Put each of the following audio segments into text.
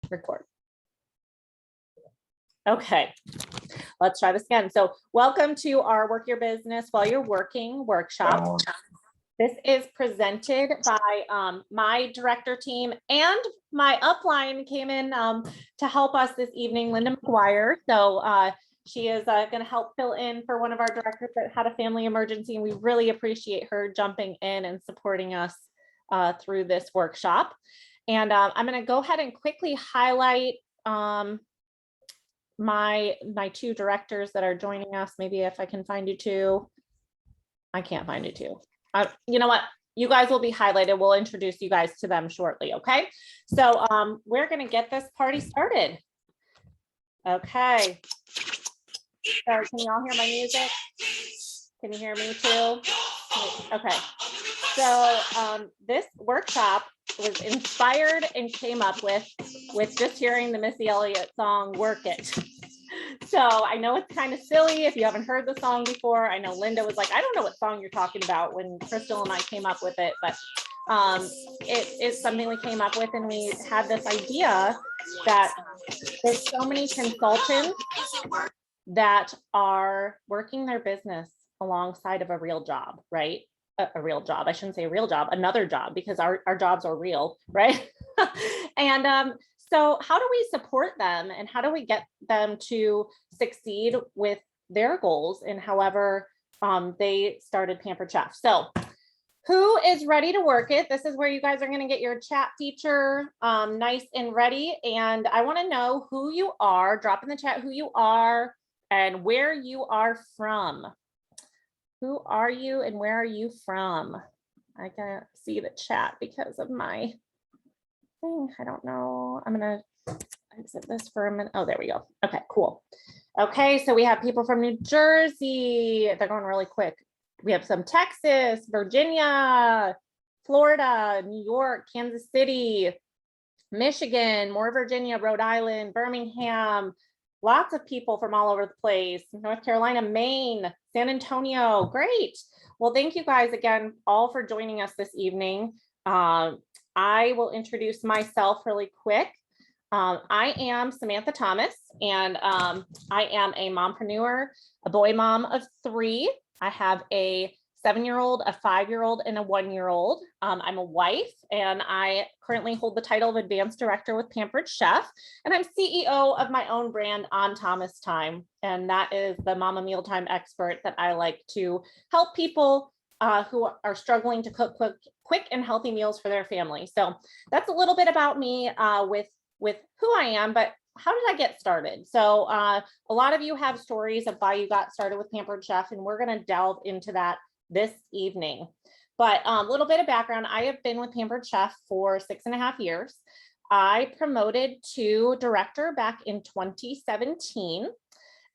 Record. Okay, let's try this again. So welcome to our Work Your Business While You're Working workshop. This is presented by my director team, and my upline came in to help us this evening, Linda McGuire. So she is going to help fill in for one of our directors that had a family emergency, and we really appreciate her jumping in and supporting us through this workshop. And I'm going to go ahead and quickly highlight my two directors that are joining us. Maybe if I can find you two. I can't find you two. You know what? You guys will be highlighted. We'll introduce you guys to them shortly. Okay. So we're going to get this party started. Okay. So can you all hear my music? Can you hear me too? Okay. So this workshop was inspired and came up with just hearing the Missy Elliott song, Work It. So I know it's kind of silly if you haven't heard the song before. I know Linda was like, I don't know what song you're talking about when Crystal and I came up with it, but it is something we came up with, and we had this idea that there's so many consultants that are working their business alongside of a real job, right? A real job. I shouldn't say a real job, another job, because our jobs are real, right? And so how do we support them, and how do we get them to succeed with their goals and however they started Pampered Chef? So who is ready to work it? This is where you guys are going to get your chat feature nice and ready. And I want to know who you are. Drop in the chat who you are and where you are from. Who are you and where are you from? I can't see the chat because of my thing. I don't know. I'm going to exit this for a minute. Oh, there we go. Okay, cool. Okay, so we have people from New Jersey. They're going really quick. We have some Texas, Virginia, Florida, New York, Kansas City, Michigan, more Virginia, Rhode Island, Birmingham. Lots of people from all over the place. North Carolina, Maine, San Antonio. Great. Well, thank you guys again all for joining us this evening. I will introduce myself really quick. I am Samantha Thomas, and I am a mompreneur, a boy mom of 3. I have a 7-year-old, a 5-year-old, and a 1-year-old. I'm a wife, and I currently hold the title of Advanced Director with Pampered Chef, and I'm CEO of my own brand, On Thomas Time, and that is the Mama Mealtime expert that I like to help people who are struggling to cook quick and healthy meals for their family. So that's a little bit about me with who I am, but how did I get started? So a lot of you have stories of why you got started with Pampered Chef, and we're going to delve into that this evening. But a little bit of background. I have been with Pampered Chef for 6.5 years. I promoted to director back in 2017.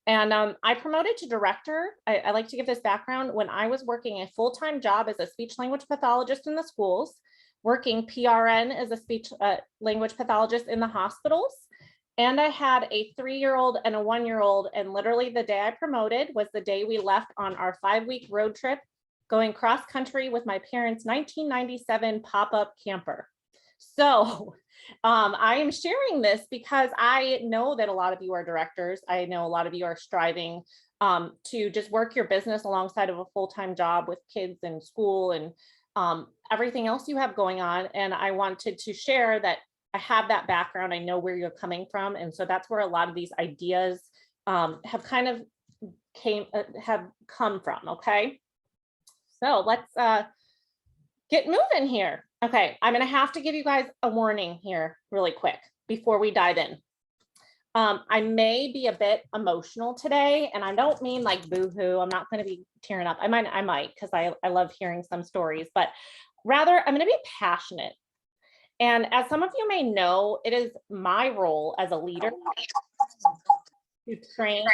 And I promoted to director. I like to give this background. When I was working a full-time job as a speech language pathologist in the schools, working PRN as a speech language pathologist in the hospitals, and I had a 3-year-old and a 1-year-old, and literally the day I promoted was the day we left on our 5-week road trip going cross country with my parents' 1997 pop-up camper. So I am sharing this because I know that a lot of you are directors. I know a lot of you are striving to just work your business alongside of a full-time job with kids and school and everything else you have going on. And I wanted to share that I have that background. I know where you're coming from. And so that's where a lot of these ideas have kind of come from. Okay. So let's get moving here. Okay. I'm going to have to give you guys a warning here really quick before we dive in. I may be a bit emotional today, and I don't mean like boo-hoo. I'm not going to be tearing up. I might, because I love hearing some stories, but rather I'm going to be passionate. And as some of you may know, it is my role as a leader to train.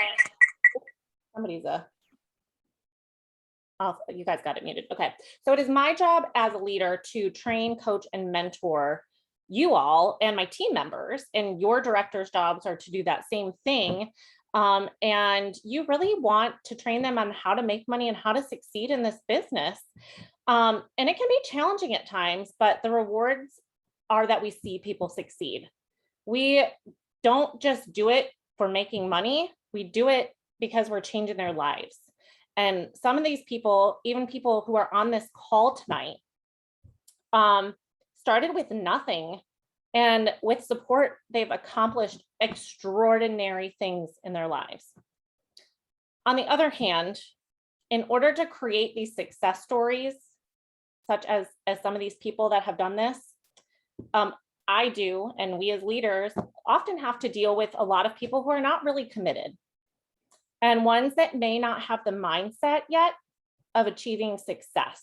Oh, you guys got it muted. Okay. So it is my job as a leader to train, coach, and mentor you all and my team members, and your directors' jobs are to do that same thing. And you really want to train them on how to make money and how to succeed in this business. And it can be challenging at times, but the rewards are that we see people succeed. We don't just do it for making money. We do it because we're changing their lives. And some of these people, even people who are on this call tonight, started with nothing. And with support, they've accomplished extraordinary things in their lives. On the other hand, in order to create these success stories, such as some of these people that have done this, I do, and we as leaders often have to deal with a lot of people who are not really committed, and ones that may not have the mindset yet of achieving success.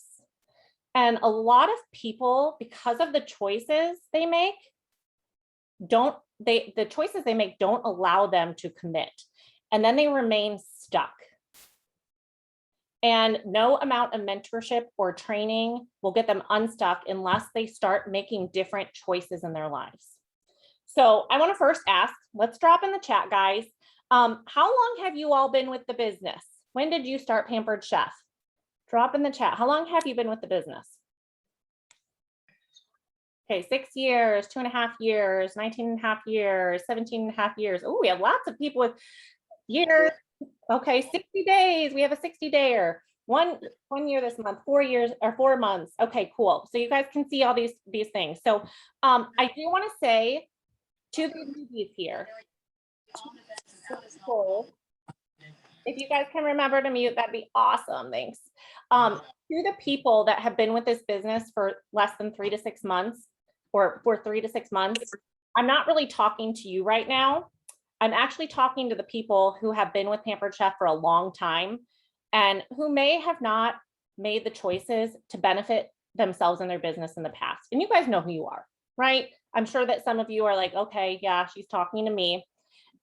And a lot of people, because of the choices they make, don't allow them to commit. And then they remain stuck. And no amount of mentorship or training will get them unstuck unless they start making different choices in their lives. So I want to first ask, let's drop in the chat, guys. How long have you all been with the business? When did you start Pampered Chef? Drop in the chat. How long have you been with the business? Okay, 6 years, 2.5 years, 19.5 years, 17.5 years. Oh, we have lots of people with years. Okay, 60 days. We have a 60-dayer. One year this month, 4 years or 4 months. Okay, cool. So you guys can see all these things. So I do want to say to the newbies here, if you guys can remember to mute, that'd be awesome. Thanks. To the people that have been with this business for less than 3 to 6 months, or for 3 to 6 months, I'm not really talking to you right now. I'm actually talking to the people who have been with Pampered Chef for a long time and who may have not made the choices to benefit themselves and their business in the past. And you guys know who you are, right? I'm sure that some of you are like, okay, yeah, she's talking to me.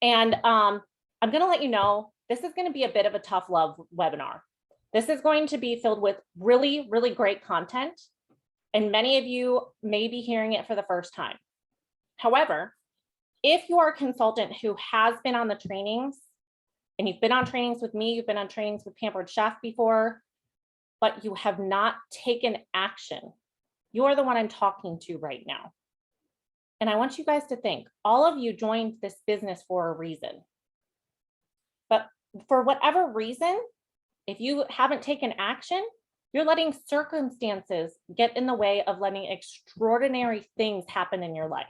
And I'm going to let you know, this is going to be a bit of a tough love webinar. This is going to be filled with really, really great content. And many of you may be hearing it for the first time. However, if you are a consultant who has been on the trainings, and you've been on trainings with me, you've been on trainings with Pampered Chef before, but you have not taken action, you're the one I'm talking to right now. And I want you guys to think, all of you joined this business for a reason. But for whatever reason, if you haven't taken action, you're letting circumstances get in the way of letting extraordinary things happen in your life.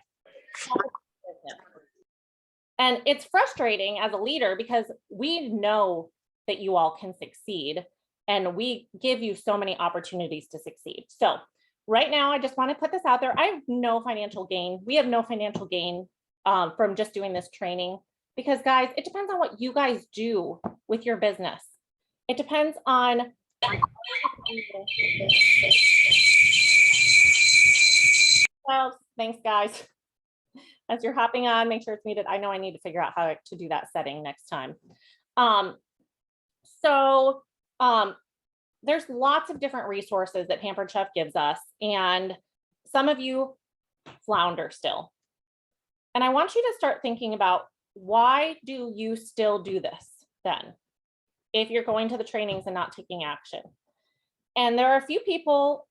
And it's frustrating as a leader because we know that you all can succeed and we give you so many opportunities to succeed. So right now, I just want to put this out there. I have no financial gain. We have no financial gain from just doing this training because, guys, it depends on what you guys do with your business. It depends on. Well, thanks, guys. As you're hopping on, make sure it's muted. I know I need to figure out how to do that setting next time. There's lots of different resources that Pampered Chef gives us, and some of you flounder still. And I want you to start thinking about, why do you still do this then, if you're going to the trainings and not taking action? And there are a few people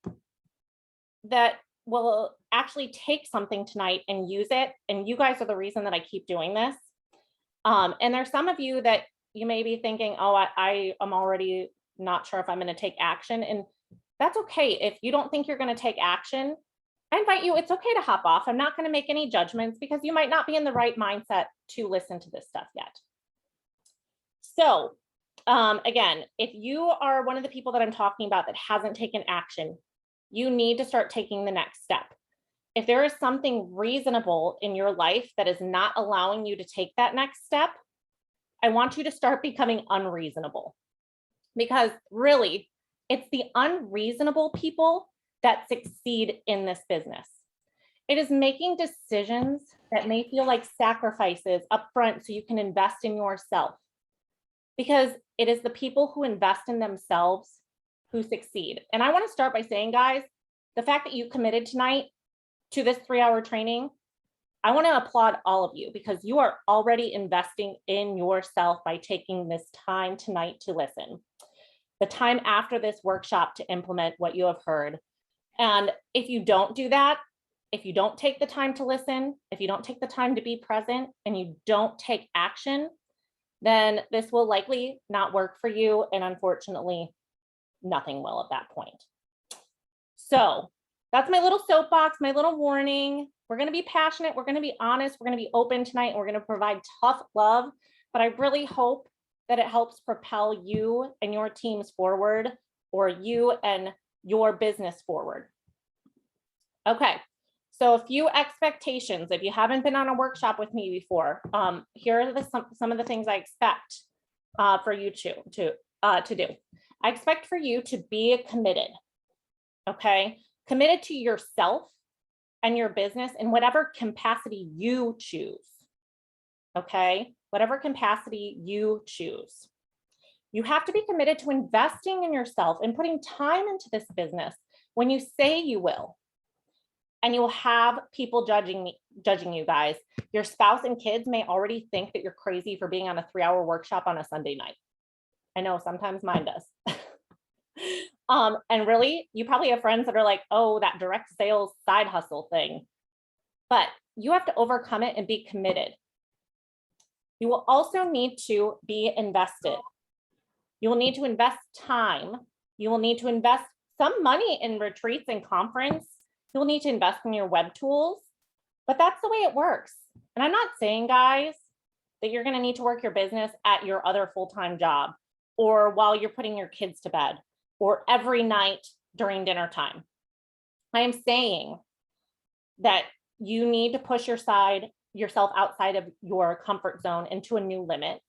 that will actually take something tonight and use it. And you guys are the reason that I keep doing this. And there's some of you that you may be thinking, oh, I am already not sure if I'm going to take action. And that's okay. If you don't think you're going to take action, I invite you, it's okay to hop off. I'm not going to make any judgments because you might not be in the right mindset to listen to this stuff yet. So again, if you are one of the people that I'm talking about that hasn't taken action, you need to start taking the next step. If there is something reasonable in your life that is not allowing you to take that next step, I want you to start becoming unreasonable. Because really, it's the unreasonable people that succeed in this business. It is making decisions that may feel like sacrifices upfront so you can invest in yourself. Because it is the people who invest in themselves who succeed. And I want to start by saying, guys, the fact that you committed tonight to this 3-hour training, I want to applaud all of you because you are already investing in yourself by taking this time tonight to listen. The time after this workshop to implement what you have heard. And if you don't do that, if you don't take the time to listen, if you don't take the time to be present, and you don't take action, then this will likely not work for you. And unfortunately, nothing will at that point. So that's my little soapbox, my little warning. We're going to be passionate. We're going to be honest. We're going to be open tonight. And we're going to provide tough love. But I really hope that it helps propel you and your teams forward, or you and your business forward. Okay. So a few expectations. If you haven't been on a workshop with me before, here are some of the things I expect for you to do. I expect for you to be committed. Okay, committed to yourself and your business in whatever capacity you choose. Okay, whatever capacity you choose. You have to be committed to investing in yourself and putting time into this business when you say you will. And you'll have people judging you guys. Your spouse and kids may already think that you're crazy for being on a 3-hour workshop on a Sunday night. I know sometimes mine does. And really, you probably have friends that are like, oh, that direct sales side hustle thing. But you have to overcome it and be committed. You will also need to be invested. You will need to invest time. You will need to invest some money in retreats and conference. You'll need to invest in your web tools, but that's the way it works. And I'm not saying, guys, that you're going to need to work your business at your other full-time job, or while you're putting your kids to bed, or every night during dinner time. I am saying that you need to push yourself outside of your comfort zone into a new limit.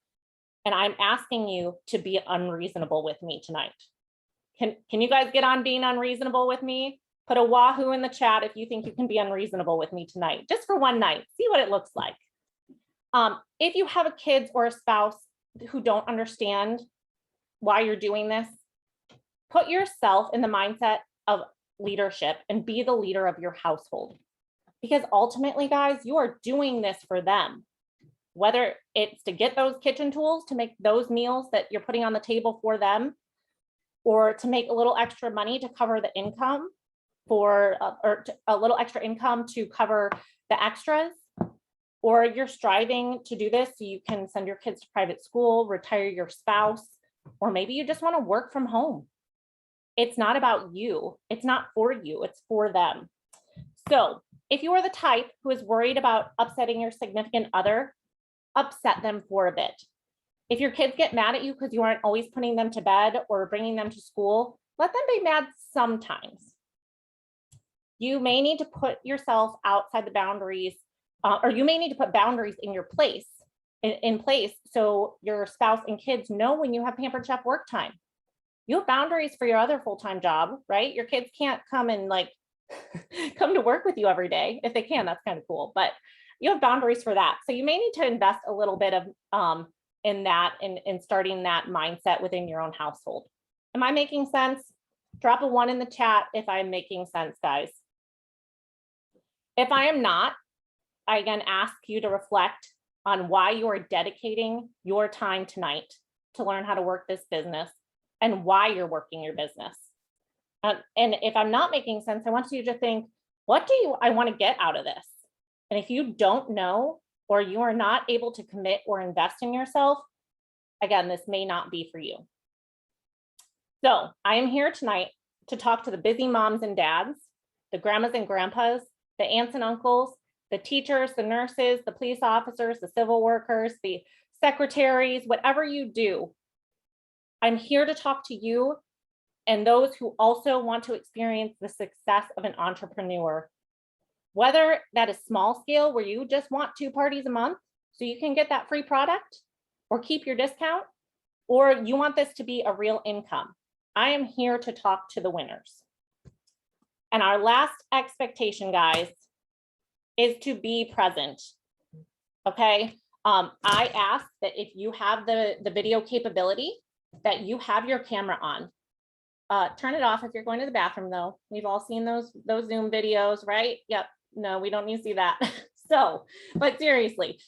And I'm asking you to be unreasonable with me tonight. Can you guys get on being unreasonable with me? Put a wahoo in the chat if you think you can be unreasonable with me tonight, just for one night. See what it looks like. If you have a kids or a spouse who don't understand why you're doing this, put yourself in the mindset of leadership and be the leader of your household. Because ultimately, guys, you are doing this for them. Whether it's to get those kitchen tools to make those meals that you're putting on the table for them, or to make a little extra money to cover the income or a little extra income to cover the extras, or you're striving to do this so you can send your kids to private school, retire your spouse, or maybe you just want to work from home. It's not about you. It's not for you. It's for them. So if you are the type who is worried about upsetting your significant other, upset them for a bit. If your kids get mad at you because you aren't always putting them to bed or bringing them to school, let them be mad sometimes. You may need to put yourself outside the boundaries, or you may need to put boundaries in your place, in place, so your spouse and kids know when you have Pampered Chef work time. You have boundaries for your other full-time job, right? Your kids can't come and like come to work with you every day. If they can, that's kind of cool, but you have boundaries for that. So you may need to invest a little bit of in that, in starting that mindset within your own household. Am I making sense? Drop a 1 in the chat if I'm making sense, guys. If I am not, I again ask you to reflect on why you are dedicating your time tonight to learn how to work this business and why you're working your business. And if I'm not making sense, I want you to think, what do I want to get out of this? And if you don't know, or you are not able to commit or invest in yourself, again, this may not be for you. So I am here tonight to talk to the busy moms and dads, the grandmas and grandpas, the aunts and uncles, the teachers, the nurses, the police officers, the civil workers, the secretaries, whatever you do. I'm here to talk to you and those who also want to experience the success of an entrepreneur. Whether that is small scale, where you just want 2 parties a month so you can get that free product or keep your discount, or you want this to be a real income. I am here to talk to the winners. And our last expectation, guys, is to be present. Okay. I ask that if you have the video capability, that you have your camera on. Turn it off if you're going to the bathroom, though. We've all seen those Zoom videos, right? Yep. No, we don't need to see that. So, but seriously,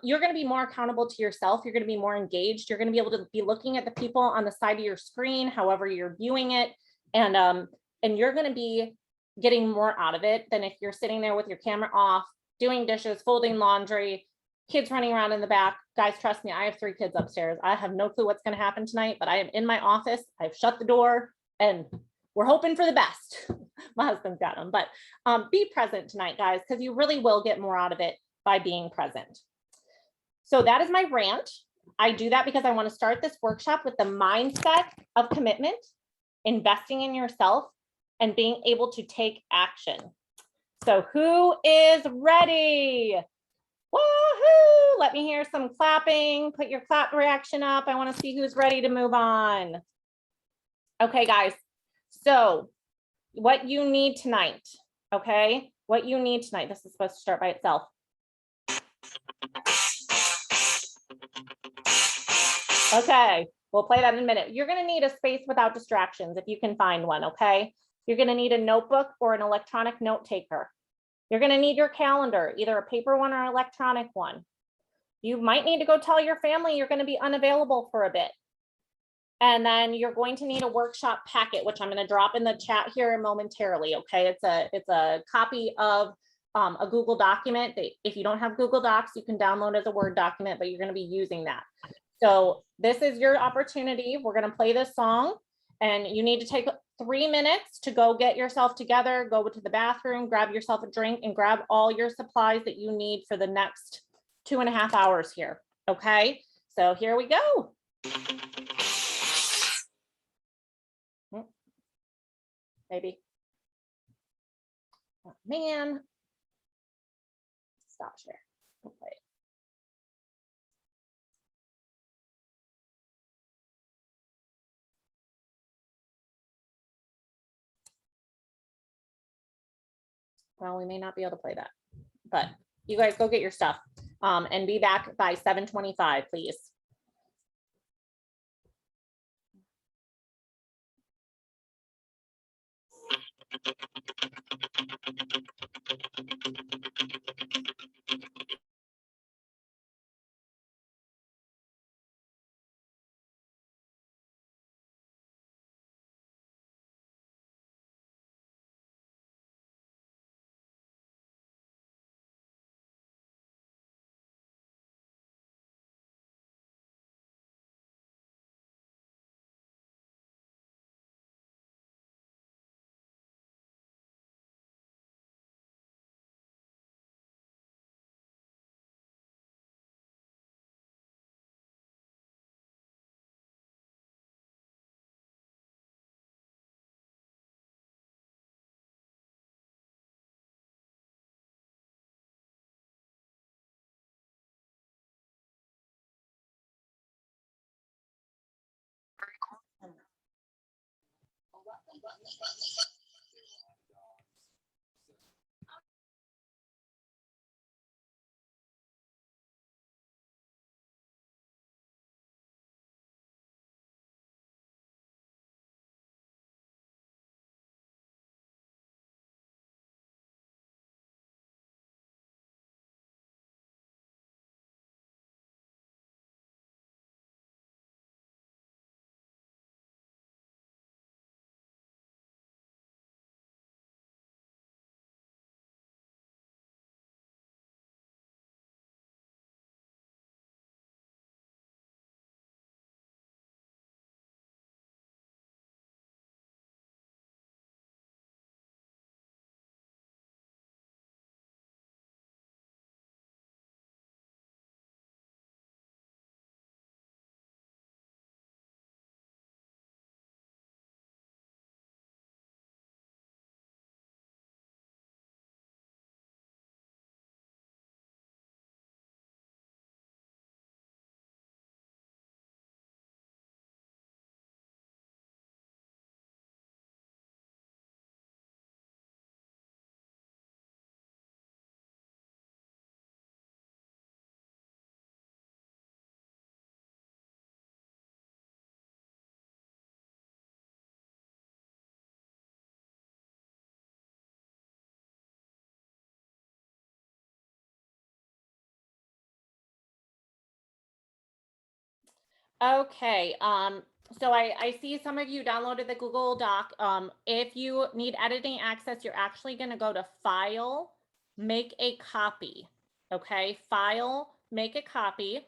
you're going to be more accountable to yourself. You're going to be more engaged. You're going to be able to be looking at the people on the side of your screen, however you're viewing it, and you're going to be getting more out of it than if you're sitting there with your camera off, doing dishes, folding laundry, kids running around in the back. Guys, trust me, I have 3 kids upstairs. I have no clue what's going to happen tonight, but I am in my office. I've shut the door and we're hoping for the best. My husband's got them, but be present tonight, guys, because you really will get more out of it by being present. So that is my rant. I do that because I want to start this workshop with the mindset of commitment, investing in yourself, and being able to take action. So who is ready? Woohoo! Let me hear some clapping. Put your clap reaction up. I want to see who's ready to move on. Okay, guys. So what you need tonight, okay? What you need tonight. This is supposed to start by itself. Okay, we'll play that in a minute. You're going to need a space without distractions if you can find one, okay? You're going to need a notebook or an electronic note taker. You're going to need your calendar, either a paper one or an electronic one. You might need to go tell your family you're going to be unavailable for a bit. And then you're going to need a workshop packet, which I'm going to drop in the chat here momentarily, okay? It's a copy of a Google document. If you don't have Google Docs, you can download as a Word document, but you're going to be using that. So this is your opportunity. We're going to play this song and you need to take 3 minutes to go get yourself together, go to the bathroom, grab yourself a drink, and grab all your supplies that you need for the next 2.5 hours here. Okay, so here we go. Maybe. Oh, man. Stop share. Okay. Well, we may not be able to play that, but you guys go get your stuff and be back by 7:25, please. Okay, So I see some of you downloaded the Google Doc. If you need editing access, you're actually going to go to File, Make a Copy. Okay, File, Make a Copy.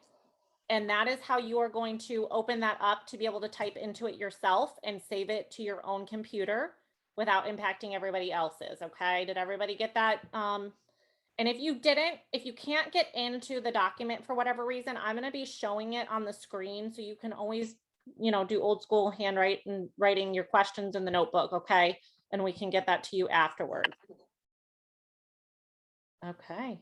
And that is how you are going to open that up to be able to type into it yourself and save it to your own computer without impacting everybody else's. Okay, did everybody get that? And if you didn't, if you can't get into the document for whatever reason, I'm going to be showing it on the screen so you can always, do old school handwriting, writing your questions in the notebook. Okay, and we can get that to you afterward. Okay.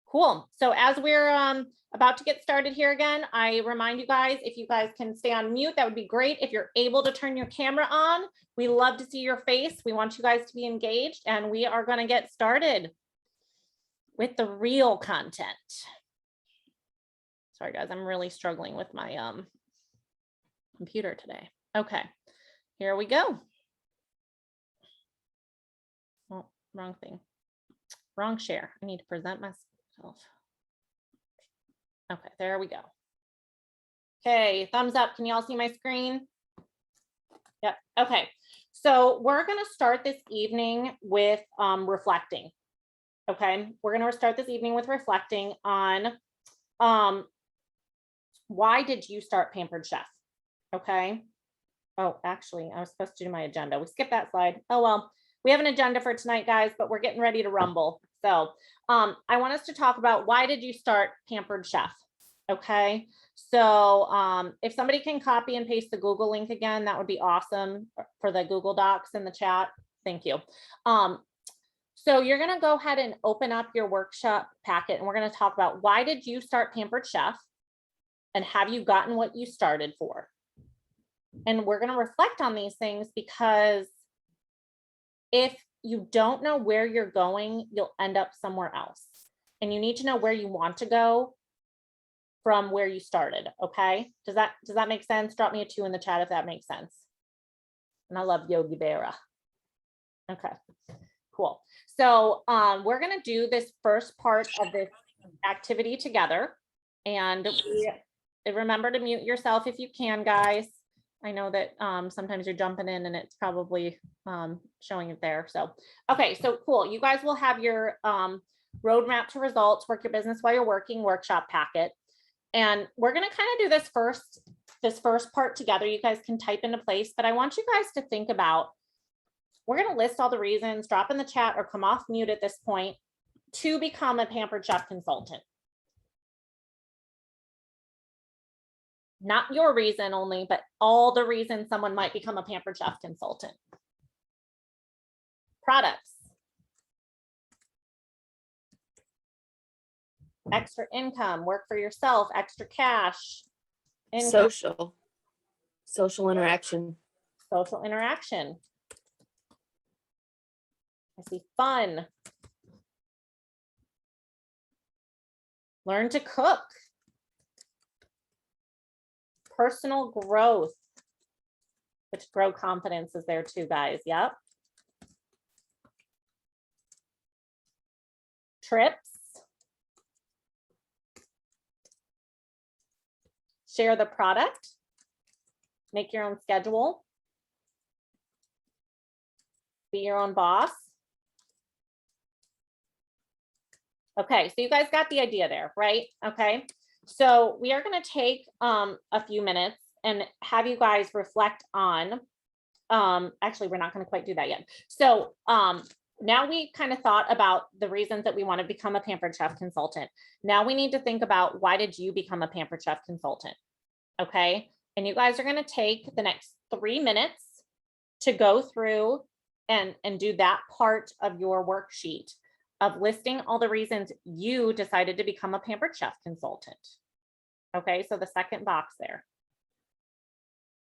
Cool. So as we're about to get started here again, I remind you guys, if you guys can stay on mute, that would be great. If you're able to turn your camera on, we love to see your face. We want you guys to be engaged, and we are going to get started with the real content. Sorry, guys, I'm really struggling with my computer today. Okay, here we go. Oh, wrong thing. Wrong share. I need to present myself. Okay, there we go. Okay, thumbs up. Can you all see my screen? Yep. Okay, so we're going to start this evening with reflecting. Okay, we're going to start this evening with reflecting on why did you start Pampered Chef? Okay. Oh, actually, I was supposed to do my agenda. We skipped that slide. Oh, well, we have an agenda for tonight, guys, but we're getting ready to rumble. So I want us to talk about why did you start Pampered Chef? Okay. So if somebody can copy and paste the Google link again, that would be awesome for the Google Docs in the chat. Thank you. So you're going to go ahead and open up your workshop packet, and we're going to talk about why did you start Pampered Chef, and have you gotten what you started for? And we're going to reflect on these things, because if you don't know where you're going, you'll end up somewhere else. And you need to know where you want to go from where you started. Okay. Does that make sense? Drop me a 2 in the chat if that makes sense. And I love Yogi Berra. Okay, cool. So we're going to do this first part of this activity together. And remember to mute yourself if you can, guys. I know that sometimes you're jumping in and it's probably showing it there. So, okay, so cool. You guys will have your roadmap to results, work your business while you're working workshop packet. And we're going to kind of do this first part together. You guys can type into place, but I want you guys to think about, we're going to list all the reasons, drop in the chat or come off mute at this point to become a Pampered Chef consultant. Not your reason only, but all the reasons someone might become a Pampered Chef consultant. Products. Extra income, work for yourself, extra cash. Income. Social interaction. Social interaction. I see fun. Learn to cook. Personal growth, which grow confidence is there too, guys. Yep. Trips. Share the product. Make your own schedule. Be your own boss. Okay, so you guys got the idea there, right? Okay, so we are going to take a few minutes and have you guys reflect on, actually, we're not going to quite do that yet. So now we kind of thought about the reasons that we want to become a Pampered Chef consultant. Now we need to think about, why did you become a Pampered Chef consultant? Okay, and you guys are going to take the next 3 minutes to go through and do that part of your worksheet of listing all the reasons you decided to become a Pampered Chef consultant. Okay, so the second box there.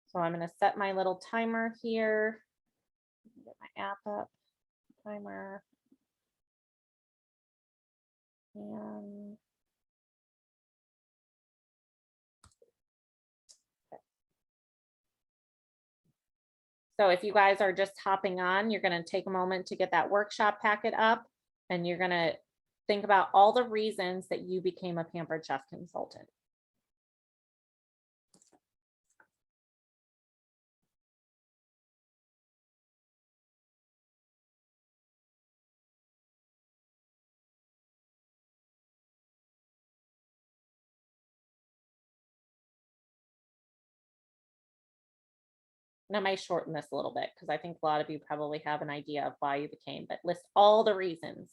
So I'm going to set my little timer here. Get my app up. Timer. And so if you guys are just hopping on, you're going to take a moment to get that workshop packet up, and you're going to think about all the reasons that you became a Pampered Chef consultant. And I might shorten this a little bit because I think a lot of you probably have an idea of why you became, but list all the reasons.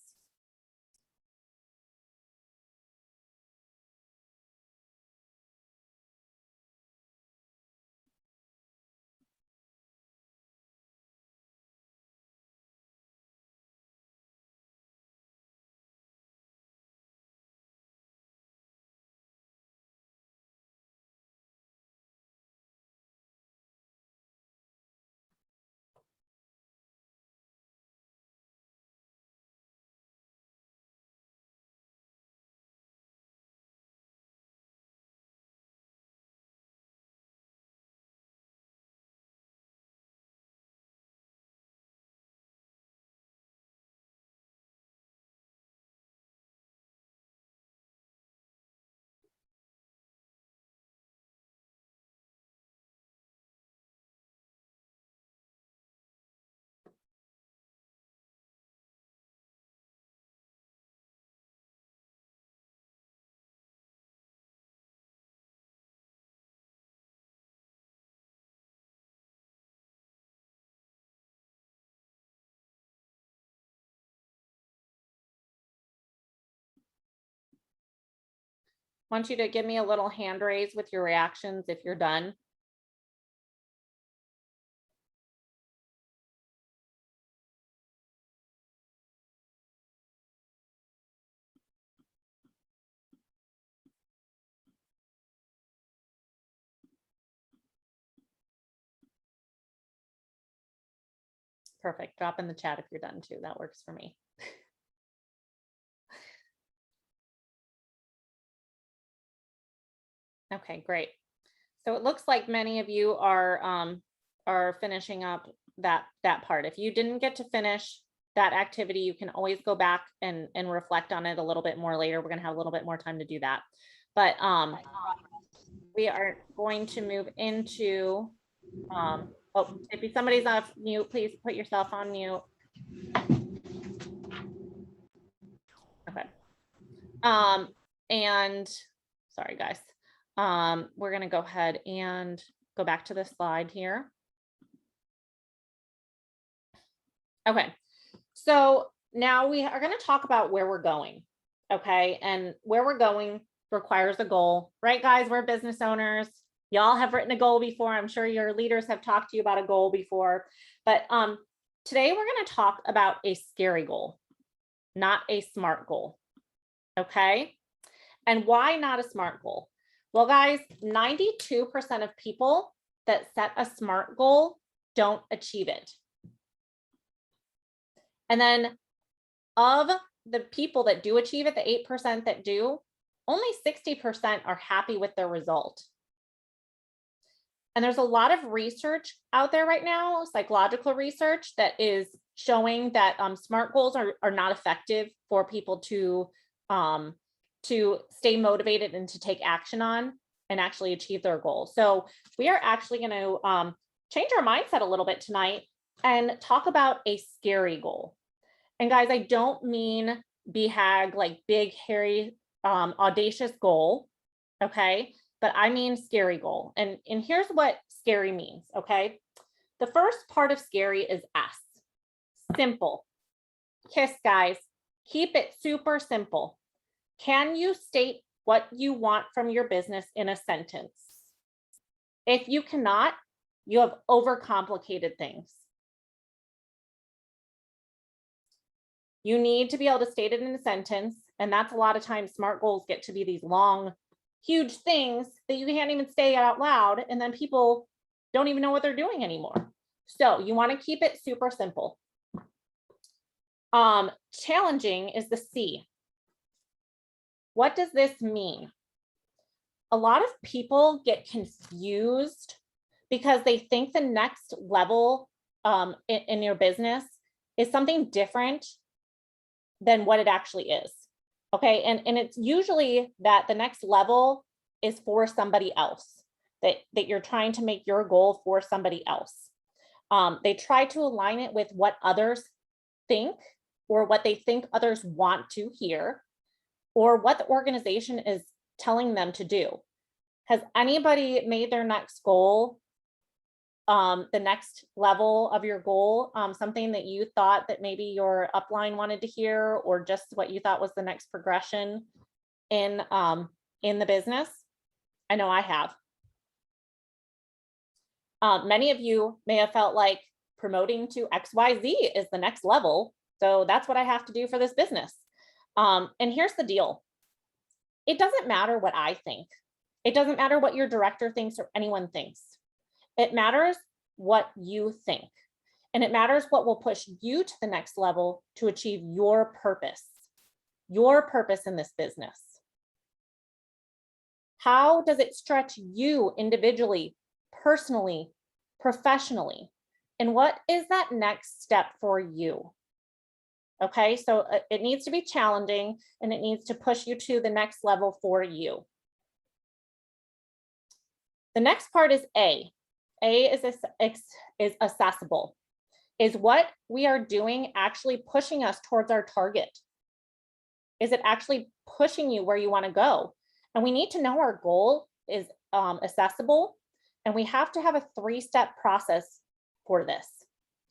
Want you to give me a little hand raise with your reactions if you're done. Perfect. Drop in the chat if you're done too. That works for me. Okay, great. So it looks like many of you are finishing up that part. If you didn't get to finish that activity, you can always go back and reflect on it a little bit more later. We're going to have a little bit more time to do that. But we are going to move into oh, if somebody's off mute, please put yourself on mute. Okay. And sorry guys. We're going to go ahead and go back to the slide here. Okay, so now we are going to talk about where we're going. Okay, and where we're going requires a goal, right, guys? We're business owners. Y'all have written a goal before. I'm sure your leaders have talked to you about a goal before, but today we're going to talk about a scary goal, not a SMART goal. Okay, and why not a SMART goal? Well, guys, 92% of people that set a SMART goal don't achieve it. And then of the people that do achieve it, the 8% that do, only 60% are happy with their result. And there's a lot of research out there right now, psychological research, that is showing that SMART goals are not effective for people to stay motivated and to take action on and actually achieve their goals. So we are actually going to change our mindset a little bit tonight and talk about a scary goal. And guys, I don't mean BHAG, like big, hairy, audacious goal, okay? But I mean scary goal. And here's what scary means, okay? The first part of scary is S, simple. KISS, guys, keep it super simple. Can you state what you want from your business in a sentence? If you cannot, you have overcomplicated things. You need to be able to state it in a sentence. And that's a lot of times SMART goals get to be these long, huge things that you can't even say out loud. And then people don't even know what they're doing anymore. So you want to keep it super simple. Challenging is the C. What does this mean? A lot of people get confused because they think the next level in your business is something different than what it actually is. Okay, and it's usually that the next level is for somebody else, that you're trying to make your goal for somebody else. They try to align it with what others think or what they think others want to hear or what the organization is telling them to do. Has anybody made their next goal the next level of your goal, something that you thought that maybe your upline wanted to hear, or just what you thought was the next progression in the business? I know I have. Many of you may have felt like promoting to XYZ is the next level. So that's what I have to do for this business. And here's the deal. It doesn't matter what I think. It doesn't matter what your director thinks or anyone thinks. It matters what you think. And it matters what will push you to the next level to achieve your purpose in this business. How does it stretch you individually, personally, professionally? And what is that next step for you? Okay, so it needs to be challenging and it needs to push you to the next level for you. The next part is A. A is accessible. Is what we are doing actually pushing us towards our target? Is it actually pushing you where you want to go? And we need to know our goal is accessible, and we have to have a 3-step process for this.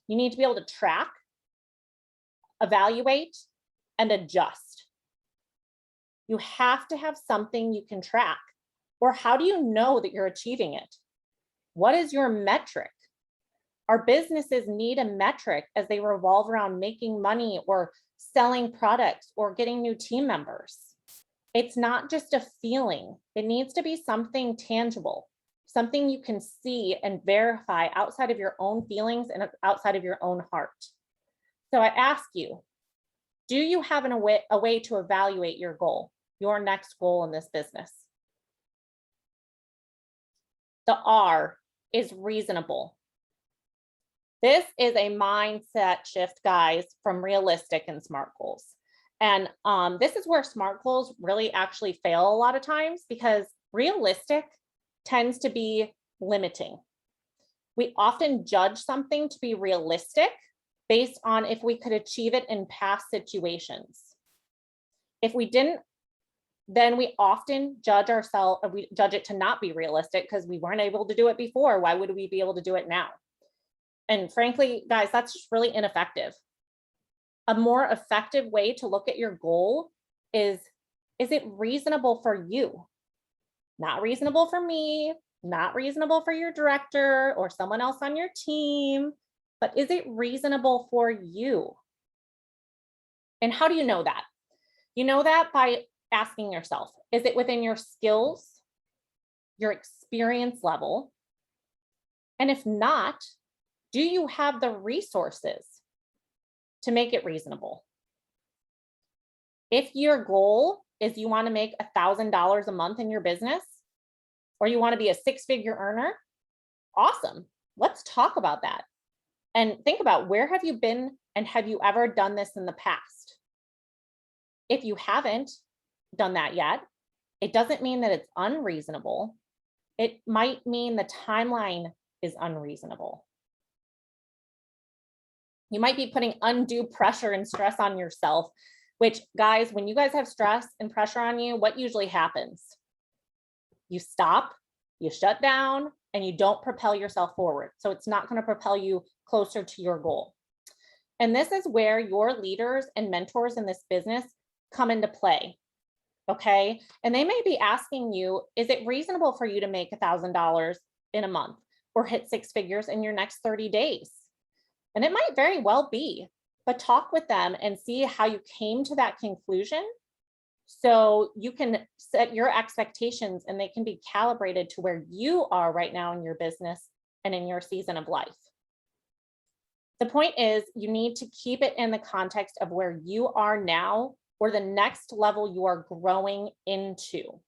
You need to be able to track, evaluate, and adjust. You have to have something you can track. Or how do you know that you're achieving it? What is your metric? Our businesses need a metric as they revolve around making money or selling products or getting new team members. It's not just a feeling. It needs to be something tangible, something you can see and verify outside of your own feelings and outside of your own heart. So I ask you, do you have a way to evaluate your goal, your next goal in this business? The R is reasonable. This is a mindset shift, guys, from realistic and SMART goals. And this is where SMART goals really actually fail a lot of times, because realistic tends to be limiting. We often judge something to be realistic based on if we could achieve it in past situations. If we didn't, then we often judge ourselves, we judge it to not be realistic because we weren't able to do it before. Why would we be able to do it now? And frankly, guys, that's just really ineffective. A more effective way to look at your goal is it reasonable for you? Not reasonable for me, not reasonable for your director or someone else on your team, but is it reasonable for you? And how do you know that? You know that by asking yourself, is it within your skills, your experience level? And if not, do you have the resources to make it reasonable? If your goal is you want to make $1,000 a month in your business, or you want to be a 6-figure earner, awesome. Let's talk about that. And think about, where have you been and have you ever done this in the past? If you haven't done that yet, it doesn't mean that it's unreasonable. It might mean the timeline is unreasonable. You might be putting undue pressure and stress on yourself, which, guys, when you guys have stress and pressure on you, what usually happens? You stop, you shut down, and you don't propel yourself forward. So it's not going to propel you closer to your goal. And this is where your leaders and mentors in this business come into play. Okay. And they may be asking you, is it reasonable for you to make $1,000 in a month or hit 6 figures in your next 30 days? And it might very well be, but talk with them and see how you came to that conclusion, so you can set your expectations and they can be calibrated to where you are right now in your business and in your season of life. The point is, you need to keep it in the context of where you are now or the next level you are growing into.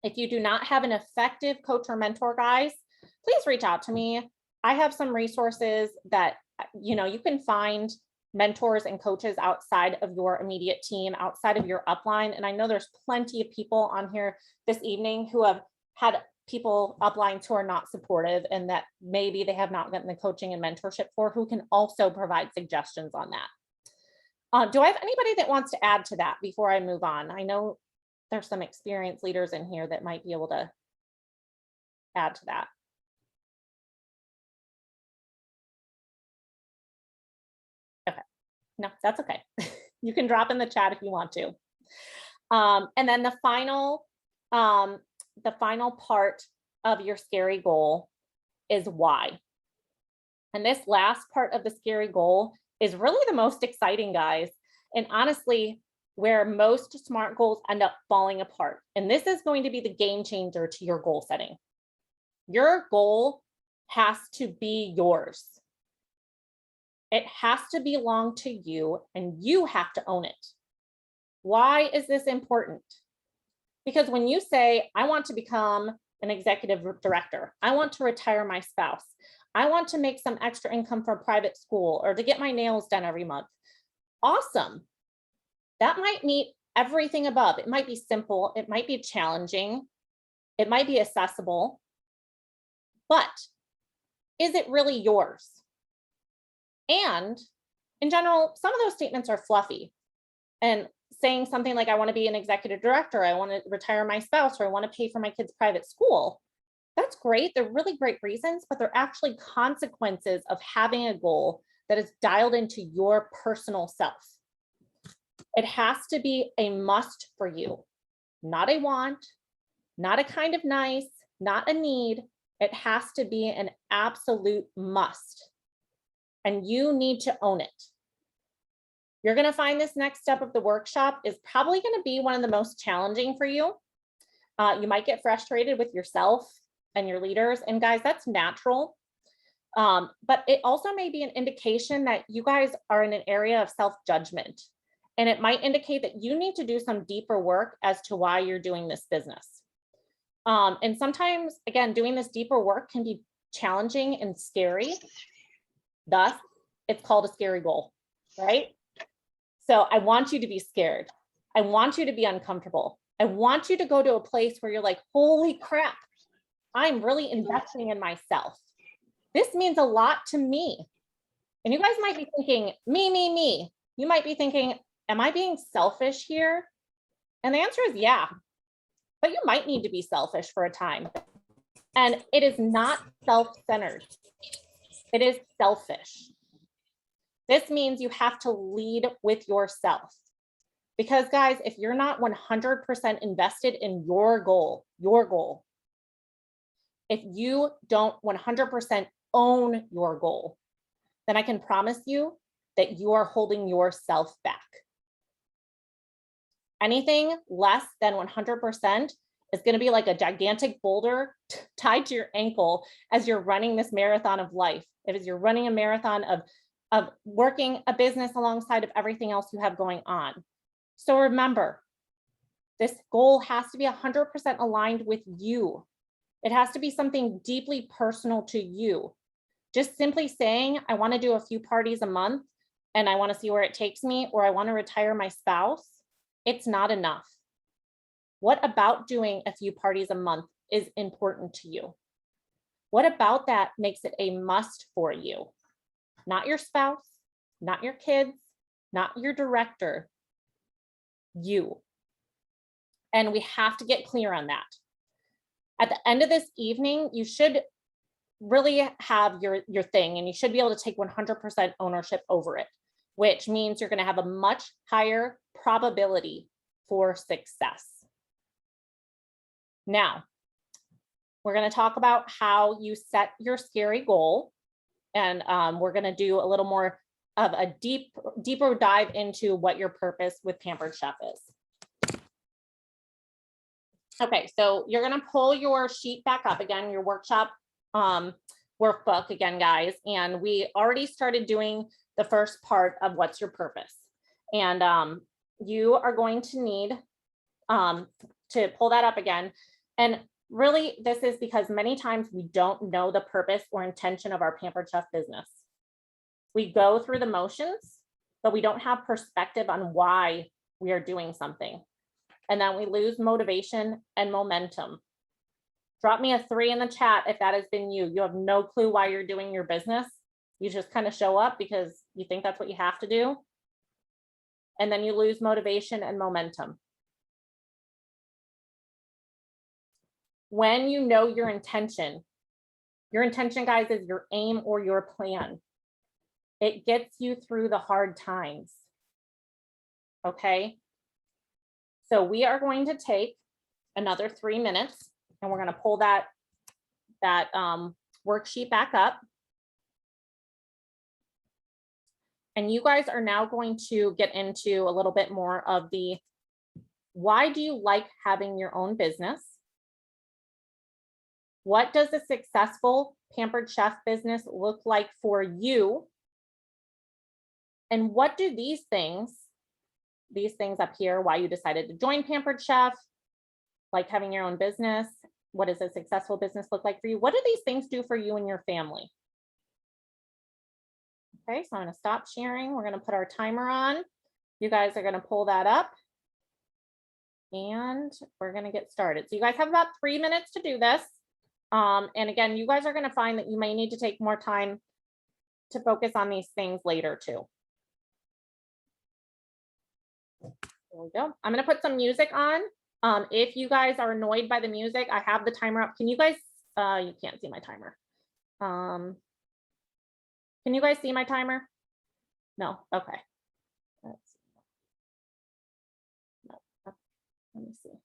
If you do not have an effective coach or mentor, guys, please reach out to me. I have some resources that you can find mentors and coaches outside of your immediate team, outside of your upline. And I know there's plenty of people on here this evening who have had people uplines who are not supportive and that maybe they have not gotten the coaching and mentorship for, who can also provide suggestions on that. Do I have anybody that wants to add to that before I move on? I know there's some experienced leaders in here that might be able to add to that. No, that's okay. You can drop in the chat if you want to. And then um, the final part of your scary goal is why. And this last part of the scary goal is really the most exciting, guys. And honestly, where most SMART goals end up falling apart. And this is going to be the game changer to your goal setting. Your goal has to be yours. It has to belong to you, and you have to own it. Why is this important? Because when you say, I want to become an executive director, I want to retire my spouse, I want to make some extra income from private school or to get my nails done every month. Awesome. That might meet everything above. It might be simple, it might be challenging, it might be accessible, but is it really yours? And in general, some of those statements are fluffy. And saying something like, I want to be an executive director, I want to retire my spouse, or I want to pay for my kids' private school. That's great. They're really great reasons, but they're actually consequences of having a goal that is dialed into your personal self. It has to be a must for you, not a want, not a kind of nice, not a need. It has to be an absolute must. And you need to own it. You're going to find this next step of the workshop is probably going to be one of the most challenging for you. You might get frustrated with yourself and your leaders. And guys, that's natural. But it also may be an indication that you guys are in an area of self-judgment. And it might indicate that you need to do some deeper work as to why you're doing this business. And sometimes, again, doing this deeper work can be challenging and scary. Thus, it's called a scary goal, right? So I want you to be scared. I want you to be uncomfortable. I want you to go to a place where you're like, holy crap, I'm really investing in myself. This means a lot to me. And you guys might be thinking, me. You might be thinking, am I being selfish here? And the answer is yeah, but you might need to be selfish for a time. And it is not self-centered. It is selfish. This means you have to lead with yourself. Because guys, if you're not 100% invested in your goal, if you don't 100% own your goal, then I can promise you that you are holding yourself back. Anything less than 100% is going to be like a gigantic boulder tied to your ankle as you're running this marathon of life. As you're running a marathon of working a business alongside of everything else you have going on. So remember, this goal has to be 100% aligned with you. It has to be something deeply personal to you. Just simply saying, I want to do a few parties a month and I want to see where it takes me, or I want to retire my spouse, it's not enough. What about doing a few parties a month is important to you? What about that makes it a must for you? Not your spouse, not your kids, not your director, you. And we have to get clear on that. At the end of this evening, you should really have your thing, and you should be able to take 100% ownership over it, which means you're going to have a much higher probability for success. Now, we're going to talk about how you set your scary goal. And we're going to do a little more of a deeper dive into what your purpose with Pampered Chef is. Okay, so you're going to pull your sheet back up again, your workshop workbook again, guys. And we already started doing the first part of what's your purpose. And you are going to need to pull that up again. And really, this is because many times we don't know the purpose or intention of our Pampered Chef business. We go through the motions, but we don't have perspective on why we are doing something. And then we lose motivation and momentum. Drop me a 3 in the chat if that has been you. You have no clue why you're doing your business. You just kind of show up because you think that's what you have to do. And then you lose motivation and momentum. When you know your intention, guys, is your aim or your plan. It gets you through the hard times. Okay. So we are going to take another 3 minutes and we're going to pull that worksheet back up. And you guys are now going to get into a little bit more of the, why do you like having your own business? What does a successful Pampered Chef business look like for you? And what do these things up here, why you decided to join Pampered Chef, like having your own business, what does a successful business look like for you? What do these things do for you and your family? Okay, so I'm going to stop sharing. We're going to put our timer on. You guys are going to pull that up. And we're going to get started. So you guys have about 3 minutes to do this. And again, you guys are going to find that you may need to take more time to focus on these things later too. There we go. I'm going to put some music on. If you guys are annoyed by the music, I have the timer up. Can you guys, you can't see my timer. Can you guys see my timer? No, okay. Let's see. No. Let me see.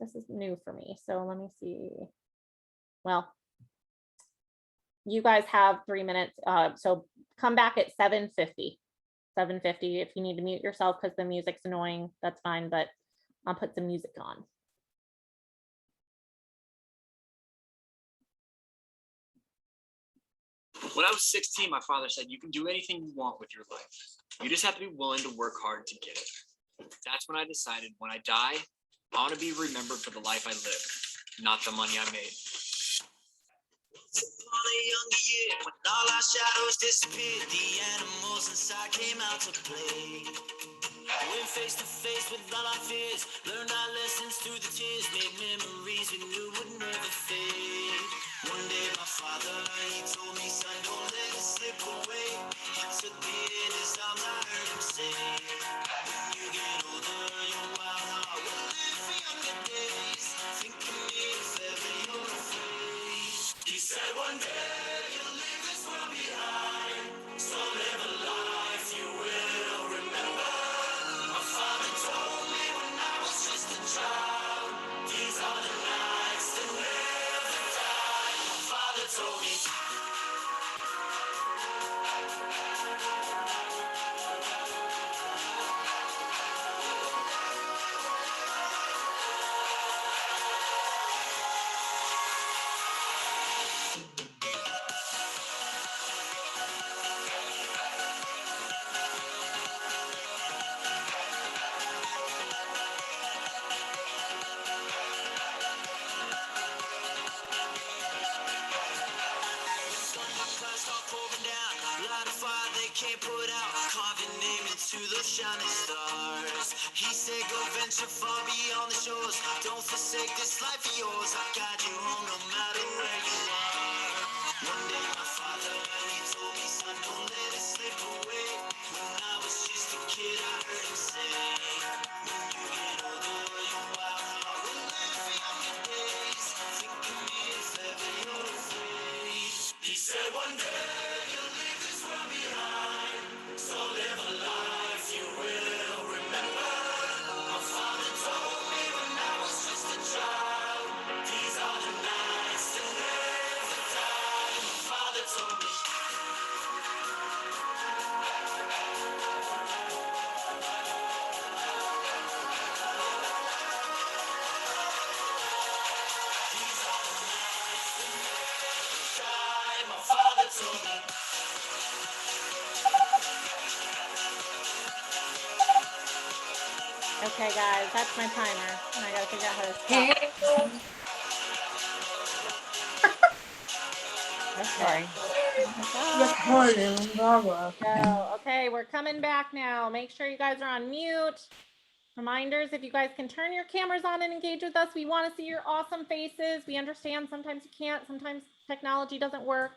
This is new for me, so let me see. Well, you guys have 3 minutes, so come back at 7:50. 7:50. If you need to mute yourself because the music's annoying, that's fine, but I'll put some music on. When I was 16, my father said, you can do anything you want with your life. You just have to be willing to work hard to get it. That's when I decided when I die, I want to be remembered for the life I lived, not the money I made. On a younger year, when all our shadows disappeared, the animals inside came out to play. Went face to face with all our fears, learned our lessons through the tears, made memories we knew would never fade. One day my father, he told me, son, don't let it slip away. He took me in his arms, I heard him say, when you get older, your wild heart will live for younger days. Think of me if ever you're afraid. He said one day you'll leave this world behind, so live a life you will remember. My father told me when I was just a child, these are the nights that never die. My father told me. Can't put out, carve your name into those shining stars. He said go venture far beyond the shores, don't forsake this life of yours. I'll guide you home no matter where you are. One day my father, he told me, son, don't let it slip away. When I was just a kid, I heard him say, when you get older, your wild heart will live for younger days. Think of me if ever you're afraid. He said one day you'll leave this world behind, so live a life you will remember. My father told me when I was just a child, these are the nights that never die. My father told me. These are the nights that never die. My father told me. Okay, guys, that's my timer. And I gotta figure out how to stop. Sorry. Okay, we're coming back now. Make sure you guys are on mute. Reminders, if you guys can turn your cameras on and engage with us, we want to see your awesome faces. We understand sometimes you can't, sometimes technology doesn't work.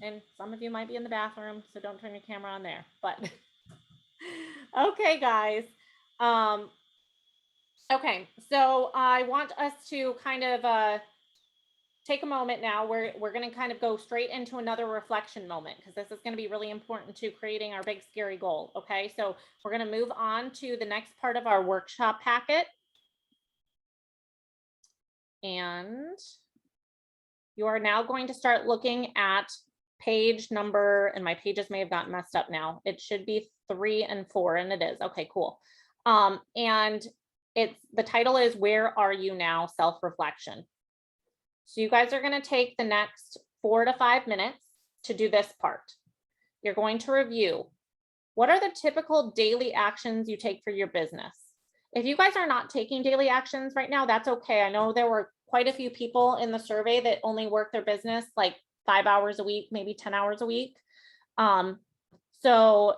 And some of you might be in the bathroom, so don't turn your camera on there. But okay, guys. Okay, so I want us to kind of take a moment now. We're going to kind of go straight into another reflection moment because this is going to be really important to creating our big scary goal. Okay, so we're going to move on to the next part of our workshop packet. And you are now going to start looking at page number, and my pages may have gotten messed up now. It should be 3 and 4, and it is. Okay, cool. And the title is Where Are You Now? Self-reflection. So you guys are going to take the next 4 to 5 minutes to do this part. You're going to review what are the typical daily actions you take for your business. If you guys are not taking daily actions right now, that's okay. I know there were quite a few people in the survey that only work their business like 5 hours a week, maybe 10 hours a week. So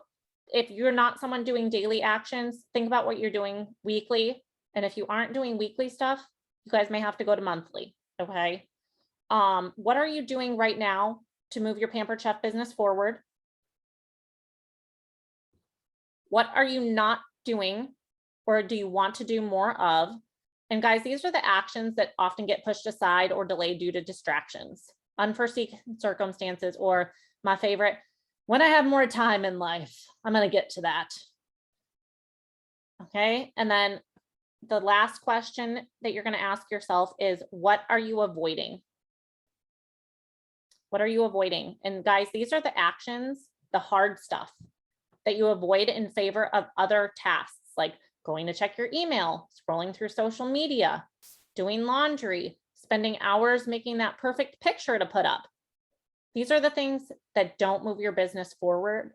if you're not someone doing daily actions, think about what you're doing weekly. And if you aren't doing weekly stuff, you guys may have to go to monthly. Okay. What are you doing right now to move your Pampered Chef business forward? What are you not doing or do you want to do more of? And guys, these are the actions that often get pushed aside or delayed due to distractions, unforeseen circumstances, or my favorite, when I have more time in life. I'm going to get to that. Okay. And then the last question that you're going to ask yourself is, what are you avoiding? What are you avoiding? And guys, these are the actions, the hard stuff that you avoid in favor of other tasks, like going to check your email, scrolling through social media, doing laundry, spending hours making that perfect picture to put up. These are the things that don't move your business forward,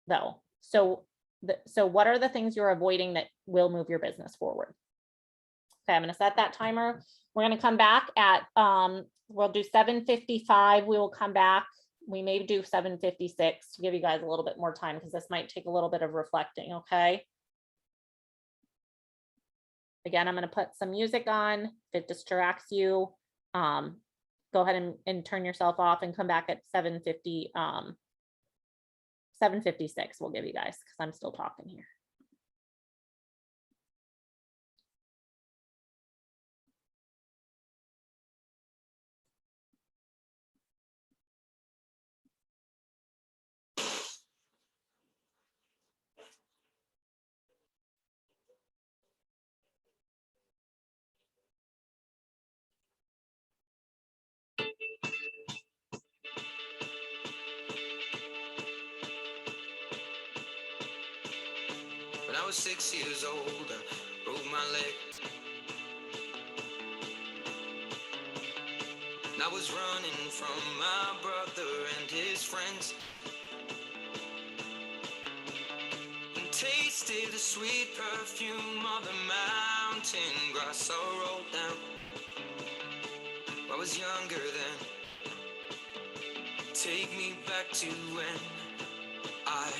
though. So what are the things you're avoiding that will move your business forward? Okay, I'm going to set that timer. We're going to come back at, we'll do 7:55. We will come back. We may do 7:56 to give you guys a little bit more time because this might take a little bit of reflecting, okay? Again, I'm going to put some music on. If it distracts you, go ahead and turn yourself off and come back at 7:56. We'll give you guys because I'm still talking here. When I was 6 years old, I broke my leg. And I was running from my brother and his friends, and tasted the sweet perfume of the mountain grass I rolled down. I was younger then. Take me back to when I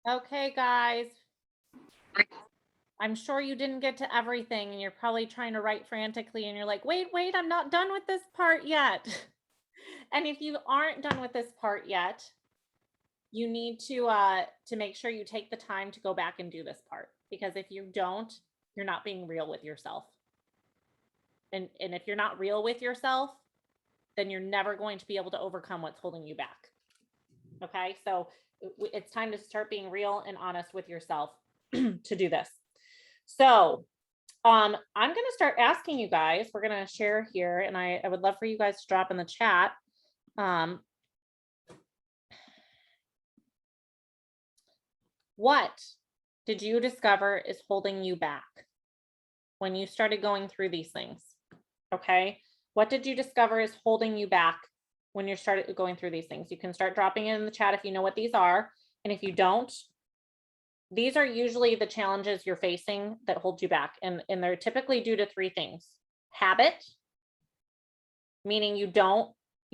Okay, guys. I'm sure you didn't get to everything and you're probably trying to write frantically and you're like, wait, I'm not done with this part yet. And if you aren't done with this part yet, you need to make sure you take the time to go back and do this part, because if you don't, you're not being real with yourself. And if you're not real with yourself, then you're never going to be able to overcome what's holding you back. Okay, so it's time to start being real and honest with yourself to do this. So I'm going to start asking you guys, we're going to share here, and I would love for you guys to drop in the chat. What did you discover is holding you back when you started going through these things? Okay, what did you discover is holding you back when you started going through these things? You can start dropping it in the chat if you know what these are. And if you don't, these are usually the challenges you're facing that hold you back. And they're typically due to three things. Habit, meaning you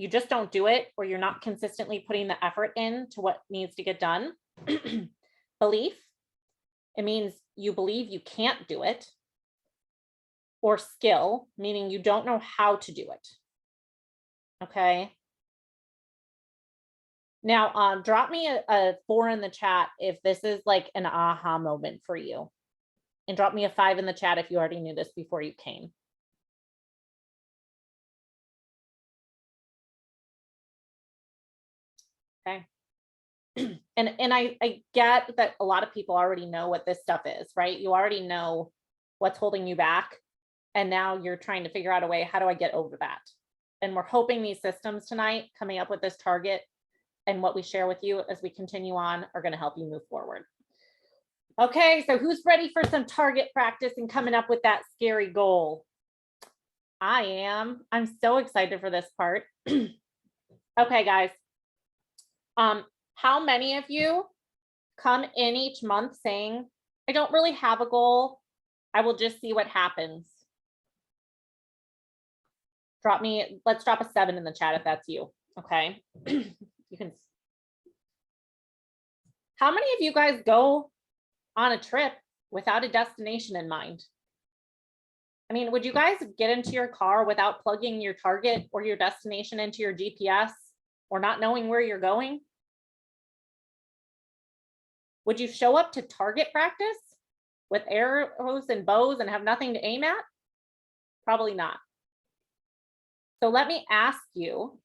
just don't do it, or you're not consistently putting the effort in to what needs to get done. Belief, it means you believe you can't do it. Or skill, meaning you don't know how to do it. Okay. Now, drop me a 4 in the chat if this is like an aha moment for you. And drop me a 5 in the chat if you already knew this before you came. Okay. And I get that a lot of people already know what this stuff is, right? You already know what's holding you back. And now you're trying to figure out a way, how do I get over that? And we're hoping these systems tonight, coming up with this target and what we share with you as we continue on, are going to help you move forward. Okay, so who's ready for some target practice and coming up with that scary goal? I am. I'm so excited for this part. Okay, guys. How many of you come in each month saying, I don't really have a goal, I will just see what happens? Let's drop a 7 in the chat if that's you. Okay. You can. How many of you guys go on a trip without a destination in mind? I mean, would you guys get into your car without plugging your target or your destination into your GPS, or not knowing where you're going? Would you show up to target practice with arrows and bows and have nothing to aim at? Probably not. So let me ask you,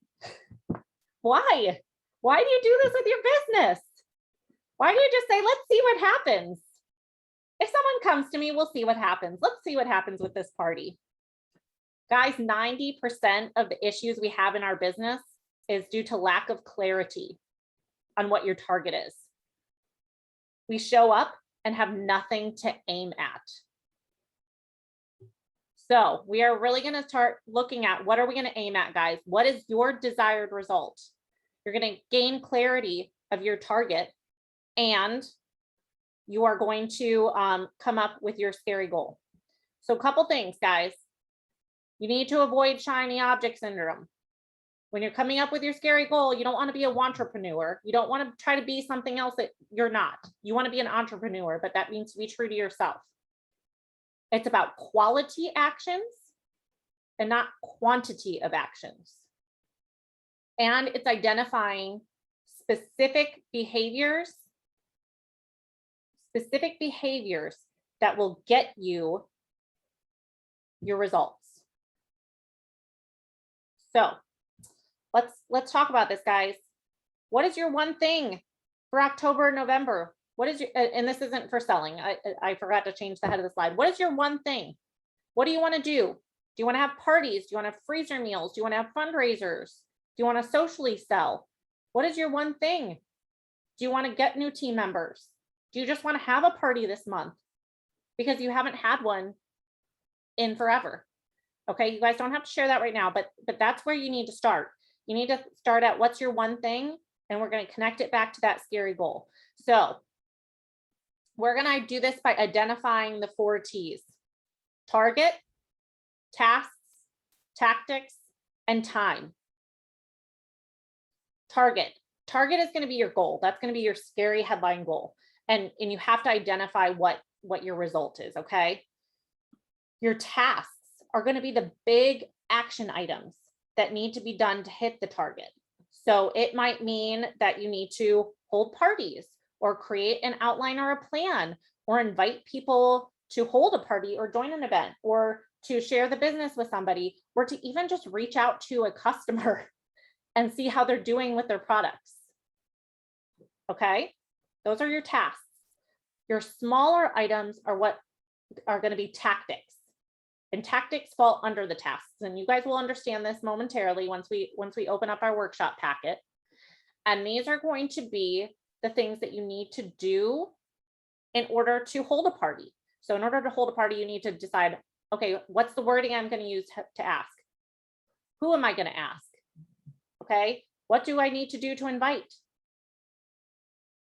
why? Why do you do this with your business? Why do you just say, let's see what happens? If someone comes to me, we'll see what happens. Let's see what happens with this party. Guys, 90% of the issues we have in our business is due to lack of clarity on what your target is. We show up and have nothing to aim at. So we are really going to start looking at, what are we going to aim at, guys? What is your desired result? You're going to gain clarity of your target, and you are going to come up with your scary goal. So a couple things, guys. You need to avoid shiny object syndrome. When you're coming up with your scary goal, you don't want to be a wantrepreneur. You don't want to try to be something else that you're not. You want to be an entrepreneur, but that means to be true to yourself. It's about quality actions and not quantity of actions. And it's identifying specific behaviors that will get you your results. So let's talk about this, guys. What is your one thing for October and November? What is your, and this isn't for selling. I forgot to change the head of the slide. What is your one thing? What do you want to do? Do you want to have parties? Do you want to have freezer meals? Do you want to have fundraisers? Do you want to socially sell? What is your one thing? Do you want to get new team members? Do you just want to have a party this month because you haven't had one in forever? Okay, you guys don't have to share that right now, but that's where you need to start. You need to start at what's your one thing, and we're going to connect it back to that scary goal. So we're going to do this by identifying the 4 T's: target, tasks, tactics, and time. Target is going to be your goal. That's going to be your scary headline goal. and you have to identify what your result is, okay? Your tasks are going to be the big action items that need to be done to hit the target. So it might mean that you need to hold parties or create an outline or a plan or invite people to hold a party or join an event or to share the business with somebody or to even just reach out to a customer and see how they're doing with their products. Okay, those are your tasks. Your smaller items are what are going to be tactics, and tactics fall under the tasks. And you guys will understand this momentarily once we open up our workshop packet. And these are going to be the things that you need to do in order to hold a party. So in order to hold a party, you need to decide, okay, what's the wording I'm going to use to ask? Who am I going to ask? Okay, what do I need to do to invite?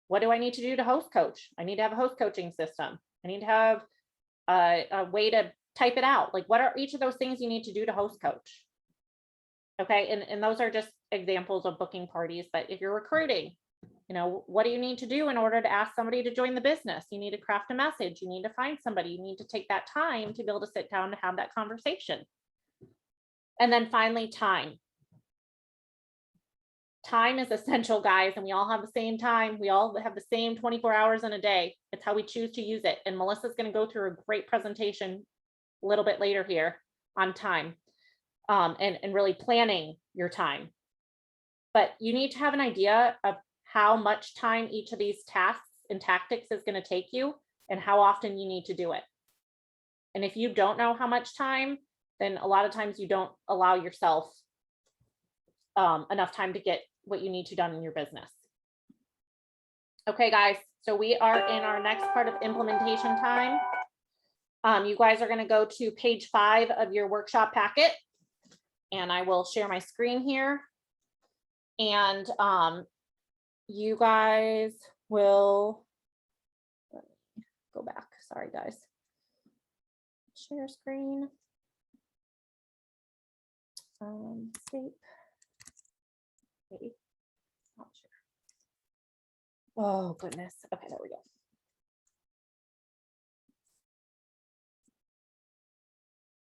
What do I need to do to host coach? I need to have a host coaching system. I need to have a way to type it out. Like, what are each of those things you need to do to host coach? Okay, and those are just examples of booking parties. But if you're recruiting, you know, what do you need to do in order to ask somebody to join the business? You need to craft a message. You need to find somebody. You need to take that time to be able to sit down to have that conversation. And then finally, time. Time is essential, guys, and we all have the same time. We all have the same 24 hours in a day. It's how we choose to use it. And Melissa's going to go through a great presentation a little bit later here on time, and really planning your time. But you need to have an idea of how much time each of these tasks and tactics is going to take you and how often you need to do it. And if you don't know how much time, then a lot of times you don't allow yourself enough time to get what you need to done in your business. Okay, guys, so we are in our next part of implementation time. You guys are going to go to page 5 of your workshop packet, and I will share my screen here. And you guys will, let me go back. Sorry, guys. Share screen. Escape. Okay. Not sure. Oh, goodness. Okay, there we go.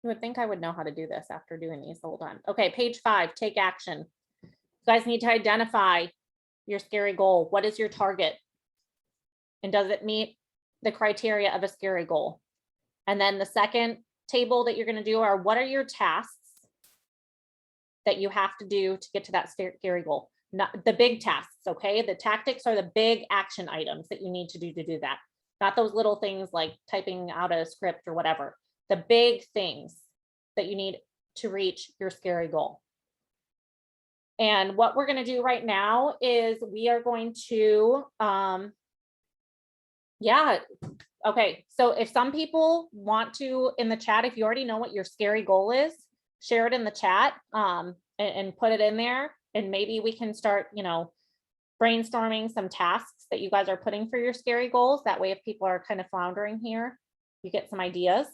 You would think I would know how to do this after doing these the whole time. Okay, page 5, take action. You guys need to identify your scary goal. What is your target? And does it meet the criteria of a scary goal? And then the second table that you're going to do are, what are your tasks that you have to do to get to that scary goal? Not the big tasks, okay? The tactics are the big action items that you need to do that. Not those little things like typing out a script or whatever. The big things that you need to reach your scary goal. And what we're going to do right now is we are going to, okay. So if some people want to in the chat, if you already know what your scary goal is, share it in the chat and put it in there. And maybe we can start, you know, brainstorming some tasks that you guys are putting for your scary goals. That way, if people are kind of floundering here, you get some ideas.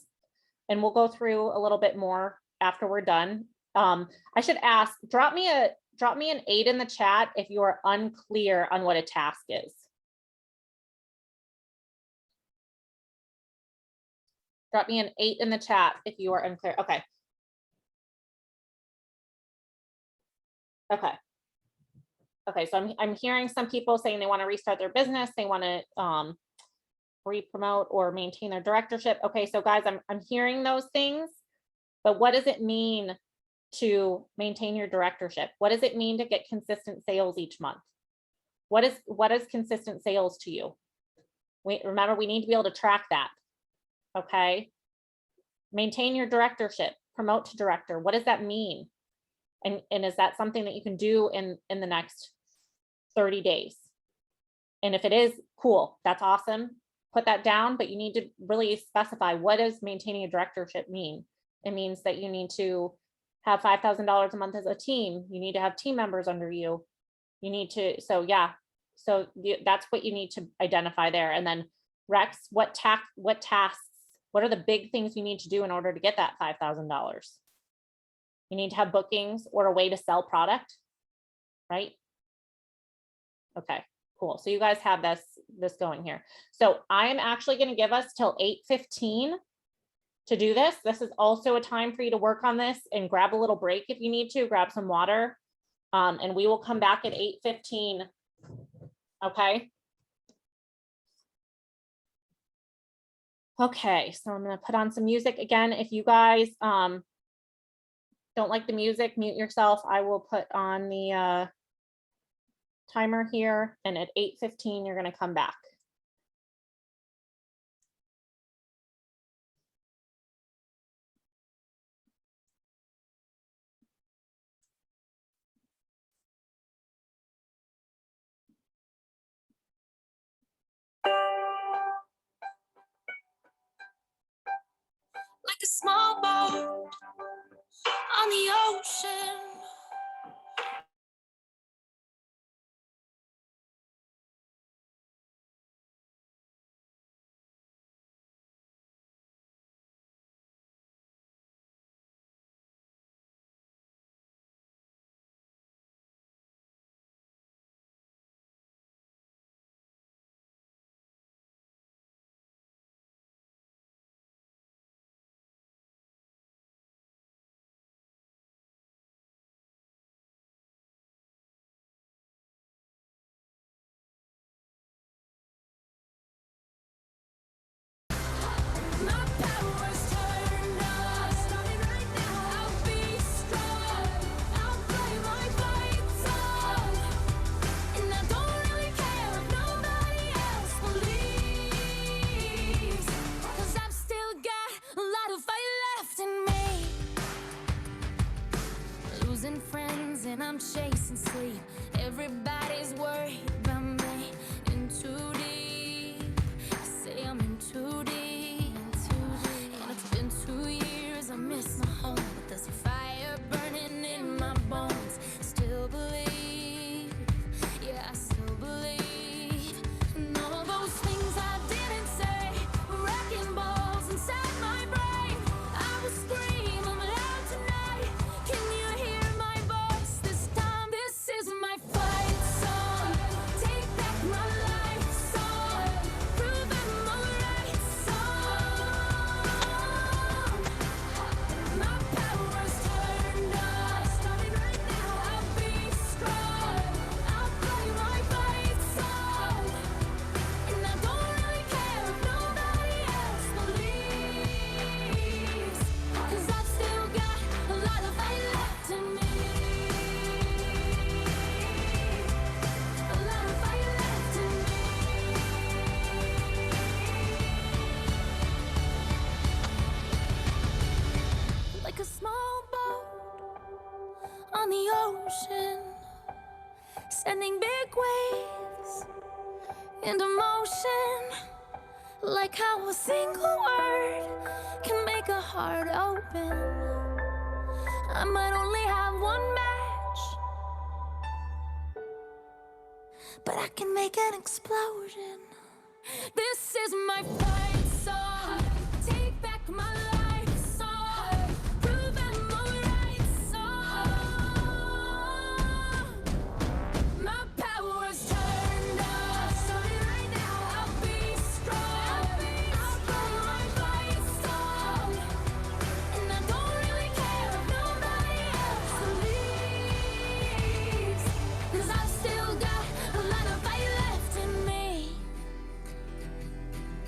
And we'll go through a little bit more after we're done. I should ask, drop me an 8 in the chat if you are unclear on what a task is. Drop me an 8 in the chat if you are unclear. Okay. Okay. Okay, so I'm hearing some people saying they want to restart their business, they want to re-promote or maintain their directorship. Okay, so guys, I'm hearing those things, but what does it mean to maintain your directorship? What does it mean to get consistent sales each month? What is consistent sales to you? Remember, we need to be able to track that. Okay. Maintain your directorship, promote to director. What does that mean? And is that something that you can do in the next 30 days? And if it is, cool, that's awesome. Put that down, but you need to really specify, what does maintaining a directorship mean? It means that you need to have $5,000 a month as a team. You need to have team members under you. You need to, so yeah. So that's what you need to identify there. And then Rex, what tasks, what are the big things you need to do in order to get that $5,000? You need to have bookings or a way to sell product, right? Okay. Cool. So you guys have this going here. So I am actually going to give us till 8:15 to do this. This is also a time for you to work on this and grab a little break if you need to, grab some water. And we will come back at 8:15. Okay. Okay, so I'm gonna put on some music again. If you guys don't like the music, mute yourself. I will put on the timer here, and at 8:15 you're gonna come back. Like a small boat on the ocean. My power's turned on. Starting right now, I'll be strong. I'll play my fight song. And I don't really care if nobody else believes. 'Cause I've still got a lot of fight left in me. Losing friends and I'm chasing sleep. Everybody's worried about me. In too deep. I say I'm in too deep. And it's been 2 years, I miss my home. But there's a fire burning in my bones. Still believe, yeah, I still believe. And all those things I didn't say, wrecking balls inside my brain. I will scream, I'm loud tonight. Can you hear my voice this time? This is my fight song. Take back my life song. Prove I'm alright song. My power's turned on. Starting right now, I'll be strong. I'll play my fight song. And I don't really care if nobody else believes. 'Cause I've still got a lot of fight left in me. A lot of fight left in me. Like a small boat on the ocean, sending big waves into motion. Like how a single word can make a heart open. I might only have one match, but I can make an explosion. This is my fight song. Take back my life song. Prove I'm alright song. My power's turned on. Starting right now, I'll be strong. I'll play my fight song. And I don't really care if nobody else believes. 'Cause I've still got a lot of fight left in me.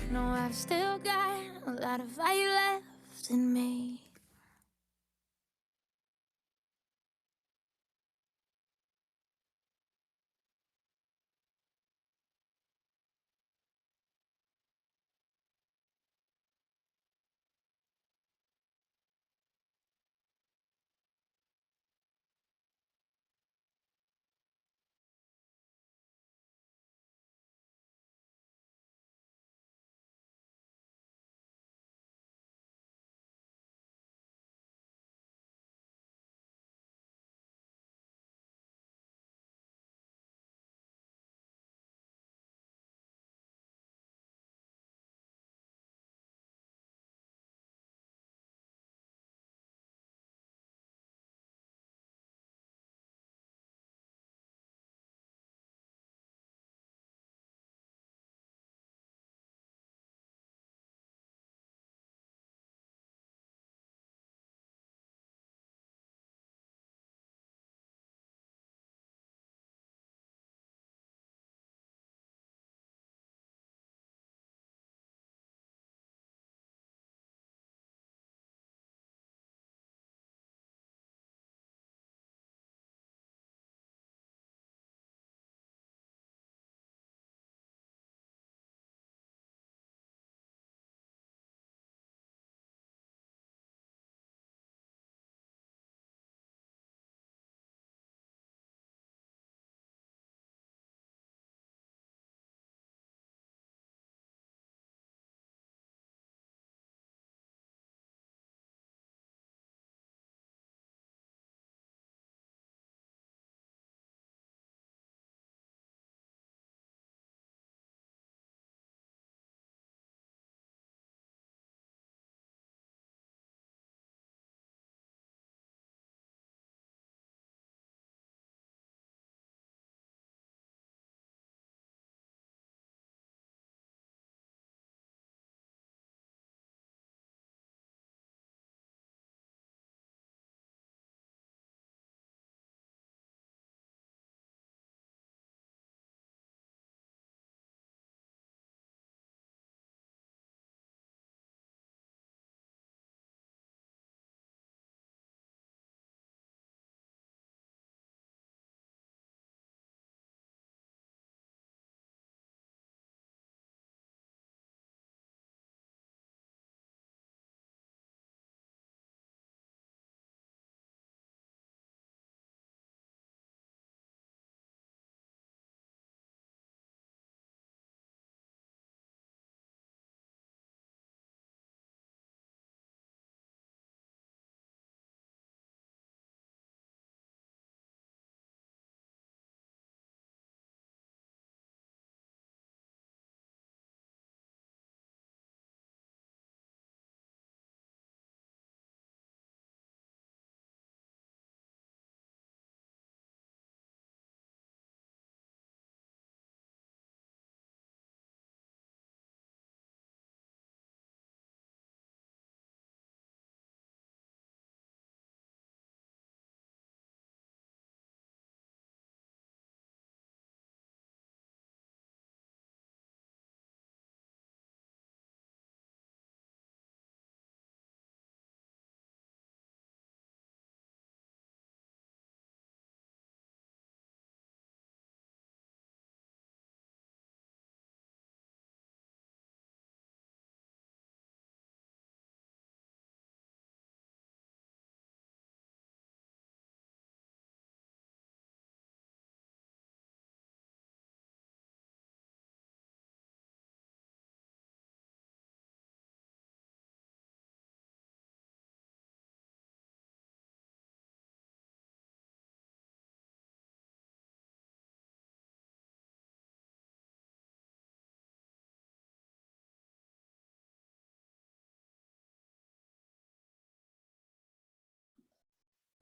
No, I've still got a lot of fight left in me.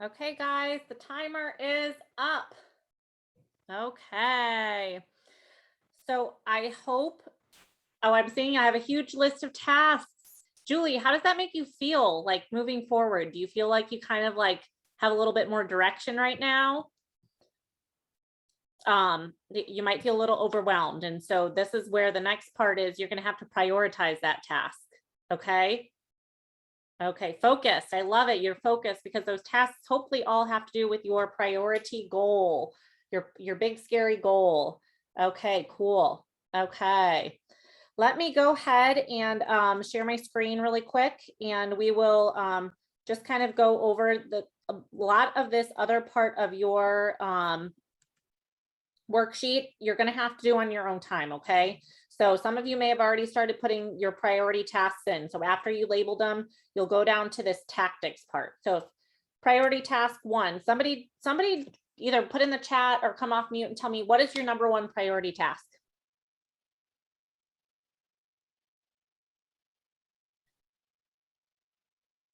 Okay, guys, the timer is up. Okay. So I hope, oh, I'm seeing I have a huge list of tasks. Julie, how does that make you feel like moving forward? Do you feel like you kind of like have a little bit more direction right now? You might feel a little overwhelmed. And so this is where the next part is you're going to have to prioritize that task. Okay. Okay, focused. I love it. You're focused because those tasks hopefully all have to do with your priority goal, your big scary goal. Okay, cool. Okay. Let me go ahead and share my screen really quick, and we will just kind of go over a lot of this other part of your worksheet. You're going to have to do on your own time, okay? So some of you may have already started putting your priority tasks in. So after you labeled them, you'll go down to this tactics part. So priority task 1, somebody either put in the chat or come off mute and tell me, what is your number 1 priority task?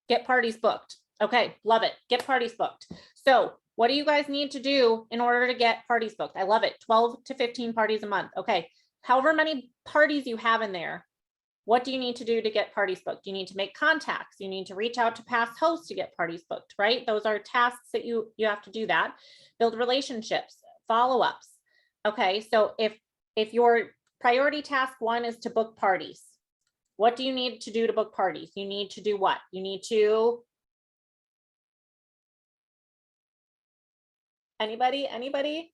Get parties booked. Okay, love it. Get parties booked. So what do you guys need to do in order to get parties booked? I love it. 12 to 15 parties a month. Okay, however many parties you have in there, what do you need to do to get parties booked? You need to make contacts. You need to reach out to past hosts to get parties booked, right? Those are tasks that you have to do that. Build relationships, follow-ups. Okay, so if your priority task 1 is to book parties, what do you need to do to book parties? You need to do what? You need to, anybody?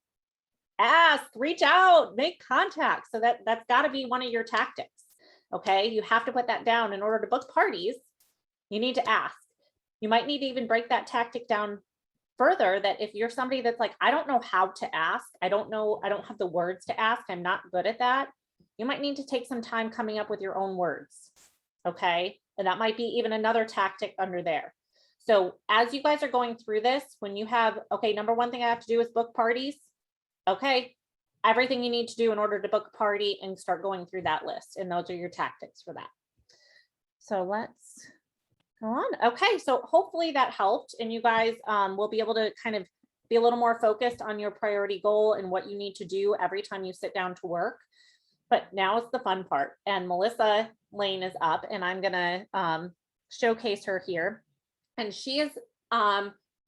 Ask, reach out, make contacts. So that's got to be one of your tactics. Okay, you have to put that down. In order to book parties, you need to ask. You might need to even break that tactic down further, that if you're somebody that's like, I don't know how to ask, I don't have the words to ask, I'm not good at that, you might need to take some time coming up with your own words. Okay, and that might be even another tactic under there. So as you guys are going through this, when you have, okay, number 1 thing I have to do is book parties. Okay, everything you need to do in order to book a party, and start going through that list. And those are your tactics for that. So let's go on. Okay, so hopefully that helped, and you guys will be able to kind of be a little more focused on your priority goal and what you need to do every time you sit down to work. But now is the fun part, and Melissa Lane is up, and I'm gonna showcase her here. And she is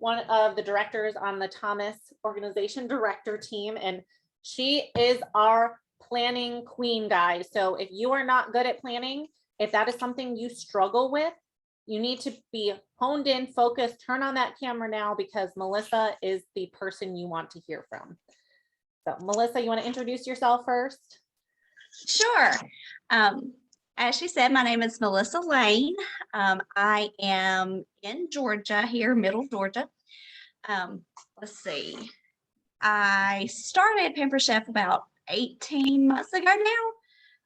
one of the directors on the Thomas Organization Director team, and she is our planning queen, guys. So if you are not good at planning, if that is something you struggle with, you need to be honed in, focused, turn on that camera now, because Melissa is the person you want to hear from. So Melissa, you want to introduce yourself first? Sure. As she said, my name is Melissa Lane. I am in Georgia here, middle Georgia. Let's see. I started Pamper Chef about 18 months ago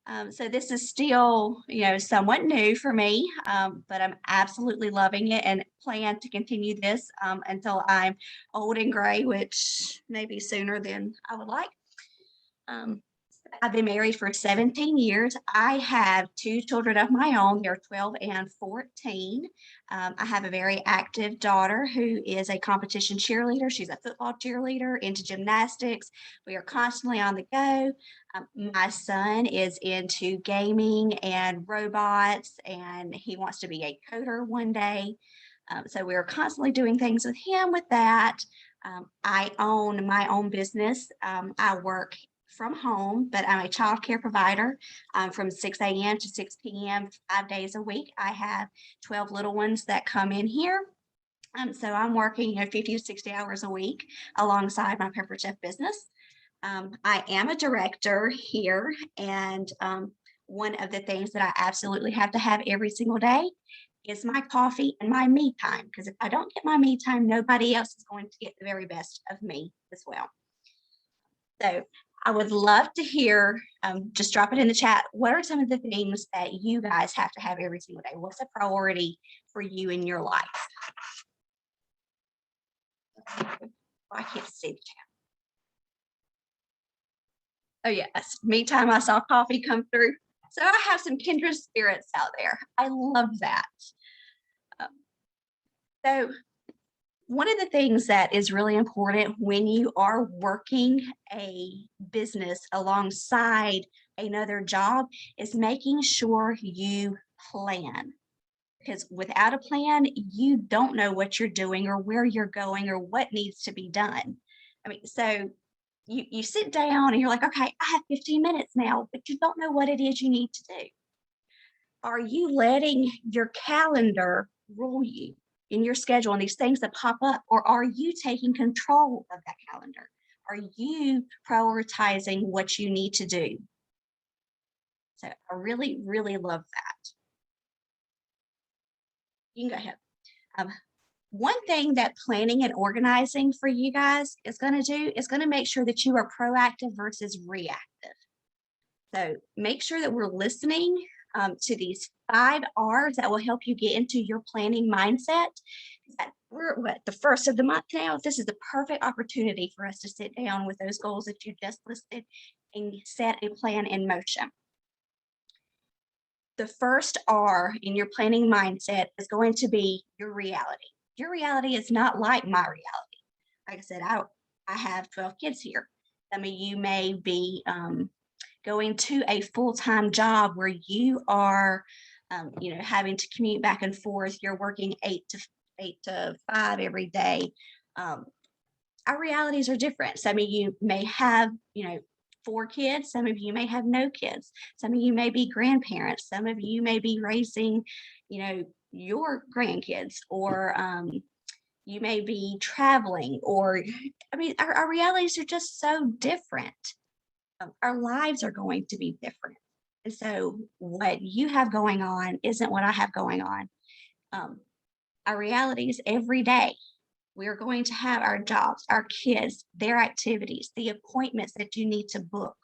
now. So this is still, somewhat new for me, but I'm absolutely loving it and plan to continue this until I'm old and gray, which may be sooner than I would like. I've been married for 17 years. I have 2 children of my own. They're 12 and 14. I have a very active daughter who is a competition cheerleader. She's a football cheerleader, into gymnastics. We are constantly on the go. My son is into gaming and robots, and he wants to be a coder one day. So we're constantly doing things with him with that. I own my own business. I work from home, but I'm a child care provider from 6 a.m. to 6 p.m. 5 days a week. I have 12 little ones that come in here. So I'm working 50 to 60 hours a week alongside my Pepper Chef business. I am a director here, and one of the things that I absolutely have to have every single day is my coffee and my me time, because if I don't get my me time, nobody else is going to get the very best of me as well. So I would love to hear, just drop it in the chat. What are some of the things that you guys have to have every single day? What's a priority for you in your life? I can't see the chat. Oh yes, me time, I saw coffee come through. So I have some kindred spirits out there. I love that. So One of the things that is really important when you are working a business alongside another job is making sure you plan. Because without a plan, you don't know what you're doing or where you're going or what needs to be done. I mean, so you sit down and you're like, okay, I have 15 minutes now, but you don't know what it is you need to do. Are you letting your calendar rule you in your schedule and these things that pop up, or are you taking control of that calendar? Are you prioritizing what you need to do? So I really, really love that. You can go ahead. One thing that planning and organizing for you guys is going to do is going to make sure that you are proactive versus reactive. So make sure that we're listening to these 5 R's that will help you get into your planning mindset. We're the first of the month now. This is the perfect opportunity for us to sit down with those goals that you just listed and set a plan in motion. The first R in your planning mindset is going to be your reality. Your reality is not like my reality. Like I said, I have 12 kids here. Some of you may be going to a full-time job where you are, having to commute back and forth. You're working 8 to 5 every day. Our realities are different. Some of you may have, 4 kids. Some of you may have no kids. Some of you may be grandparents. Some of you may be raising, your grandkids, or you may be traveling, or, our realities are just so different. Our lives are going to be different. And so what you have going on isn't what I have going on. Our realities every day. We're going to have our jobs, our kids, their activities, the appointments that you need to book.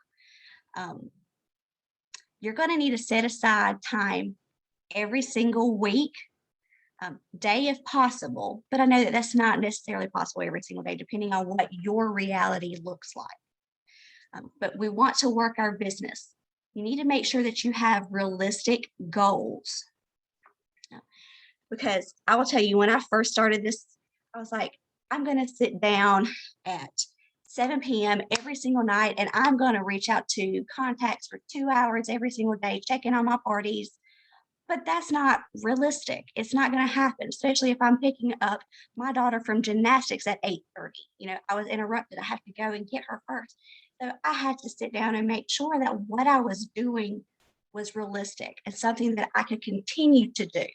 You're going to need to set aside time every single week, day if possible, but I know that that's not necessarily possible every single day, depending on what your reality looks like. But we want to work our business. You need to make sure that you have realistic goals. Because I will tell you, when I first started this, I was like, I'm going to sit down at 7 p.m. every single night, and I'm going to reach out to contacts for 2 hours every single day, checking on my parties. But that's not realistic. It's not going to happen, especially if I'm picking up my daughter from gymnastics at 8:30. I was interrupted. I have to go and get her first. So I had to sit down and make sure that what I was doing was realistic and something that I could continue to do.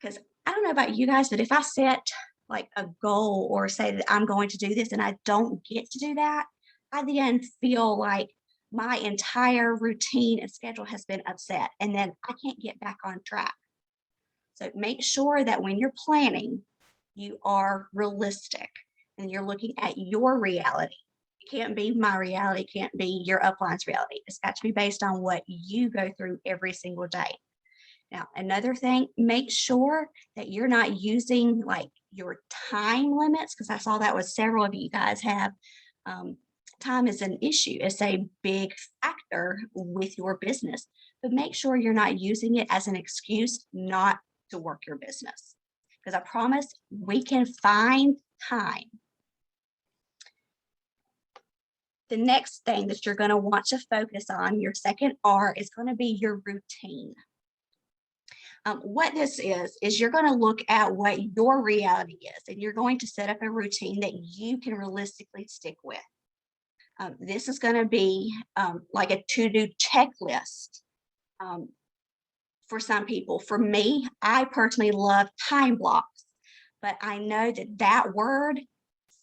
Because I don't know about you guys, but if I set like a goal or say that I'm going to do this and I don't get to do that, I then feel like my entire routine and schedule has been upset, and then I can't get back on track. So make sure that when you're planning, you are realistic and you're looking at your reality. It can't be my reality, it can't be your upline's reality. It's got to be based on what you go through every single day. Now, another thing, make sure that you're not using like your time limits, because I saw that with several of you guys have. Time is an issue. It's a big factor with your business, but make sure you're not using it as an excuse not to work your business, because I promise we can find time. The next thing that you're going to want to focus on, your second R, is going to be your routine. What this is you're going to look at what your reality is, and you're going to set up a routine that you can realistically stick with. This is going to be like a to-do checklist for some people. For me, I personally love time blocks, but I know that word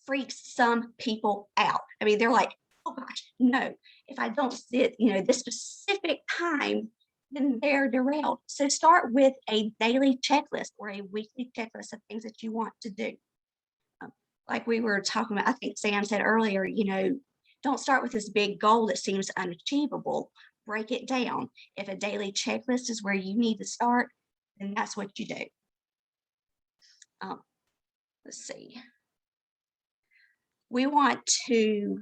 freaks some people out. They're like, oh gosh, no, if I don't sit, this specific time, then they're derailed. So start with a daily checklist or a weekly checklist of things that you want to do. Like we were talking about, I think Sam said earlier, don't start with this big goal that seems unachievable. Break it down. If a daily checklist is where you need to start, then that's what you do. Let's see. We want to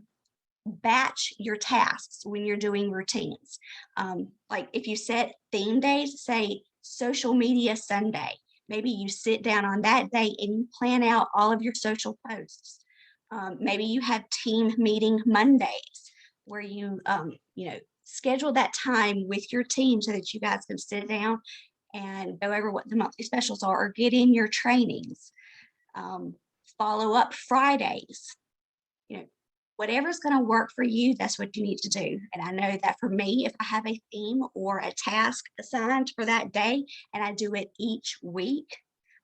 batch your tasks when you're doing routines. Like if you set theme days, say social media Sunday, maybe you sit down on that day and you plan out all of your social posts. Maybe you have team meeting Mondays where you, schedule that time with your team so that you guys can sit down and go over what the monthly specials are or get in your trainings. Follow up Fridays. Whatever's going to work for you, that's what you need to do. And I know that for me, if I have a theme or a task assigned for that day and I do it each week,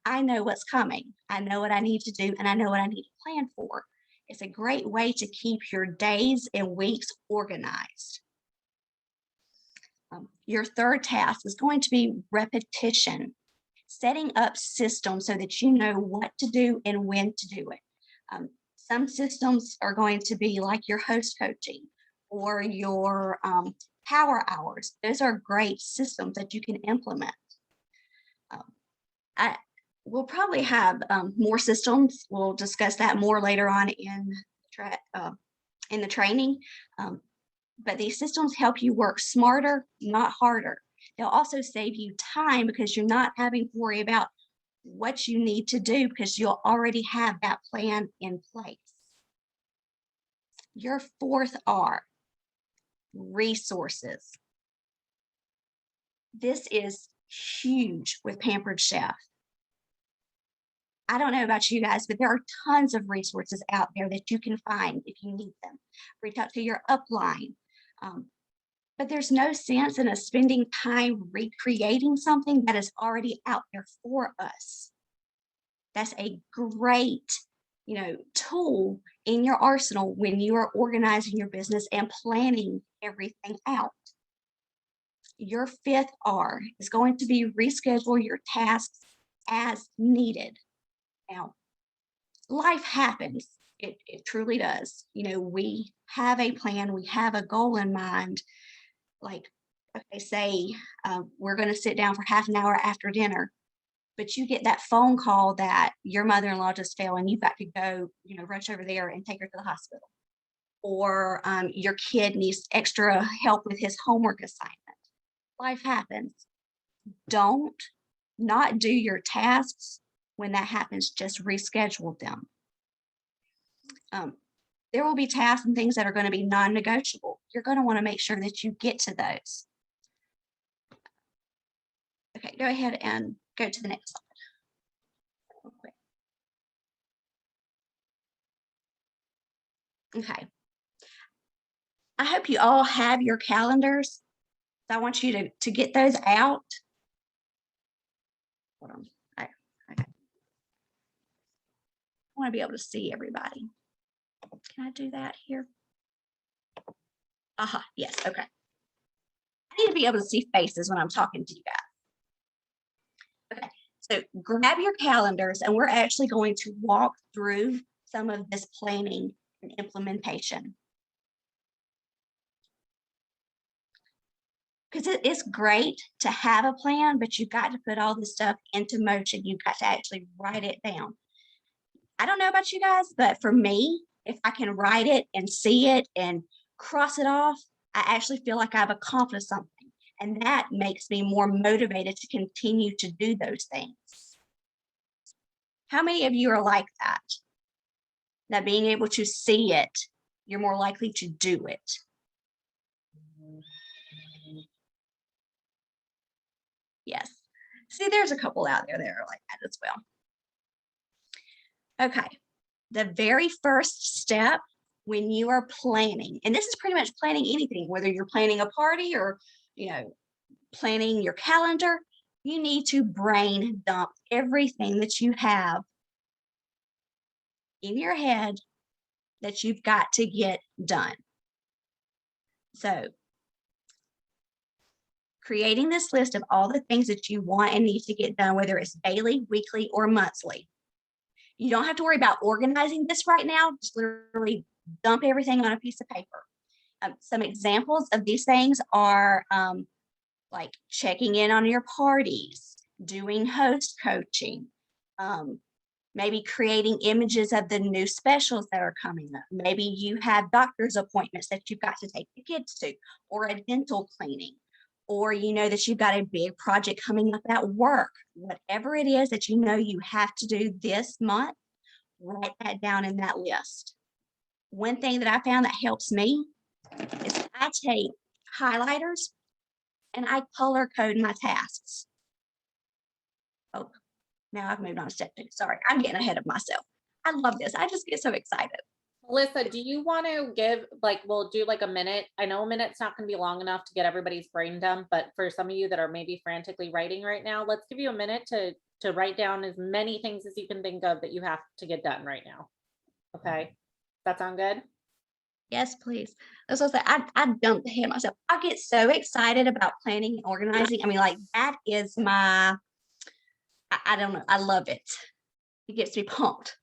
I know what's coming. I know what I need to do and I know what I need to plan for. It's a great way to keep your days and weeks organized. Your third task is going to be repetition, setting up systems so that you know what to do and when to do it. Some systems are going to be like your host coaching or your power hours. Those are great systems that you can implement. We'll probably have more systems. We'll discuss that more later on in the training. But these systems help you work smarter, not harder. They'll also save you time because you're not having to worry about what you need to do because you'll already have that plan in place. Your fourth R, resources. This is huge with Pampered Chef. I don't know about you guys, but there are tons of resources out there that you can find if you need them. Reach out to your upline. But there's no sense in us spending time recreating something that is already out there for us. That's a great, tool in your arsenal when you are organizing your business and planning everything out. Your fifth R is going to be reschedule your tasks as needed. Now, life happens. It truly does. We have a plan, we have a goal in mind. Like, okay, say we're going to sit down for half an hour after dinner, but you get that phone call that your mother-in-law just fell and you've got to go, rush over there and take her to the hospital. Or your kid needs extra help with his homework assignment. Life happens. Don't not do your tasks when that happens, just reschedule them. There will be tasks and things that are going to be non-negotiable. You're going to want to make sure that you get to those. Okay, go ahead and go to the next slide. Real quick. Okay. I hope you all have your calendars. I want you to get those out. Hold on. Okay. I want to be able to see everybody. Can I do that here? Yes, okay. I need to be able to see faces when I'm talking to you guys. Okay, so grab your calendars and we're actually going to walk through some of this planning and implementation. Because it is great to have a plan, but you've got to put all this stuff into motion. You've got to actually write it down. I don't know about you guys, but for me, if I can write it and see it and cross it off, I actually feel like I've accomplished something. And that makes me more motivated to continue to do those things. How many of you are like that? That being able to see it, you're more likely to do it. Yes. See, there's a couple out there that are like that as well. Okay. The very first step when you are planning, and this is pretty much planning anything, whether you're planning a party or, planning your calendar, you need to brain dump everything that you have in your head that you've got to get done. So, creating this list of all the things that you want and need to get done, whether it's daily, weekly, or monthly. You don't have to worry about organizing this right now. Just literally dump everything on a piece of paper. Some examples of these things are like checking in on your parties, doing host coaching, maybe creating images of the new specials that are coming up. Maybe you have doctor's appointments that you've got to take the kids to, or a dental cleaning, or you know that you've got a big project coming up at work, whatever it is that you know you have to do this month, write that down in that list. One thing that I found that helps me is I take highlighters and I color code my tasks. Oh, now I've moved on to step 2. Sorry, I'm getting ahead of myself. I love this. I just get so excited. Melissa, do you want to give, like, we'll do like a minute. I know a minute's not going to be long enough to get everybody's brain dump, but for some of you that are maybe frantically writing right now, let's give you a minute to write down as many things as you can think of that you have to get done right now. Okay, that sound good? Yes, please. That's what I said. I dumped ahead of myself. I get so excited about planning and organizing. I mean, like that is my, I don't know. I love it. It gets me pumped.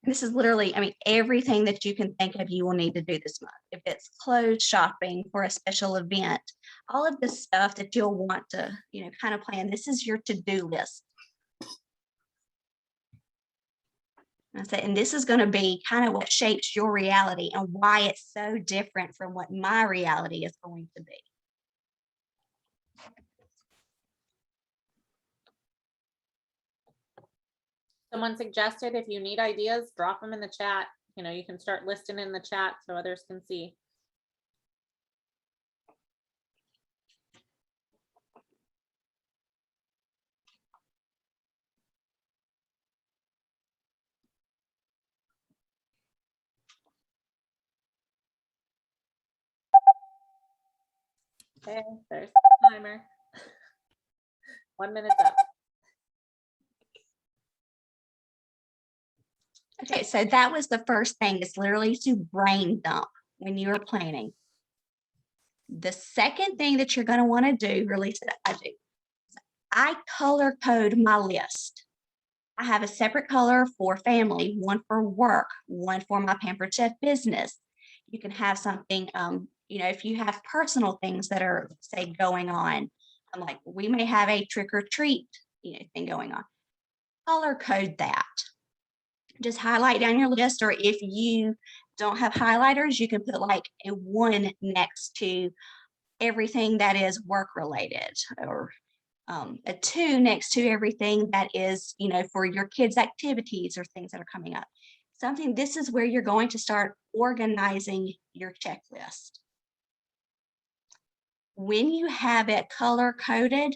This is literally, I mean, everything that you can think of you will need to do this month. If it's clothes shopping for a special event, all of the stuff that you'll want to, kind of plan. This is your to-do list. I said, and this is going to be kind of what shapes your reality and why it's so different from what my reality is going to be. Someone suggested if you need ideas, drop them in the chat. You can start listing in the chat so others can see. Okay, there's the timer. 1 minute's up. Okay, so that was the first thing, is literally to brain dump when you're planning. The second thing that you're going to want to do, really, I color code my list. I have a separate color for family, one for work, one for my Pampered Chef business. You can have something, if you have personal things that are, say, going on, I'm like, we may have a trick or treat, thing going on. Color code that. Just highlight down your list, or if you don't have highlighters, you can put like a 1 next to everything that is work related, or a 2 next to everything that is, for your kids' activities or things that are coming up. This is where you're going to start organizing your checklist. When you have it color coded,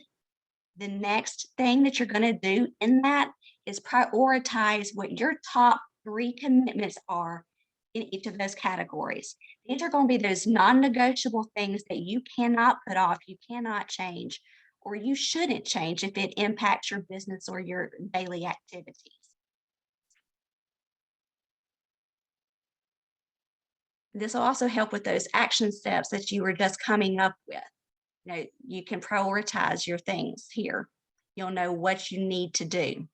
the next thing that you're going to do in that is prioritize what your top 3 commitments are in each of those categories. These are going to be those non-negotiable things that you cannot put off, you cannot change, or you shouldn't change if it impacts your business or your daily activities. This will also help with those action steps that you were just coming up with. You can prioritize your things here. You'll know what you need to do.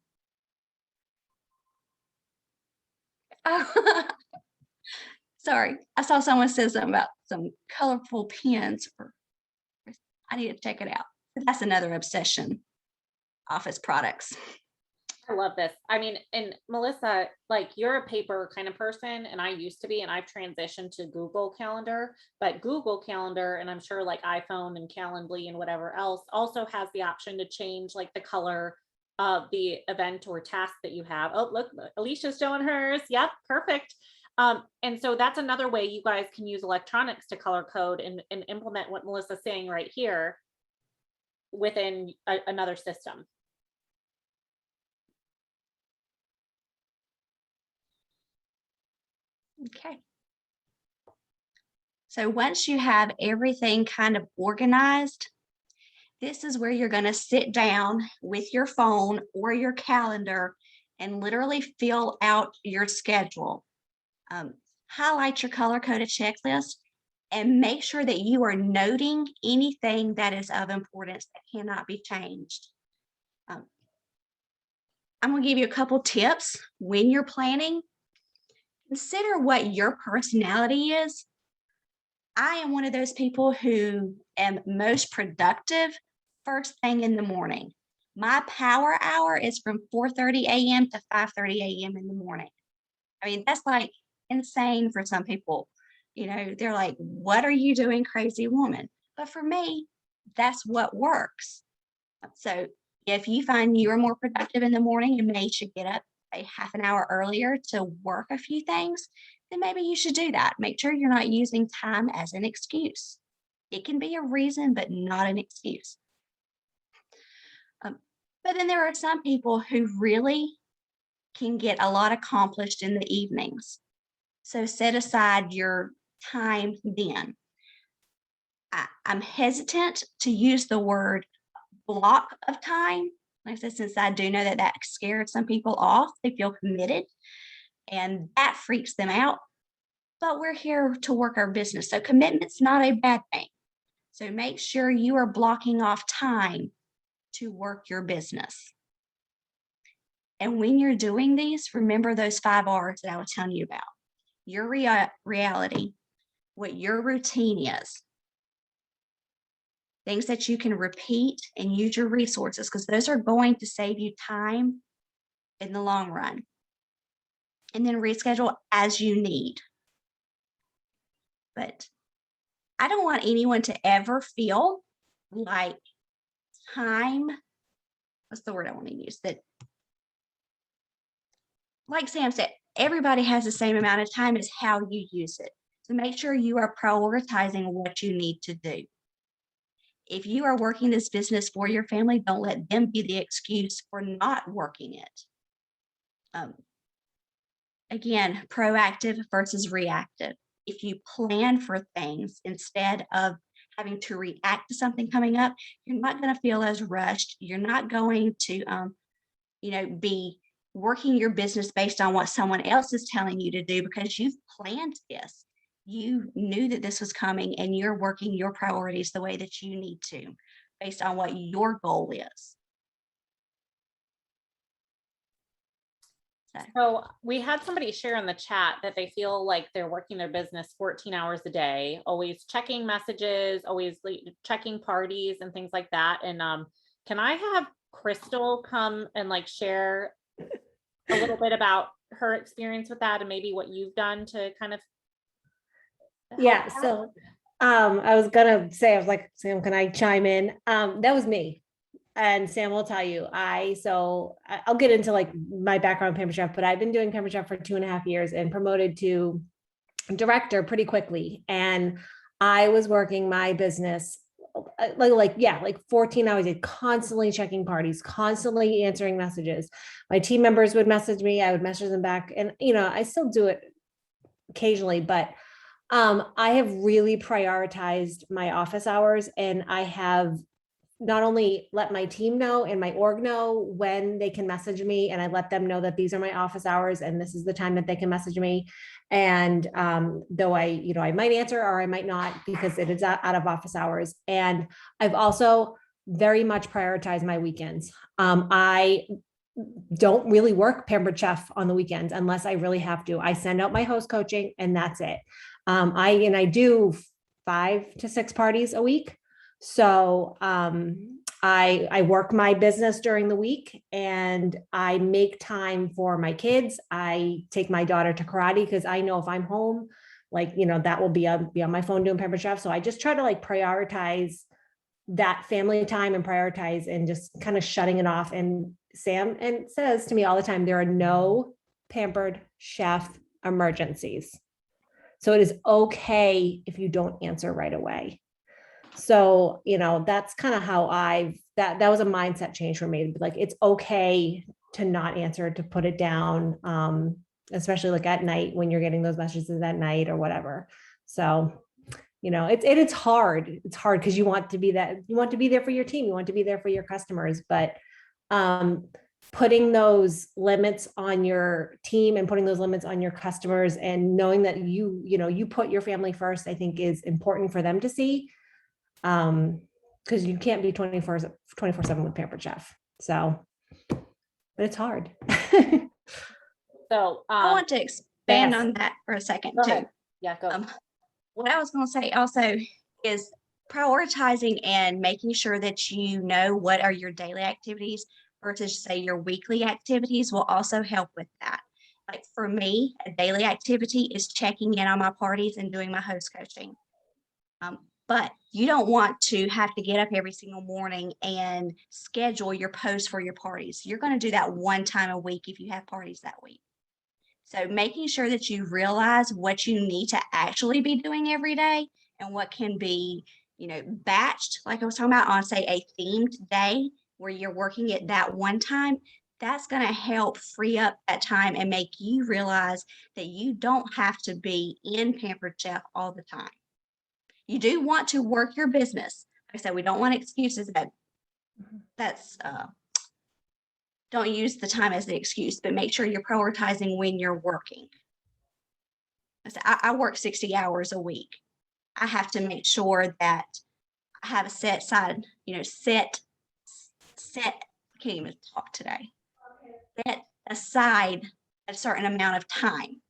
Oh, sorry. I saw someone say something about some colorful pens. I need to check it out. That's another obsession. Office products. I love this. I mean, and Melissa, like, you're a paper kind of person, and I used to be, and I've transitioned to Google Calendar, but Google Calendar, and I'm sure like iPhone and Calendly and whatever else, also has the option to change like the color of the event or task that you have. Oh, look, Alicia's showing hers. Yep, perfect. And so that's another way you guys can use electronics to color code and implement what Melissa's saying right here within another system. Okay. So once you have everything kind of organized, this is where you're going to sit down with your phone or your calendar and literally fill out your schedule. Highlight your color-coded checklist and make sure that you are noting anything that is of importance that cannot be changed. I'm going to give you a couple tips when you're planning. Consider what your personality is. I am one of those people who am most productive first thing in the morning. My power hour is from 4:30 a.m. to 5:30 a.m. in the morning. I mean, that's like insane for some people. They're like, what are you doing, crazy woman? But for me, that's what works. So if you find you're more productive in the morning and may should get up a half an hour earlier to work a few things, then maybe you should do that. Make sure you're not using time as an excuse. It can be a reason, but not an excuse. But then there are some people who really can get a lot accomplished in the evenings. So set aside your time then. I'm hesitant to use the word block of time. Like I said, since I do know that that scares some people off, they feel committed and that freaks them out. But we're here to work our business. So commitment's not a bad thing. So make sure you are blocking off time to work your business. And when you're doing these, remember those 5 R's that I was telling you about. Your reality, what your routine is, things that you can repeat and use your resources, because those are going to save you time in the long run. And then reschedule as you need. But I don't want anyone to ever feel like time, what's the word I want to use? That, like Sam said, everybody has the same amount of time as how you use it. So make sure you are prioritizing what you need to do. If you are working this business for your family, don't let them be the excuse for not working it. Again, proactive versus reactive. If you plan for things instead of having to react to something coming up, you're not going to feel as rushed. You're not going to, be working your business based on what someone else is telling you to do, because you've planned this. You knew that this was coming and you're working your priorities the way that you need to, based on what your goal is. So we had somebody share in the chat that they feel like they're working their business 14 hours a day, always checking messages, always checking parties and things like that. And can I have Crystal come and share a little bit about her experience with that and maybe what you've done to kind of help Yeah, her? so I was gonna say, I was like, Sam, can I chime in? That was me. And Sam will tell you, I'll get into my background in Pampered Chef, but I've been doing Pampered Chef for 2.5 years and promoted to director pretty quickly. And I was working my business like 14 hours, constantly checking parties, constantly answering messages. My team members would message me, I would message them back. And, I still do it occasionally, but I have really prioritized my office hours, and I have not only let my team know and my org know when they can message me, and I let them know that these are my office hours and this is the time that they can message me. And though I might answer or I might not, because it is out of office hours. And I've also very much prioritized my weekends. I don't really work Pampered Chef on the weekends unless I really have to. I send out my host coaching and that's it. I do 5 to 6 parties a week. So I work my business during the week and I make time for my kids. I take my daughter to karate because I know if I'm home, that will be on my phone doing Pampered Chef. So I just try to prioritize that family time and prioritize and just kind of shutting it off. And Sam says to me all the time, there are no Pampered Chef emergencies. So it is okay if you don't answer right away. So, that's kind of how that was a mindset change for me. It's okay to not answer, to put it down, especially at night when you're getting those messages at night or whatever. So, it's hard. It's hard because you want to be there for your team. You want to be there for your customers, but putting those limits on your team and putting those limits on your customers and knowing that you put your family first, I think is important for them to see. Because you can't be 24/7 with Pampered Chef. So, but it's hard. So I want to expand yes. on that for a second Go too. ahead. Yeah, go. What I was going to say also is prioritizing and making sure that you know what are your daily activities versus say your weekly activities will also help with that. Like for me, a daily activity is checking in on my parties and doing my host coaching. But you don't want to have to get up every single morning and schedule your posts for your parties. You're going to do that one time a week if you have parties that week. So making sure that you realize what you need to actually be doing every day and what can be, batched, like I was talking about on, say, a themed day where you're working it that one time, that's going to help free up that time and make you realize that you don't have to be in Pampered Chef all the time. You do want to work your business. Like I said, we don't want excuses that's don't use the time as the excuse, but make sure you're prioritizing when you're working. I work 60 hours a week. I have to make sure that I have a set side, set, I can't even talk today. Set aside a certain amount of time.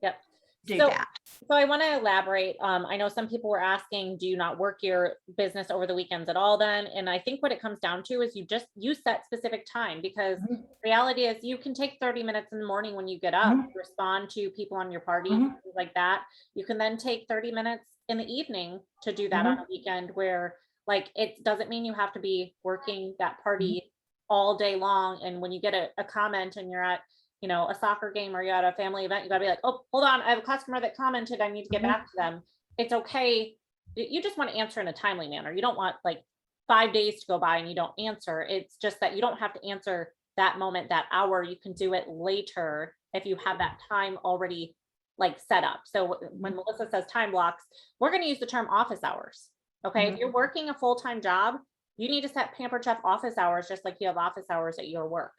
Yep. Do So- that. So I want to elaborate. I know some people were asking, do you not work your business over the weekends at all then? And I think what it comes down to is you set specific time, because reality is you can take 30 minutes in the morning when you get up, respond to people on your party, things like that. You can then take 30 minutes in the evening to do that on a weekend where like, it doesn't mean you have to be working that party all day long. And when you get a comment and you're at a soccer game or you're at a family event, you gotta be like, oh, hold on, I have a customer that commented, I need to get back to them. It's okay. You just want to answer in a timely manner. You don't want like 5 days to go by and you don't answer. It's just that you don't have to answer that moment, that hour. You can do it later if you have that time already like set up. So when Melissa says time blocks, we're going to use the term office hours. Okay. If you're working a full-time job, you need to set Pampered Chef office hours, just like you have office hours at your work.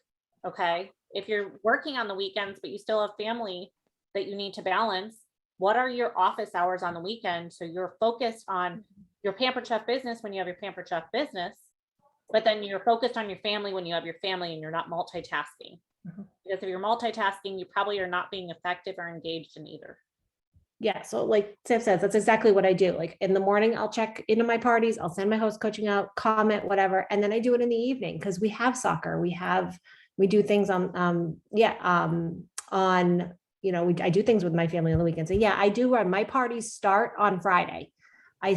Okay. If you're working on the weekends, but you still have family that you need to balance, what are your office hours on the weekend? So you're focused on your Pampered Chef business when you have your Pampered Chef business, but then you're focused on your family when you have your family and you're not multitasking. Because if you're multitasking, you probably are not being effective or engaged in either. Yeah. So like Sam says, that's exactly what I do. Like in the morning, I'll check into my parties, I'll send my host coaching out, comment, whatever. And then I do it in the evening because we have soccer. We do things on, I do things with my family on the weekends. And yeah, I do run, my parties start on Friday. I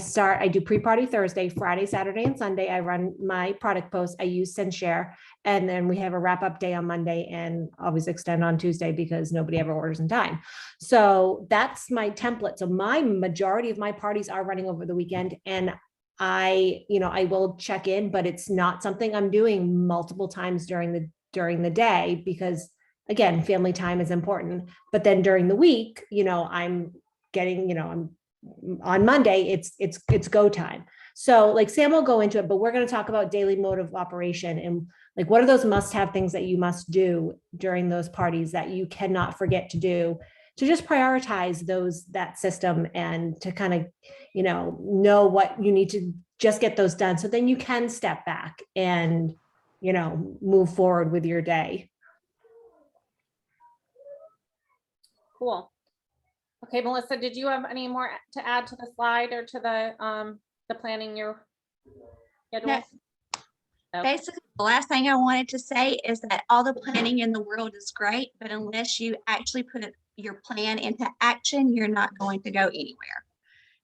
do pre-party Thursday, Friday, Saturday, and Sunday. I run my product posts. I use Send Share. And then we have a wrap-up day on Monday and always extend on Tuesday because nobody ever orders in time. So that's my template. So my majority of my parties are running over the weekend, and I will check in, but it's not something I'm doing multiple times during the day because again, family time is important. But then during the week, I'm getting, I'm on Monday, it's go time. So like Sam will go into it, but we're going to talk about daily mode of operation and like, what are those must-have things that you must do during those parties that you cannot forget to do, to just prioritize that system and to kind of, know what you need to just get those done. So then you can step back and, move forward with your day. Cool. Okay, Melissa, did you have any more to add to the slide or to the planning your schedule? No. Okay. Basically, the last thing I wanted to say is that all the planning in the world is great, but unless you actually put your plan into action, you're not going to go anywhere.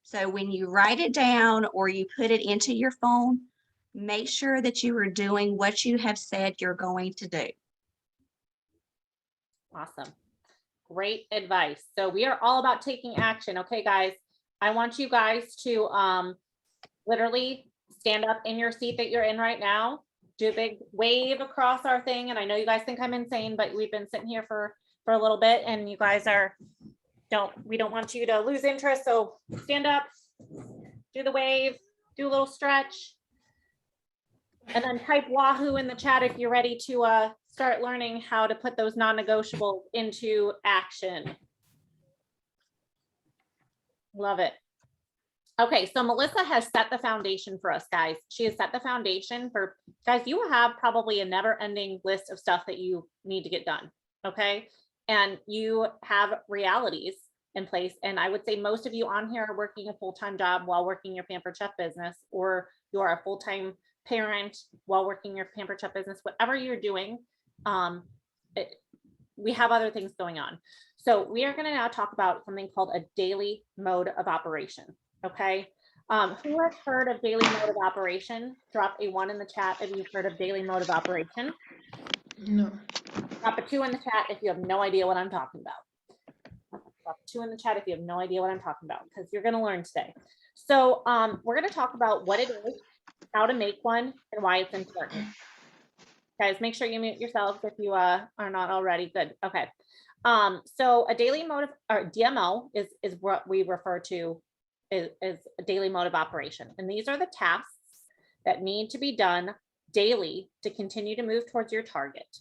So when you write it down or you put it into your phone, make sure that you are doing what you have said you're going to do. Awesome. Great advice. So we are all about taking action. Okay, guys, I want you guys to literally stand up in your seat that you're in right now, do a big wave across our thing. And I know you guys think I'm insane, but we've been sitting here for a little bit and you guys we don't want you to lose interest. So stand up, do the wave, do a little stretch, and then type Wahoo in the chat if you're ready to start learning how to put those non-negotiables into action. Love it. Okay, so Melissa has set the foundation for us, guys. She has set the foundation for, guys, you have probably a never-ending list of stuff that you need to get done, okay? And you have realities in place. And I would say most of you on here are working a full-time job while working your Pampered Chef business, or you are a full-time parent while working your Pampered Chef business, whatever you're doing. We have other things going on. So we are going to now talk about something called a daily mode of operation. Okay. Who has heard of daily mode of operation? Drop a 1 in the chat if you've heard of daily mode of operation. No. Drop a 2 in the chat if you have no idea what I'm talking about. Drop a 2 in the chat if you have no idea what I'm talking about, because you're going to learn today. So we're going to talk about what it is, how to make one, and why it's important. Guys, make sure you mute yourselves if you are not already. Good. Okay. So a daily mode of, or DMO is what we refer to is a daily mode of operation. And these are the tasks that need to be done daily to continue to move towards your target.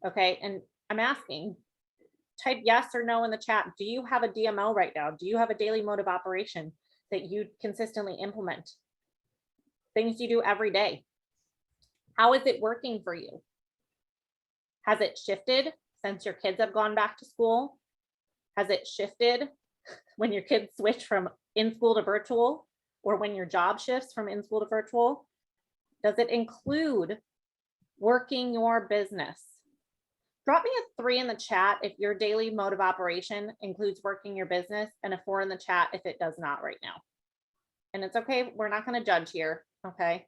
Okay. And I'm asking, type yes or no in the chat. Do you have a DMO right now? Do you have a daily mode of operation that you consistently implement? Things you do every day. How is it working for you? Has it shifted since your kids have gone back to school? Has it shifted when your kids switch from in school to virtual, or when your job shifts from in school to virtual? Does it include working your business? Drop me a 3 in the chat if your daily mode of operation includes working your business, and a 4 in the chat if it does not right now. And it's okay. We're not going to judge here. Okay.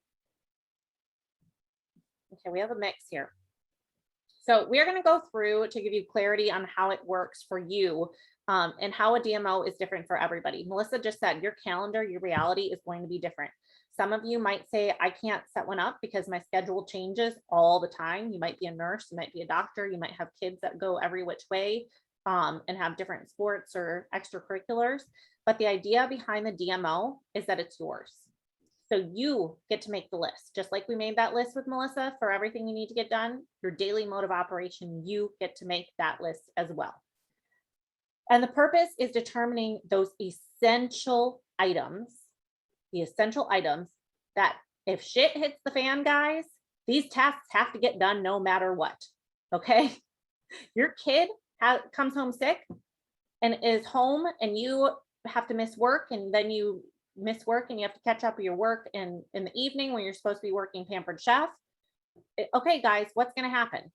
Okay, we have a mix here. So we're going to go through to give you clarity on how it works for you, and how a DMO is different for everybody. Melissa just said your calendar, your reality is going to be different. Some of you might say, I can't set one up because my schedule changes all the time. You might be a nurse, you might be a doctor, you might have kids that go every which way, and have different sports or extracurriculars. But the idea behind the DMO is that it's yours. So you get to make the list, just like we made that list with Melissa for everything you need to get done. Your daily mode of operation, you get to make that list as well. And the purpose is determining those essential items, the essential items that if shit hits the fan, guys, these tasks have to get done no matter what. Okay. Your kid comes home sick and is home, and you have to miss work, and then you miss work and you have to catch up with your work in the evening when you're supposed to be working Pampered Chef. Okay, guys, what's going to happen?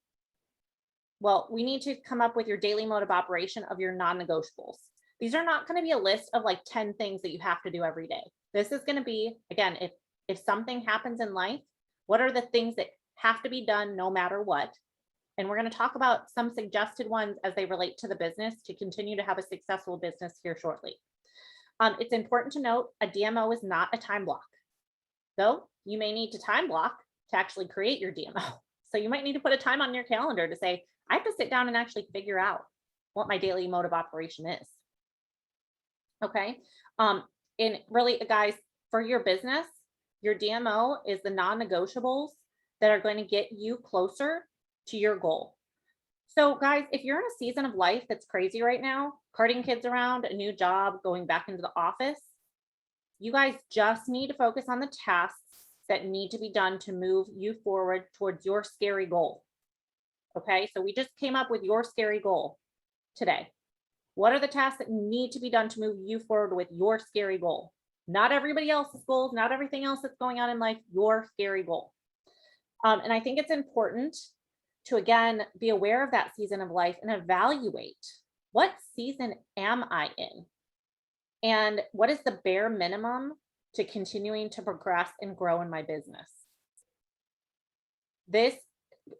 Well, we need to come up with your daily mode of operation of your non-negotiables. These are not going to be a list of like 10 things that you have to do every day. This is going to be, again, if something happens in life, what are the things that have to be done no matter what? And we're going to talk about some suggested ones as they relate to the business to continue to have a successful business here shortly. It's important to note a DMO is not a time block. Though you may need to time block to actually create your DMO. So you might need to put a time on your calendar to say, I have to sit down and actually figure out what my daily mode of operation is. Okay. And really, guys, for your business, your DMO is the non-negotiables that are going to get you closer to your goal. So guys, if you're in a season of life that's crazy right now, carting kids around, a new job, going back into the office, you guys just need to focus on the tasks that need to be done to move you forward towards your scary goal. Okay, so we just came up with your scary goal today. What are the tasks that need to be done to move you forward with your scary goal? Not everybody else's goals, not everything else that's going on in life, your scary goal. And I think it's important to, again, be aware of that season of life and evaluate, what season am I in? And what is the bare minimum to continuing to progress and grow in my business? This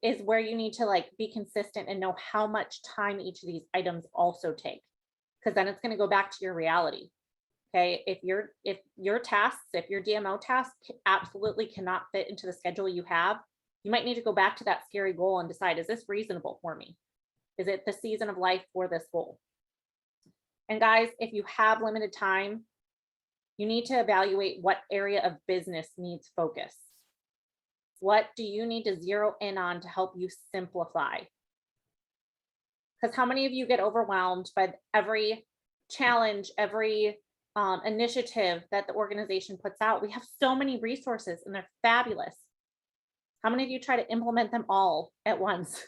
is where you need to like be consistent and know how much time each of these items also take, because then it's going to go back to your reality. Okay, if your tasks, if your DMO tasks absolutely cannot fit into the schedule you have, you might need to go back to that scary goal and decide, is this reasonable for me? Is it the season of life for this goal? And guys, if you have limited time, you need to evaluate what area of business needs focus. What do you need to zero in on to help you simplify? Because how many of you get overwhelmed by every challenge, every initiative that the organization puts out? We have so many resources and they're fabulous. How many of you try to implement them all at once,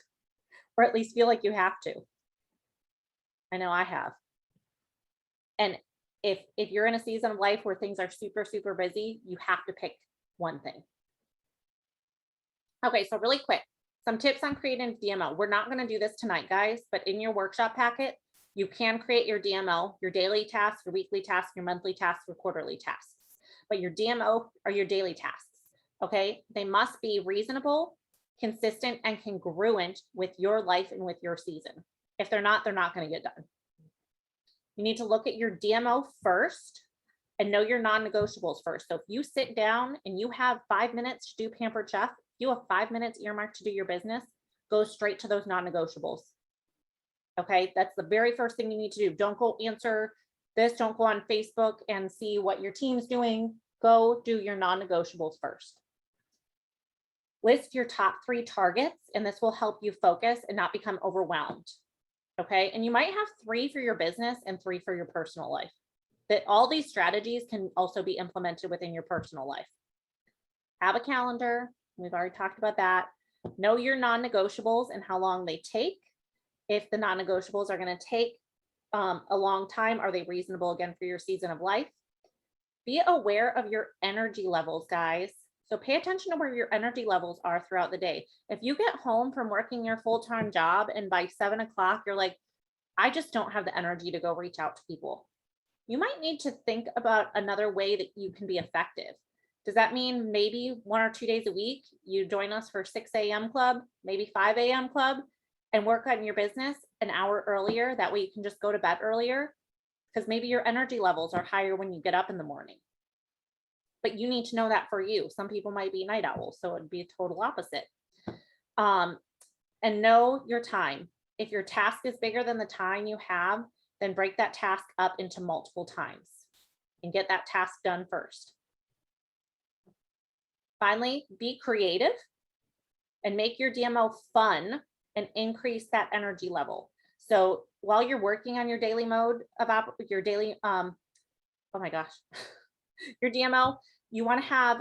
or at least feel like you have to? I know I have. And if you're in a season of life where things are super, super busy, you have to pick one thing. Okay, so really quick, some tips on creating a DMO. We're not going to do this tonight, guys, but in your workshop packet, you can create your DMO, your daily tasks, your weekly tasks, your monthly tasks, your quarterly tasks. But your DMO are your daily tasks, okay? They must be reasonable, consistent, and congruent with your life and with your season. If they're not going to get done. You need to look at your DMO first and know your non-negotiables first. So if you sit down and you have 5 minutes to do Pampered Chef, you have 5 minutes earmarked to do your business, go straight to those non-negotiables. Okay, that's the very first thing you need to do. Don't go answer this, don't go on Facebook and see what your team's doing. Go do your non-negotiables first. List your top 3 targets, and this will help you focus and not become overwhelmed. Okay, and you might have 3 for your business and 3 for your personal life. That all these strategies can also be implemented within your personal life. Have a calendar. We've already talked about that. Know your non-negotiables and how long they take. If the non-negotiables are going to take a long time, are they reasonable again for your season of life? Be aware of your energy levels, guys. So pay attention to where your energy levels are throughout the day. If you get home from working your full-time job and by 7 o'clock, you're like, I just don't have the energy to go reach out to people. You might need to think about another way that you can be effective. Does that mean maybe 1 or 2 days a week, you join us for 6 a.m. club, maybe 5 a.m. club, and work on your business an hour earlier? That way you can just go to bed earlier, because maybe your energy levels are higher when you get up in the morning. But you need to know that for you. Some people might be night owls, so it'd be a total opposite. And know your time. If your task is bigger than the time you have, then break that task up into multiple times and get that task done first. Finally, be creative and make your DMO fun and increase that energy level. So while you're working on your daily mode of your daily, oh my gosh, your DMO, you want to have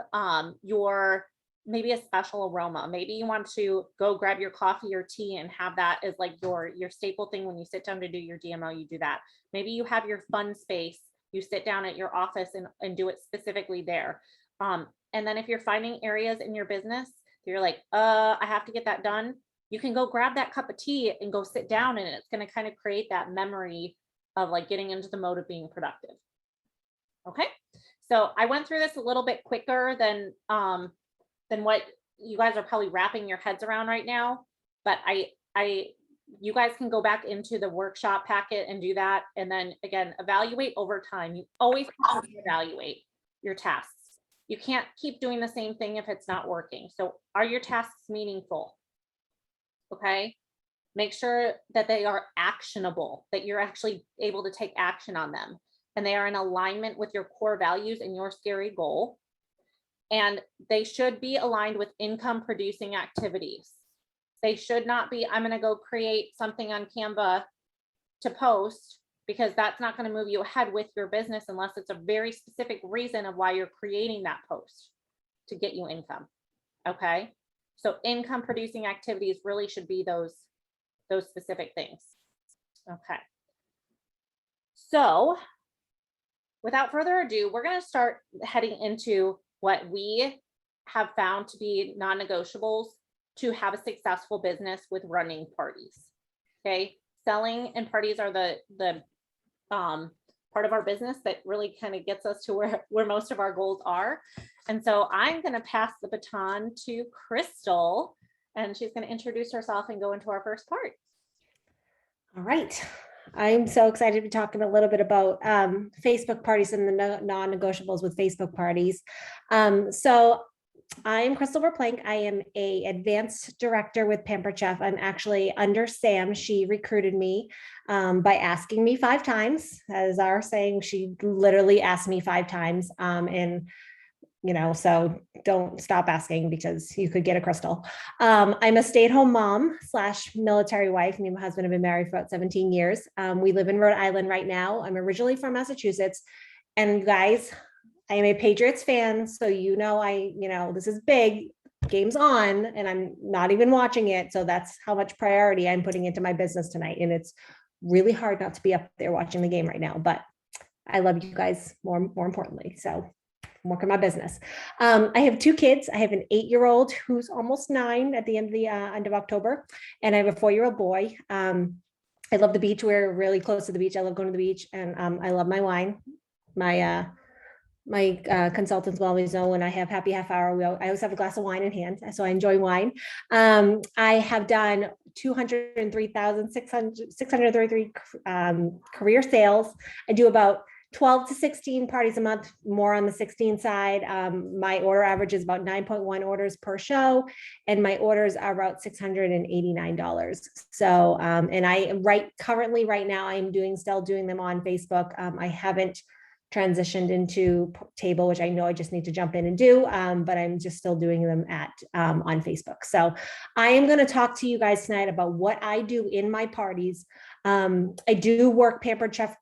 your maybe a special aroma. Maybe you want to go grab your coffee or tea and have that as like your staple thing when you sit down to do your DMO, you do that. Maybe you have your fun space, you sit down at your office and do it specifically there. And then if you're finding areas in your business, you're like, I have to get that done. You can go grab that cup of tea and go sit down, and it's going to kind of create that memory of like getting into the mode of being productive. Okay. So I went through this a little bit quicker than what you guys are probably wrapping your heads around right now. But you guys can go back into the workshop packet and do that. And then again, evaluate over time. You always have to evaluate your tasks. You can't keep doing the same thing if it's not working. So are your tasks meaningful? Okay. Make sure that they are actionable, that you're actually able to take action on them, and they are in alignment with your core values and your scary goal. And they should be aligned with income producing activities. They should not be, I'm going to go create something on Canva to post, because that's not going to move you ahead with your business unless it's a very specific reason of why you're creating that post to get you income. Okay. So income producing activities really should be those specific things. Okay. So without further ado, we're going to start heading into what we have found to be non-negotiables to have a successful business with running parties. Okay. Selling and parties are the part of our business that really kind of gets us to where most of our goals are. And so I'm going to pass the baton to Crystal, and she's going to introduce herself and go into our first part. All right. I'm so excited to be talking a little bit about Facebook parties and the non-negotiables with Facebook parties. So I'm Crystal Verplank. I am a advanced director with Pampered Chef. I'm actually under Sam. She recruited me by asking me 5 times, as our saying, she literally asked me 5 times. And so don't stop asking, because you could get a Crystal. I'm a stay-at-home mom / military wife. Me and my husband have been married for about 17 years. We live in Rhode Island right now. I'm originally from Massachusetts. And guys, I am a Patriots fan. So, this is big. Game's on, and I'm not even watching it. So that's how much priority I'm putting into my business tonight. And it's really hard not to be up there watching the game right now. But I love you guys more importantly. So I'm working my business. I have 2 kids. I have an 8-year-old who's almost 9 at the end of October, and I have a 4-year-old boy. I love the beach. We're really close to the beach. I love going to the beach, and I love my wine. My consultants will always know when I have happy half hour. I always have a glass of wine in hand, so I enjoy wine. I have done 203,633 career sales. I do about 12 to 16 parties a month, more on the 16 side. My order average is about 9.1 orders per show, and my orders are about $689. So, and I am currently right now, I am still doing them on Facebook. I haven't transitioned into table, which I know I just need to jump in and do, but I'm just still doing them on Facebook. So I am going to talk to you guys tonight about what I do in my parties. I do work Pampered Chef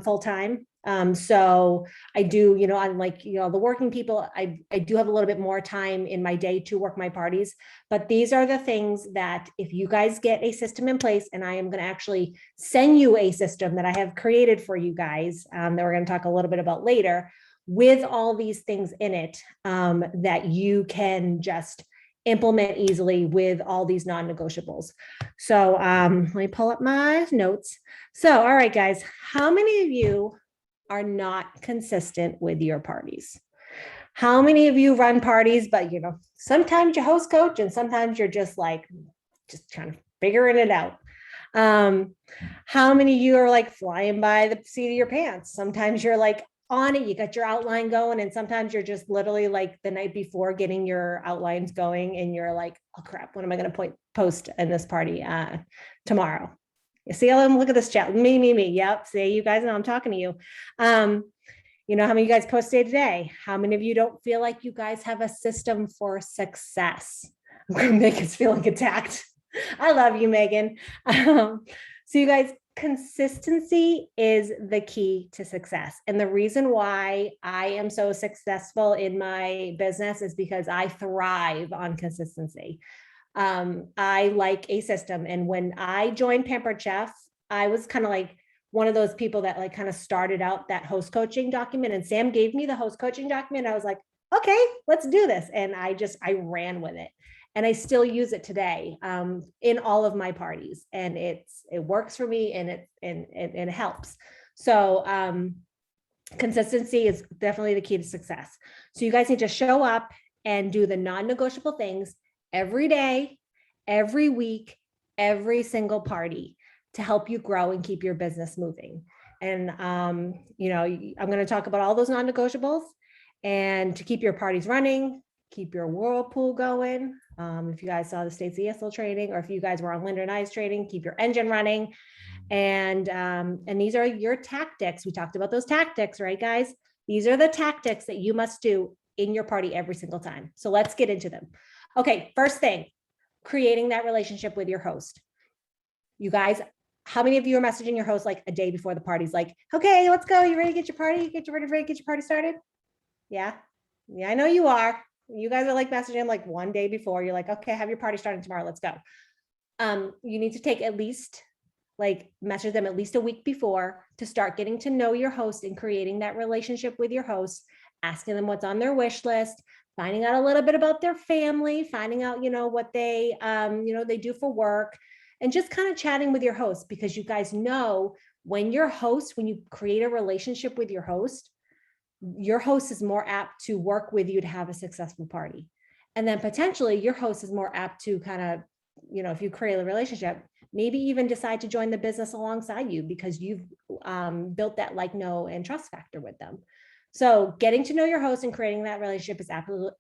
full time. So I do, unlike, the working people, I do have a little bit more time in my day to work my parties, but these are the things that if you guys get a system in place, and I am going to actually send you a system that I have created for you guys, that we're going to talk a little bit about later, with all these things in it, that you can just implement easily with all these non-negotiables. So let me pull up my notes. So, all right, guys, how many of you are not consistent with your parties? How many of you run parties, but sometimes you host coach and sometimes you're just kind of figuring it out? How many of you are like flying by the seat of your pants? Sometimes you're like on it, you got your outline going, and sometimes you're just literally like the night before getting your outlines going and you're like, oh crap, what am I going to post in this party tomorrow? You see, look at this chat. Me. Yep. See, you guys know I'm talking to you. How many of you guys post day to day? How many of you don't feel like you guys have a system for success? Megan's feeling attacked. I love you, Megan. So you guys, consistency is the key to success. And the reason why I am so successful in my business is because I thrive on consistency. I like a system. And when I joined Pampered Chef, I was kind of like one of those people that like kind of started out that host coaching document, and Sam gave me the host coaching document. I was like, okay, let's do this. And I ran with it, and I still use it today in all of my parties, and it works for me, and it helps. So consistency is definitely the key to success. So you guys need to show up and do the non-negotiable things every day, every week, every single party to help you grow and keep your business moving. And, I'm going to talk about all those non-negotiables, and to keep your parties running, keep your whirlpool going. If you guys saw the Stacey ESL training, or if you guys were on Linda and I's training, keep your engine running. And these are your tactics. We talked about those tactics, right, guys? These are the tactics that you must do in your party every single time. So let's get into them. Okay, first thing, creating that relationship with your host. You guys, how many of you are messaging your host like a day before the party's like, okay, let's go. You ready to get your party? Ready to get your party started? Yeah, I know you are. You guys are like messaging them like one day before. You're like, okay, have your party starting tomorrow. Let's go. You need to take message them at least a week before to start getting to know your host and creating that relationship with your host, asking them what's on their wish list, finding out a little bit about their family, finding out, what they, they do for work, and just kind of chatting with your host, because you guys know when you create a relationship with your host is more apt to work with you to have a successful party. And then potentially your host is more apt to kind of, if you create a relationship, maybe even decide to join the business alongside you because you've built that like, know, and trust factor with them. So getting to know your host and creating that relationship is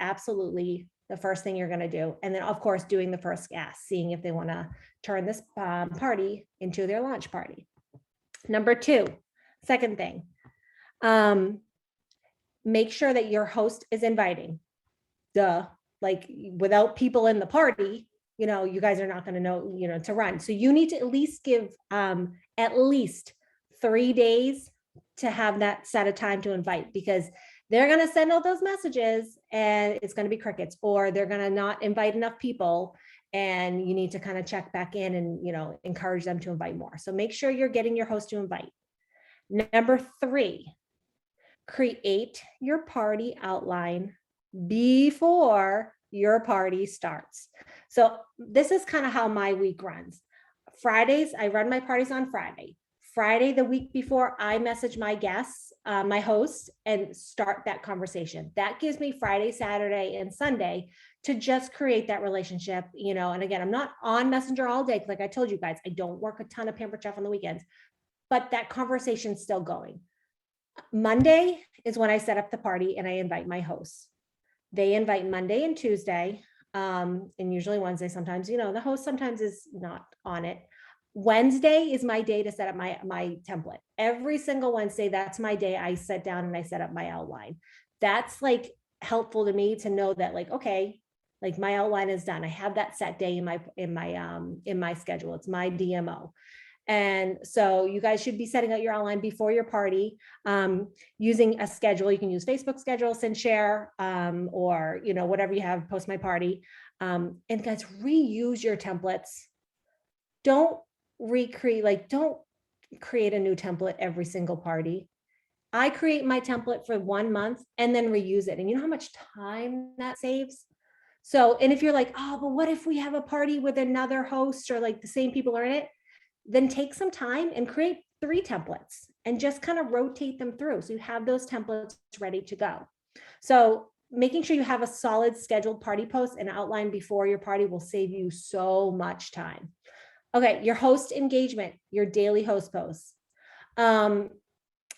absolutely the first thing you're going to do. And then of course, doing the first ask, seeing if they want to turn this party into their launch party. Number 2, second thing, make sure that your host is inviting. Like without people in the party, you guys are not going to know, to run. So you need to at least give at least 3 days to have that set of time to invite, because they're going to send all those messages and it's going to be crickets, or they're going to not invite enough people. And you need to kind of check back in and, encourage them to invite more. So make sure you're getting your host to invite. Number 3, create your party outline before your party starts. So this is kind of how my week runs. Fridays, I run my parties on Friday. Friday, the week before, I message my guests, my hosts, and start that conversation. That gives me Friday, Saturday, and Sunday to just create that relationship, and again, I'm not on Messenger all day. Like I told you guys, I don't work a ton of Pampered Chef on the weekends, but that conversation's still going. Monday is when I set up the party and I invite my hosts. They invite Monday and Tuesday, and usually Wednesday. Sometimes, the host sometimes is not on it. Wednesday is my day to set up my template. Every single Wednesday, that's my day. I sit down and I set up my outline. That's like helpful to me to know that, like, okay, like my outline is done. I have that set day in my schedule. It's my DMO. And so you guys should be setting out your outline before your party, using a schedule. You can use Facebook schedule, send share, or, whatever you have, post my party. And guys, reuse your templates. Don't don't create a new template every single party. I create my template for 1 month and then reuse it. And you know how much time that saves? So, and if you're like, oh, but what if we have a party with another host or like the same people are in it? Then take some time and create 3 templates and just kind of rotate them through. So you have those templates ready to go. So making sure you have a solid scheduled party post and outline before your party will save you so much time. Okay, your host engagement, your daily host posts.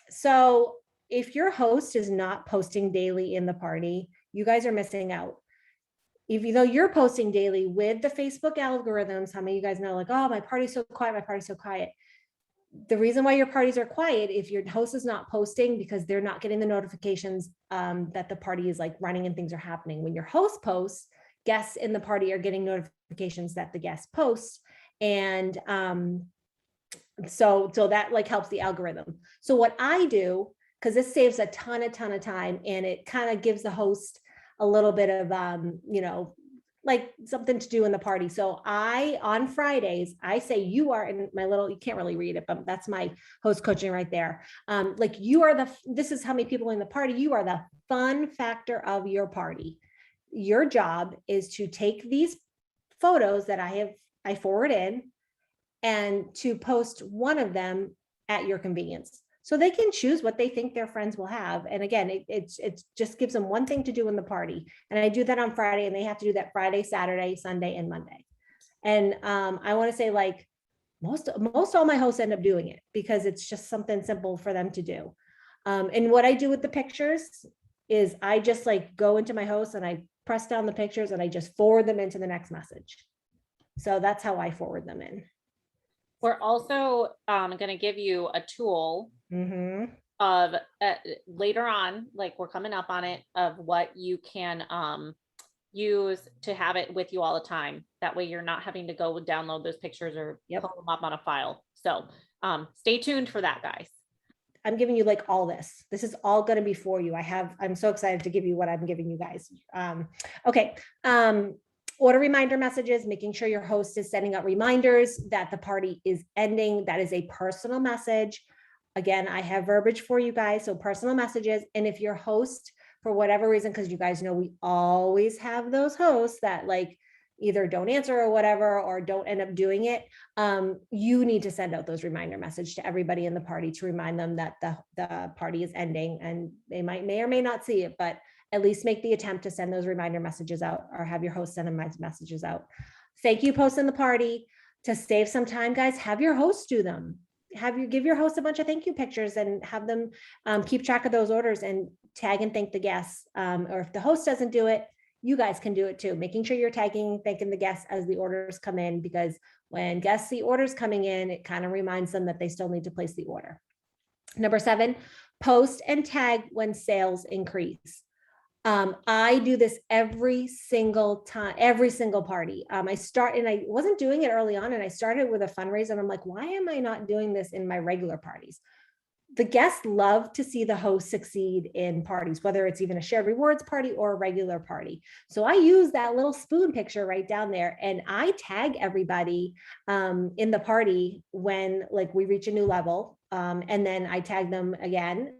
So if your host is not posting daily in the party, you guys are missing out. Even though you're posting daily with the Facebook algorithms, how many of you guys know, like, oh, my party's so quiet, my party's so quiet. The reason why your parties are quiet, if your host is not posting, because they're not getting the notifications that the party is like running and things are happening. When your host posts, guests in the party are getting notifications that the guest posts. And so that like helps the algorithm. So what I do, because this saves a ton of time, and it kind of gives the host a little bit of, like something to do in the party. So on Fridays, I say, you are in my little, you can't really read it, but that's my host coaching right there. Like you are this is how many people in the party, you are the fun factor of your party. Your job is to take these photos that I forward in and to post one of them at your convenience. So they can choose what they think their friends will have. And again, it just gives them one thing to do in the party. And I do that on Friday, and they have to do that Friday, Saturday, Sunday, and Monday. And I want to say, like, most all my hosts end up doing it because it's just something simple for them to do. And what I do with the pictures is I just like go into my host and I press down the pictures and I just forward them into the next message. So that's how I forward them in. We're also going to give you a tool Mm-hmm. of later on, like we're coming up on it, of what you can use to have it with you all the time. That way you're not having to go download those pictures or pull them up on a file. So stay tuned for that, guys. I'm giving you like all this. This is all going to be for you. I'm so excited to give you what I'm giving you guys. Okay. Order reminder messages, making sure your host is sending out reminders that the party is ending. That is a personal message. Again, I have verbiage for you guys. So personal messages. And if your host, for whatever reason, because you guys know we always have those hosts that like either don't answer or whatever, or don't end up doing it, you need to send out those reminder message to everybody in the party to remind them that the party is ending. And they may or may not see it, but at least make the attempt to send those reminder messages out, or have your host send them messages out. Thank you posts in the party. To save some time, guys, have your host do them. Give your host a bunch of thank you pictures and have them keep track of those orders and tag and thank the guests. Or if the host doesn't do it, you guys can do it too. Making sure you're tagging, thanking the guests as the orders come in, because when guests see orders coming in, it kind of reminds them that they still need to place the order. Number 7, post and tag when sales increase. I do this every single time, every single party. I wasn't doing it early on, and I started with a fundraiser, and I'm like, why am I not doing this in my regular parties? The guests love to see the host succeed in parties, whether it's even a shared rewards party or a regular party. So I use that little spoon picture right down there, and I tag everybody in the party when like we reach a new level. And then I tag them again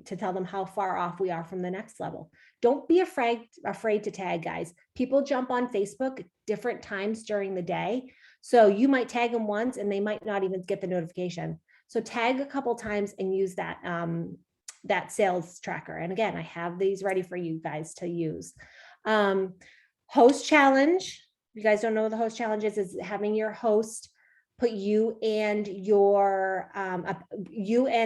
to tell them how far off we are from the next level. Don't be afraid to tag, guys. People jump on Facebook different times during the day. So you might tag them once and they might not even get the notification. So tag a couple times and use that sales tracker. And again, I have these ready for you guys to use. Host challenge. If you guys don't know what the host challenge is having your host put you and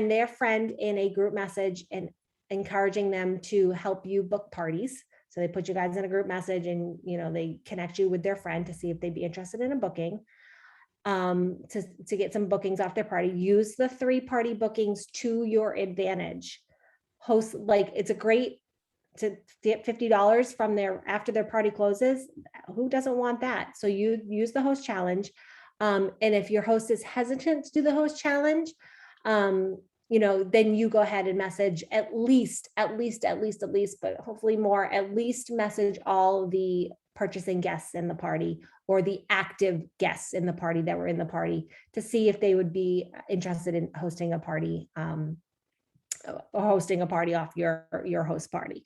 their friend in a group message and encouraging them to help you book parties. So they put you guys in a group message and, they connect you with their friend to see if they'd be interested in a booking, to get some bookings off their party. Use the 3 party bookings to your advantage. Host, it's a great to get $50 from after their party closes. Who doesn't want that? So you use the host challenge. And if your host is hesitant to do the host challenge, then you go ahead and message at least, but hopefully more, at least message all the purchasing guests in the party or the active guests in the party that were in the party to see if they would be interested in hosting a party, off your host party.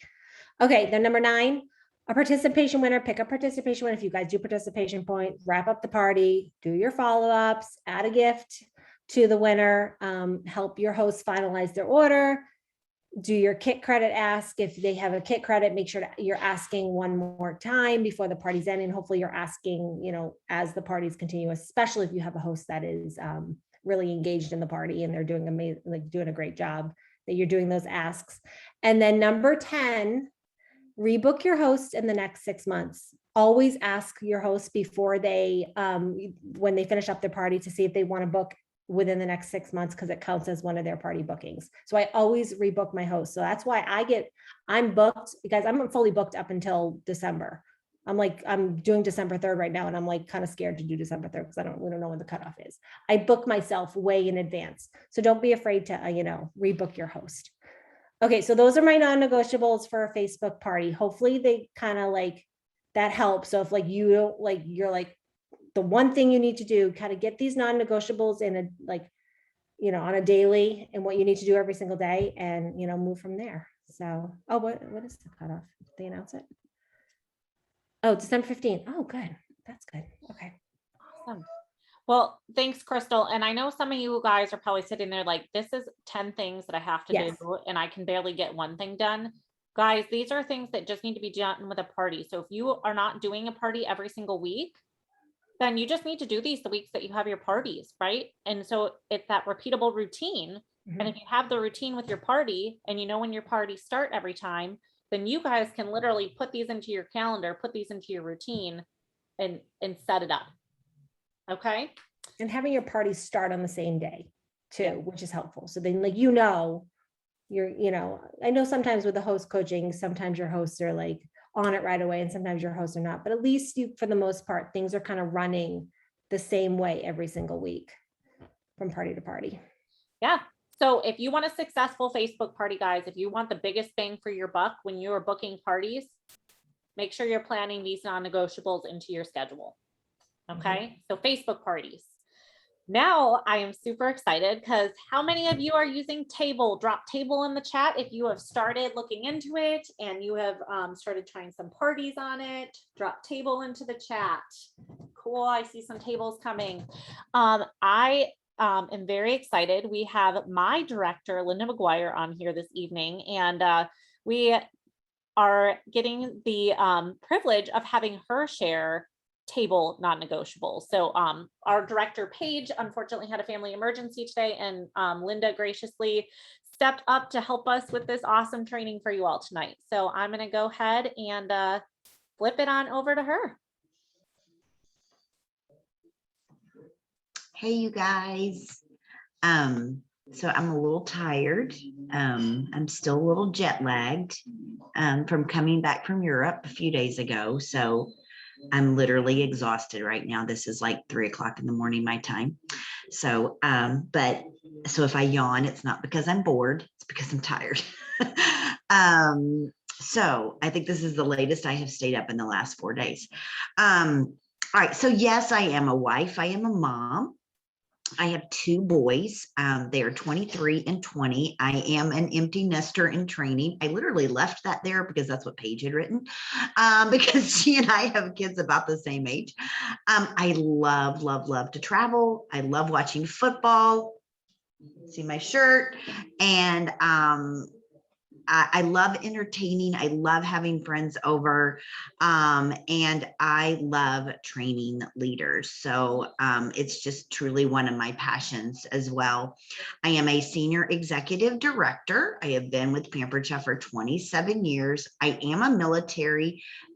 Okay, then number 9, a participation winner. Pick a participation winner. If you guys do participation point, wrap up the party, do your follow-ups, add a gift to the winner, help your host finalize their order, do your kit credit ask. If they have a kit credit, make sure that you're asking one more time before the party's end, and hopefully you're asking, as the parties continue, especially if you have a host that is really engaged in the party and they're doing amazing, doing a great job, that you're doing those asks. And then number 10, rebook your host in the next 6 months. Always ask your host before when they finish up their party, to see if they want to book within the next 6 months, because it counts as one of their party bookings. So I always rebook my host. So that's why I'm booked, because I'm fully booked up until December. I'm doing December 3rd right now, and I'm kind of scared to do December 3rd because we don't know when the cutoff is. I book myself way in advance. So don't be afraid to, rebook your host. Okay, so those are my non-negotiables for a Facebook party. Hopefully they kind of that helps. So if you're the one thing you need to do, kind of get these non-negotiables in on a daily, and what you need to do every single day, and move from there. So, what is the cutoff? Did they announce it? Oh, December 15th. Oh, good. That's good. Okay. Awesome. Well, thanks, Crystal. And I know some of you guys are probably sitting there this is 10 things that I have to do, and I can barely get one thing done. Guys, these are things that just need to be done with a party. So if you are not doing a party every single week, then you just need to do these the weeks that you have your parties, right? And so it's that repeatable routine. And if you have the routine with your party, and when your parties start every time, then you guys can literally put these into your calendar, put these into your routine, and set it up. Okay. And having your party start on the same day too, which is helpful. So then I know sometimes with the host coaching, sometimes your hosts are on it right away, and sometimes your hosts are not, but at least for the most part, things are kind of running the same way every single week from party to party. Yeah. So if you want a successful Facebook party, guys, if you want the biggest bang for your buck when you are booking parties, make sure you're planning these non-negotiables into your schedule. Okay. So Facebook parties. Now I am super excited, because how many of you are using Table? Drop Table in the chat if you have started looking into it and you have started trying some parties on it. Drop Table into the chat. Cool. I see some tables coming. I am very excited. We have my director, Linda McGuire, on here this evening, and we are getting the privilege of having her share Table non-negotiable. So our director Paige unfortunately had a family emergency today, and Linda graciously stepped up to help us with this awesome training for you all tonight. So I'm going to go ahead and flip it on over to her. Hey, you guys. So I'm a little tired. I'm still a little jet lagged from coming back from Europe a few days ago. So I'm literally exhausted right now. This is 3 o'clock in the morning, my time. So, so if I yawn, it's not because I'm bored, it's because I'm tired. So I think this is the latest I have stayed up in the last 4 days. All right. So yes, I am a wife. I am a mom. I have two boys. They are 23 and 20. I am an empty nester in training. I literally left that there because that's what Paige had written, because she and I have kids about the same age. I love, love, love to travel. I love watching football. See my shirt. And I love entertaining. I love having friends over, and I love training leaders. So it's just truly one of my passions as well. I am a senior executive director. I have been with Pampered Chef for 27 years. I am a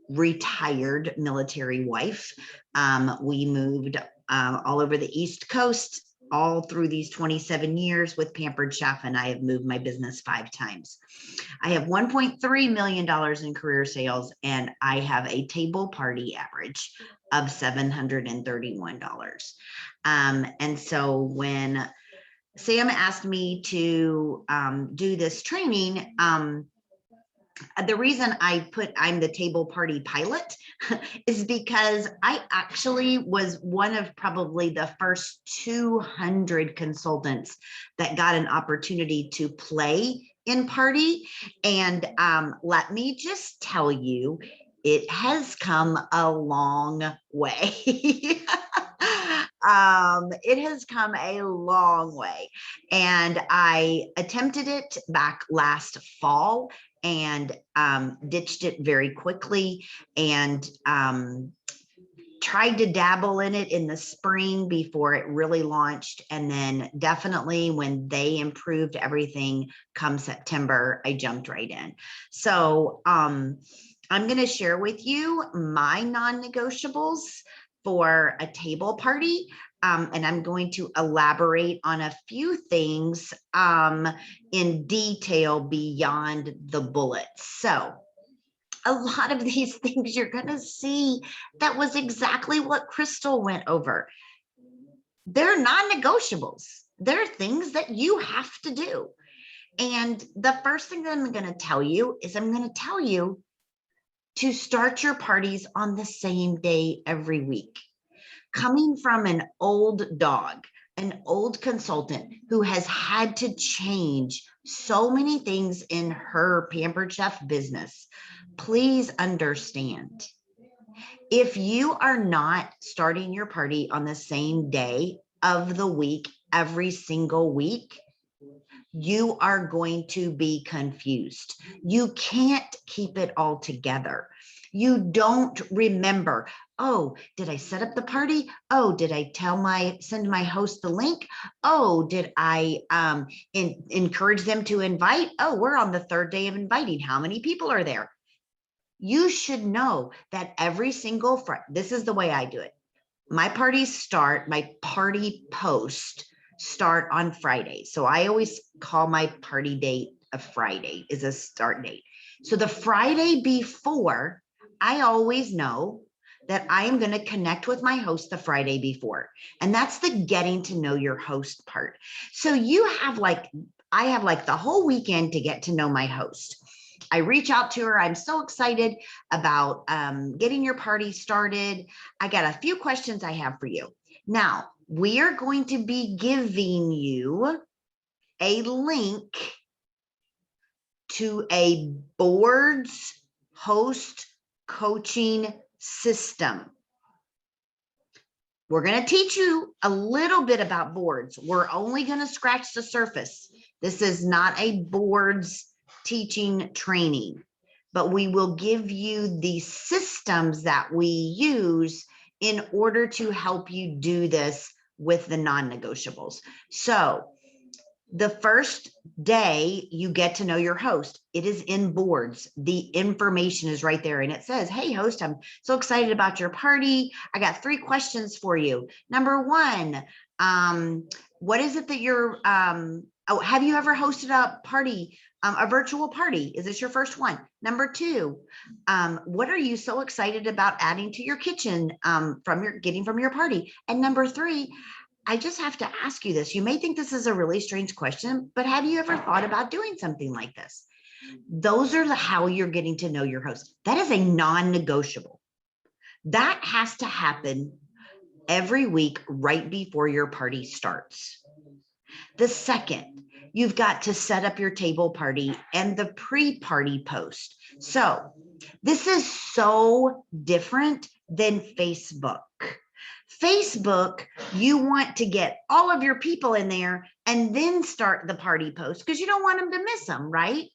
retired military wife. We moved all over the East Coast all through these 27 years with Pampered Chef, and I have moved my business 5 times. I have $1.3 million in career sales, and I have a table party average of $731. And so when Sam asked me to do this training, the reason I'm the table party pilot is because I actually was one of probably the first 200 consultants that got an opportunity to play in party. And let me just tell you, it has come a long way. It has come a long way. And I attempted it back last fall and ditched it very quickly, and tried to dabble in it in the spring before it really launched. And then definitely when they improved everything come September, I jumped right in. So I'm going to share with you my non-negotiables for a table party. And I'm going to elaborate on a few things in detail beyond the bullets. So a lot of these things you're going to see, that was exactly what Crystal went over. They're non-negotiables. They're things that you have to do. And the first thing that I'm going to tell you is I'm going to tell you to start your parties on the same day every week. Coming from an old dog, an old consultant who has had to change so many things in her Pampered Chef business, please understand, if you are not starting your party on the same day of the week, every single week, you are going to be confused. You can't keep it all together. You don't remember, oh, did I set up the party? Oh, did I send my host the link? Oh, did I encourage them to invite? Oh, we're on the 3rd day of inviting. How many people are there? You should know that every single Friday, this is the way I do it. My party post start on Friday. So I always call my party date a Friday is a start date. So the Friday before, I always know that I am going to connect with my host the Friday before. And that's the getting to know your host part. So I have like the whole weekend to get to know my host. I reach out to her. I'm so excited about getting your party started. I got a few questions I have for you. Now, we are going to be giving you a link to a boards host coaching system. We're going to teach you a little bit about boards. We're only going to scratch the surface. This is not a boards teaching training, but we will give you the systems that we use in order to help you do this with the non-negotiables. So the first day you get to know your host, it is in boards. The information is right there and it says, hey host, I'm so excited about your party. I got 3 questions for you. Number 1, what is it that you're, have you ever hosted a party, a virtual party? Is this your first one? Number 2, what are you so excited about adding to your kitchen getting from your party? And number 3, I just have to ask you this. You may think this is a really strange question, but have you ever thought about doing something like this? Those are how you're getting to know your host. That is a non-negotiable. That has to happen every week right before your party starts. The second, you've got to set up your table party and the pre-party post. So this is so different than Facebook. Facebook, you want to get all of your people in there and then start the party post because you don't want them to miss them, right?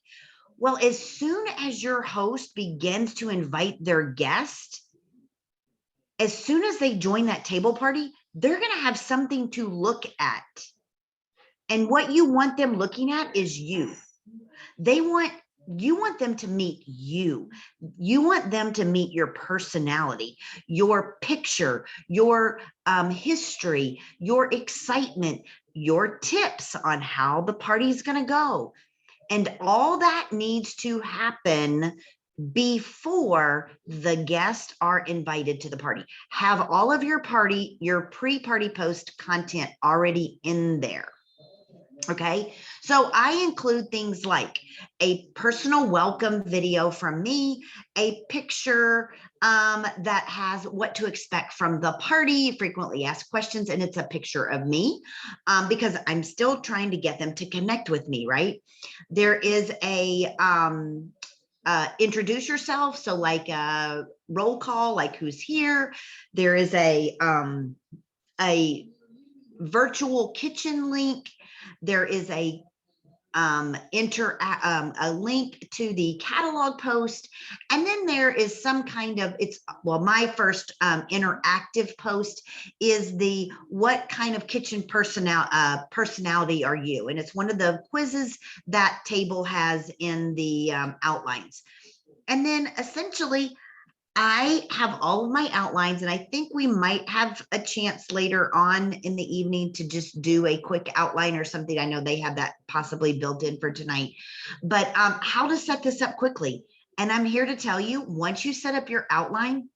Well, as soon as your host begins to invite their guest, as soon as they join that table party, they're going to have something to look at. And what you want them looking at is you. You want them to meet you. You want them to meet your personality, your picture, your history, your excitement, your tips on how the party's going to go. And all that needs to happen before the guests are invited to the party. Have all of your pre-party post content already in there. Okay, so I include things like a personal welcome video from me, a picture that has what to expect from the party, frequently asked questions, and it's a picture of me because I'm still trying to get them to connect with me, right? There is a introduce yourself, so like a roll call, like who's here. There is a virtual kitchen link. There is a link to the catalog post, and then there is some kind of my first interactive post is the what kind of kitchen personality are you, and it's one of the quizzes that table has in the outlines. And then essentially I have all of my outlines, and I think we might have a chance later on in the evening to just do a quick outline or something. I know they have that possibly built in for tonight, but how to set this up quickly. And I'm here to tell you, once you set up your outline,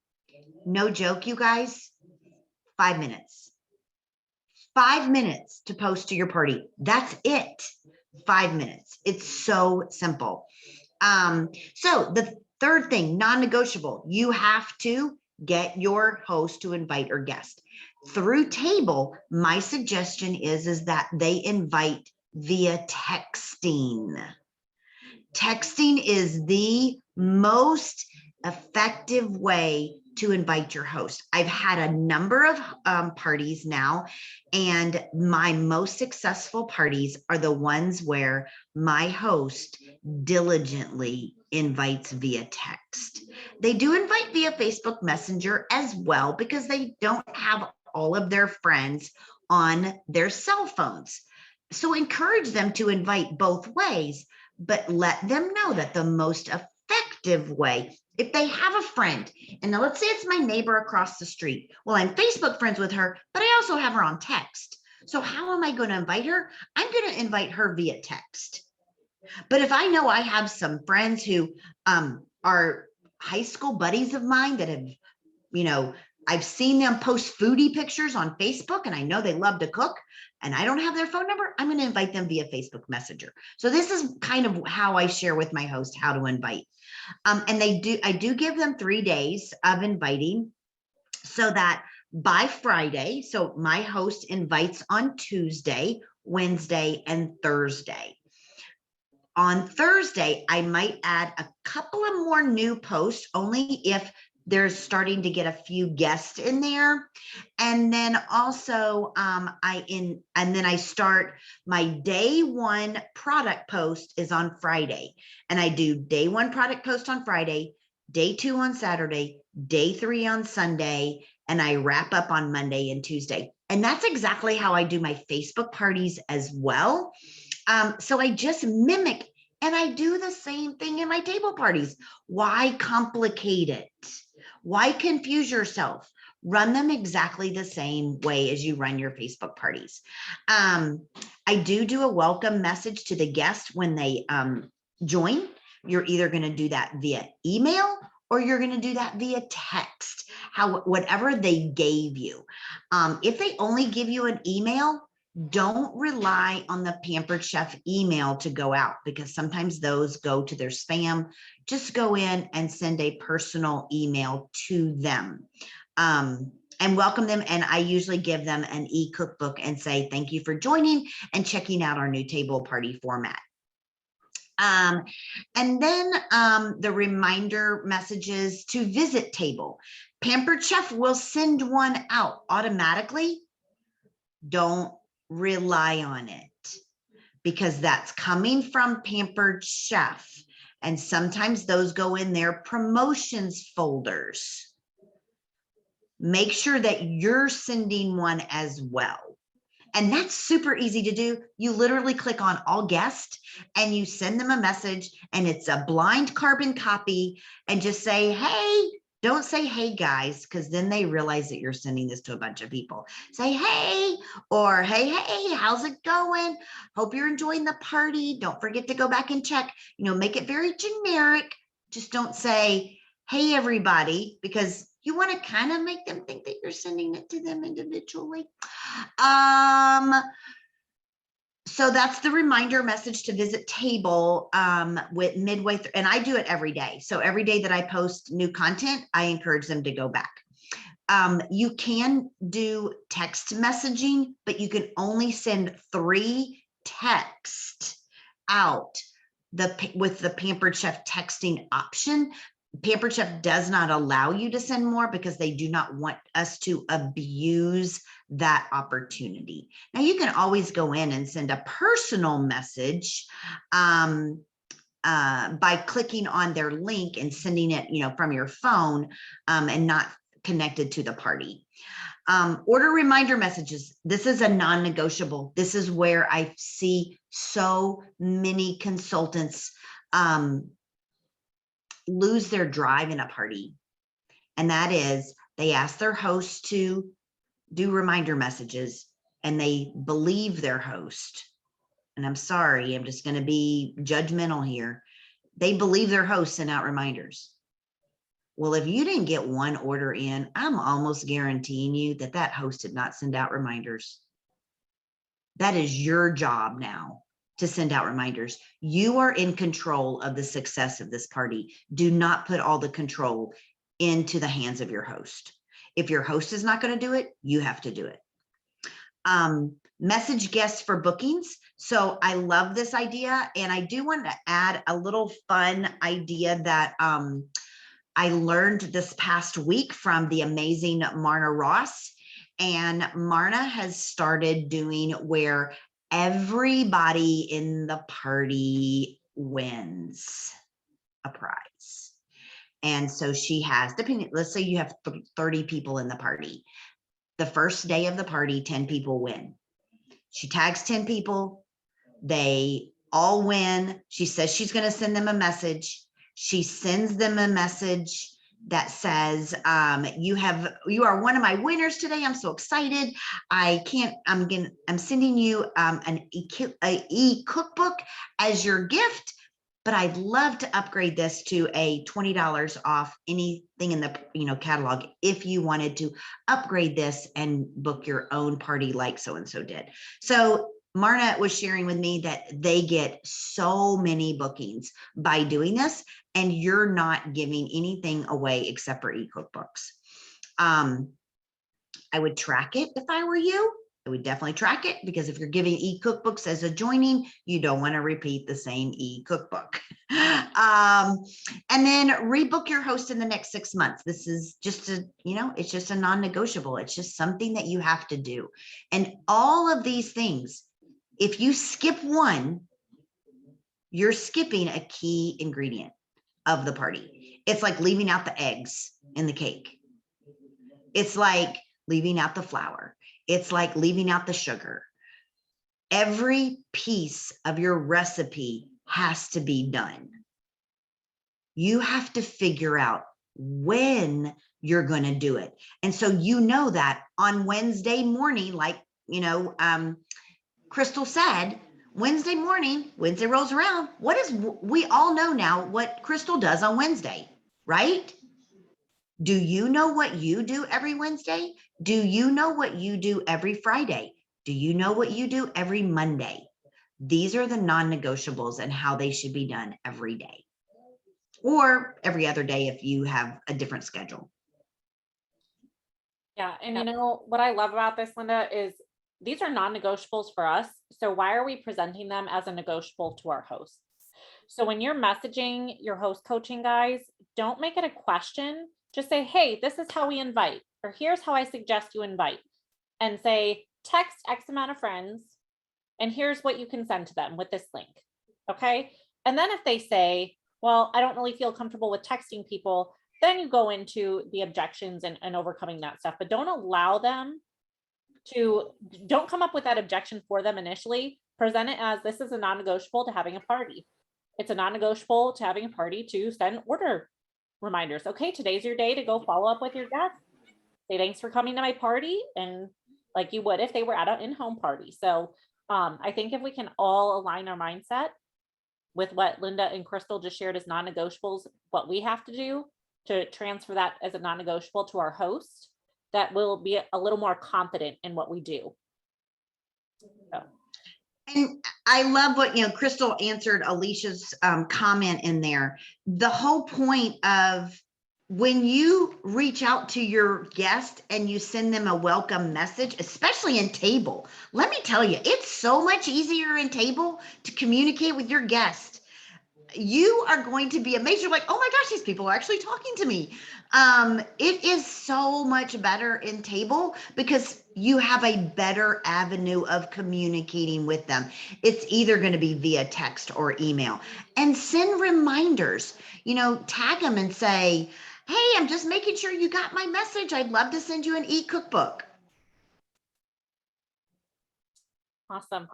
no joke, you guys, 5 minutes. 5 minutes to post to your party. That's it. 5 minutes. It's so simple. So the third thing, non-negotiable, you have to get your host to invite or guest. Through table, my suggestion is that they invite via texting. Texting is the most effective way to invite your host. I've had a number of parties now, and my most successful parties are the ones where my host diligently invites via text. They do invite via Facebook Messenger as well because they don't have all of their friends on their cell phones. So encourage them to invite both ways, but let them know that the most effective way, if they have a friend, and now let's say it's my neighbor across the street. Well, I'm Facebook friends with her, but I also have her on text. So how am I going to invite her? I'm going to invite her via text. But if I know I have some friends who are high school buddies of mine that have, I've seen them post foodie pictures on Facebook and I know they love to cook and I don't have their phone number, I'm going to invite them via Facebook Messenger. So this is kind of how I share with my host how to invite. And I do give them 3 days of inviting so that by Friday, so my host invites on Tuesday, Wednesday, and Thursday. On Thursday, I might add a couple of more new posts only if they're starting to get a few guests in there. And then also I start my day one product post is on Friday. And I do day one product post on Friday, day 2 on Saturday, day 3 on Sunday, and I wrap up on Monday and Tuesday. And that's exactly how I do my Facebook parties as well. So I just mimic, and I do the same thing in my table parties. Why complicate it? Why confuse yourself? Run them exactly the same way as you run your Facebook parties. I do a welcome message to the guest when they join. You're either going to do that via email or you're going to do that via text, whatever they gave you. If they only give you an email, don't rely on the Pampered Chef email to go out because sometimes those go to their spam. Just go in and send a personal email to them. and welcome them. And I usually give them an e-cookbook and say, thank you for joining and checking out our new table party format. And then the reminder messages to visit table. Pampered Chef will send one out automatically. Don't rely on it because that's coming from Pampered Chef. And sometimes those go in their promotions folders. Make sure that you're sending one as well. And that's super easy to do. You literally click on all guests and you send them a message, and it's a blind carbon copy, and just say, hey, don't say, hey guys, because then they realize that you're sending this to a bunch of people. Say, hey, or hey, how's it going? Hope you're enjoying the party. Don't forget to go back and check, make it very generic. Just don't say, hey, everybody, because you want to kind of make them think that you're sending it to them individually. So that's the reminder message to visit table with midway through, and I do it every day. So every day that I post new content, I encourage them to go back. You can do text messaging, but you can only send 3 texts out with the Pampered Chef texting option. Pampered Chef does not allow you to send more because they do not want us to abuse that opportunity. Now you can always go in and send a personal message by clicking on their link and sending it, from your phone and not connected to the party. Order reminder messages. This is a non-negotiable. This is where I see so many consultants lose their drive in a party. And that is, they ask their host to do reminder messages and they believe their host. And I'm sorry, I'm just going to be judgmental here. They believe their host sent out reminders. Well, if you didn't get one order in, I'm almost guaranteeing you that that host did not send out reminders. That is your job now, to send out reminders. You are in control of the success of this party. Do not put all the control into the hands of your host. If your host is not going to do it, you have to do it. Message guests for bookings. So I love this idea. And I do want to add a little fun idea that I learned this past week from the amazing Marna Ross. And Marna has started doing where everybody in the party wins a prize. And so she has, depending, let's say you have 30 people in the party. The first day of the party, 10 people win. She tags 10 people. They all win. She says she's going to send them a message. She sends them a message that says, you are one of my winners today. I'm so excited. I'm sending you an e-cookbook as your gift, but I'd love to upgrade this to a $20 off anything in the catalog if you wanted to upgrade this and book your own party like so-and-so did. So Marna was sharing with me that they get so many bookings by doing this, and you're not giving anything away except for e-cookbooks. I would track it if I were you. I would definitely track it, because if you're giving e-cookbooks as a joining, you don't want to repeat the same e-cookbook. And then rebook your host in the next 6 months. This is just it's just a non-negotiable. It's just something that you have to do. And all of these things, if you skip one, you're skipping a key ingredient of the party. It's like leaving out the eggs in the cake. It's like leaving out the flour. It's like leaving out the sugar. Every piece of your recipe has to be done. You have to figure out when you're going to do it. And so that on Wednesday morning, like, Crystal said, Wednesday morning, Wednesday rolls around. We all know now what Crystal does on Wednesday, right? Do you know what you do every Wednesday? Do you know what you do every Friday? Do you know what you do every Monday? These are the non-negotiables and how they should be done every day, or every other day if you have a different schedule. Yeah, and you know, what I love about this, Linda, is these are non-negotiables for us. So why are we presenting them as a negotiable to our hosts? So when you're messaging your host coaching guys, don't make it a question. Just say, hey, this is how we invite, or here's how I suggest you invite. And say, text X amount of friends, and here's what you can send to them with this link. Okay. And then if they say, well, I don't really feel comfortable with texting people, then you go into the objections and overcoming that stuff. But don't allow them to, don't come up with that objection for them initially. Present it as, this is a non-negotiable to having a party. It's a non-negotiable to having a party to send order reminders. Okay, today's your day to go follow up with your guests. Say thanks for coming to my party, and like you would if they were at an in-home party. So I think if we can all align our mindset with what Linda and Crystal just shared as non-negotiables, what we have to do to transfer that as a non-negotiable to our host, that will be a little more confident in what we do. So. And I love what, Crystal answered Alicia's comment in there. The whole point of when you reach out to your guest and you send them a welcome message, especially in table, let me tell you, it's so much easier in table to communicate with your guest. You are going to be amazed. You're like, oh my gosh, these people are actually talking to me. It is so much better in table because you have a better avenue of communicating with them. It's either going to be via text or email, and send reminders, tag them and say, hey, I'm just making sure you got my message. I'd love to send you an e-cookbook. Awesome.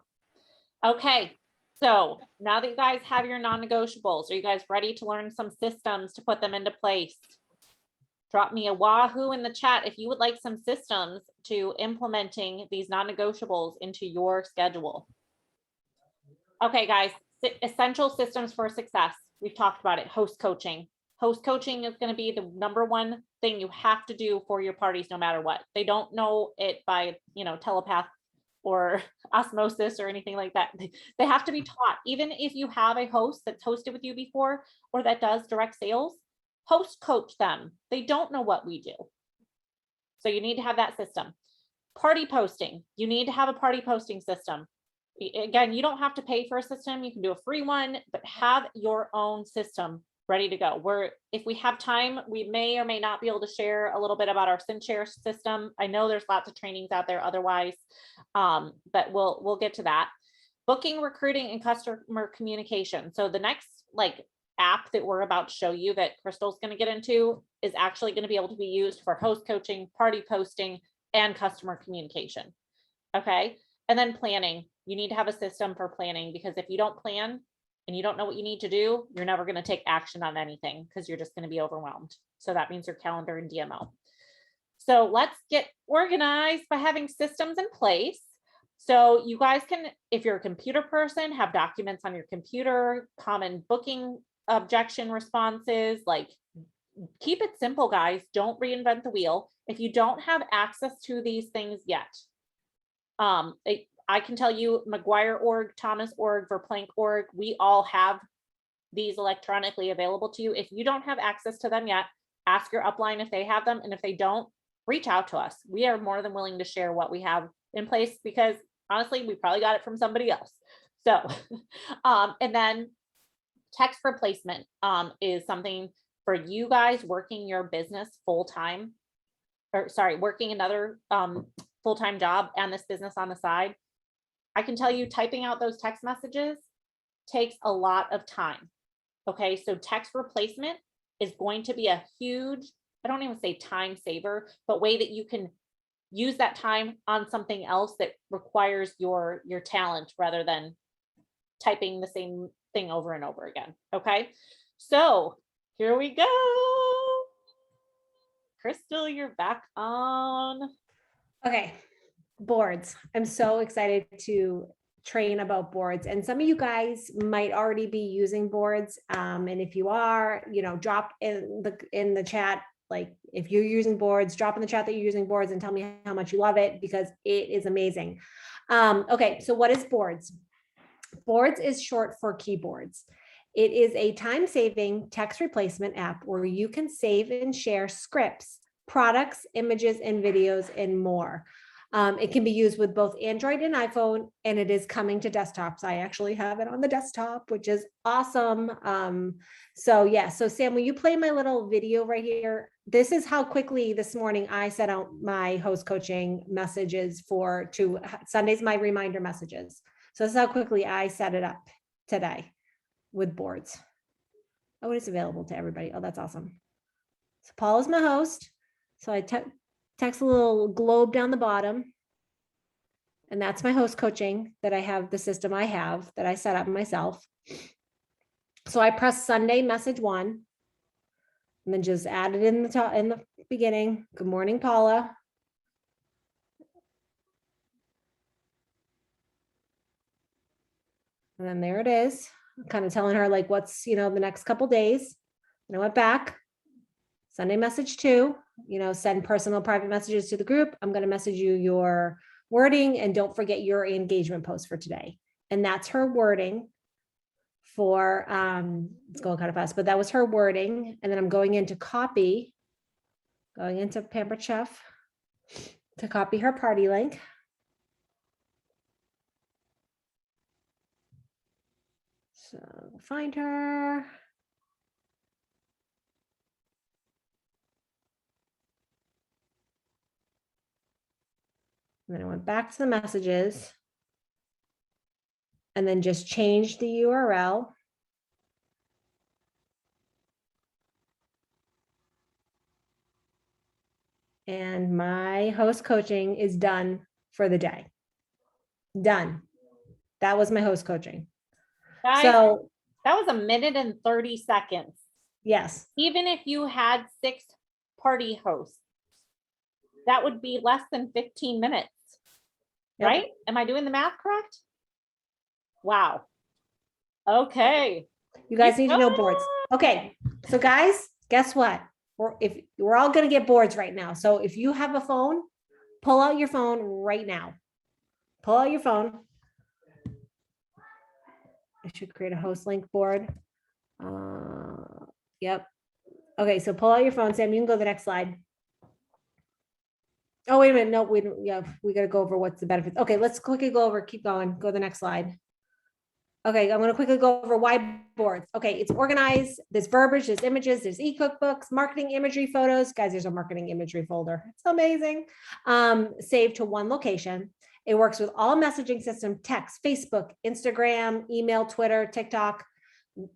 Okay. So now that you guys have your non-negotiables, are you guys ready to learn some systems to put them into place? Drop me a wahoo in the chat if you would like some systems to implementing these non-negotiables into your schedule. Okay, guys, essential systems for success. We've talked about it. Host coaching. Host coaching is going to be the number one thing you have to do for your parties, no matter what. They don't know it by, telepath or osmosis or anything like that. They have to be taught. Even if you have a host that's hosted with you before or that does direct sales, host coach them. They don't know what we do. So you need to have that system. Party posting. You need to have a party posting system. Again, you don't have to pay for a system. You can do a free one, but have your own system ready to go. If we have time, we may or may not be able to share a little bit about our SynShare system. I know there's lots of trainings out there otherwise, but we'll get to that. Booking, recruiting, and customer communication. So the next app that we're about to show you that Crystal's going to get into is actually going to be able to be used for host coaching, party posting, and customer communication. Okay. And then planning. You need to have a system for planning, because if you don't plan and you don't know what you need to do, you're never going to take action on anything because you're just going to be overwhelmed. So that means your calendar and DMO. So let's get organized by having systems in place. So you guys can, if you're a computer person, have documents on your computer, common booking objection responses, keep it simple, guys. Don't reinvent the wheel. If you don't have access to these things yet, I can tell you McGuire.org, Thomas.org, Verplank.org, we all have these electronically available to you. If you don't have access to them yet, ask your upline if they have them. And if they don't, reach out to us. We are more than willing to share what we have in place, because honestly, we probably got it from somebody else. So, and then text replacement is something for you guys working your business full-time, or sorry, working another full-time job and this business on the side. I can tell you typing out those text messages takes a lot of time. Okay, so text replacement is going to be a huge, I don't even say time saver, but way that you can use that time on something else that requires your talent rather than typing the same thing over and over again. Okay, so here we go. Crystal, you're back on. Okay, boards. I'm so excited to train about boards, and some of you guys might already be using boards. And if you are, drop in the chat, if you're using boards, drop in the chat that you're using boards and tell me how much you love it, because it is amazing. Okay, so what is boards? Boards is short for keyboards. It is a time-saving text replacement app where you can save and share scripts products, images, and videos, and more. It can be used with both Android and iPhone, and it is coming to desktops. I actually have it on the desktop, which is awesome. So yeah, so Sam, will you play my little video right here? This is how quickly this morning I set out my host coaching messages to Sunday's my reminder messages. So this is how quickly I set it up today with boards. Oh, it's available to everybody. Oh, that's awesome. So Paul is my host. So I text a little globe down the bottom. And that's my host coaching that I have, the system I have that I set up myself. So I press Sunday message 1 and then just add it in the beginning. Good morning, Paula. And then there it is, kind of telling her like what's, the next couple days. And I went back, Sunday message 2, send personal private messages to the group. I'm going to message you your wording and don't forget your engagement post for today. And that's her wording for, it's going kind of fast, but that was her wording. And then I'm going into copy, going into Pampered Chef to copy her party link. So find her. And then I went back to the messages and then just changed the URL. And my host coaching is done for the day. Done. That was my host coaching. Guys, So that was 1 minute and 30 seconds. yes, Even if you had 6 party hosts, that would be less than 15 minutes, Yep. right? Am I doing the math correct? Wow. Okay. you guys need to know boards. Okay, so guys, guess what? We're all gonna get boards right now. So if you have a phone, pull out your phone right now. Pull out your phone. I should create a host link board. Yep. Okay, so pull out your phone, Sam. You can go to the next slide. Oh, wait a minute. No, we don't. Yeah, we got to go over what's the benefits. Okay, let's quickly go over. Keep going. Go to the next slide. Okay, I'm going to quickly go over whiteboards. Okay, it's organized. There's verbiage, there's images, there's e-cookbooks, marketing imagery, photos. Guys, there's a marketing imagery folder. It's amazing. Saved to one location. It works with all messaging system, text, Facebook, Instagram, email, Twitter, TikTok,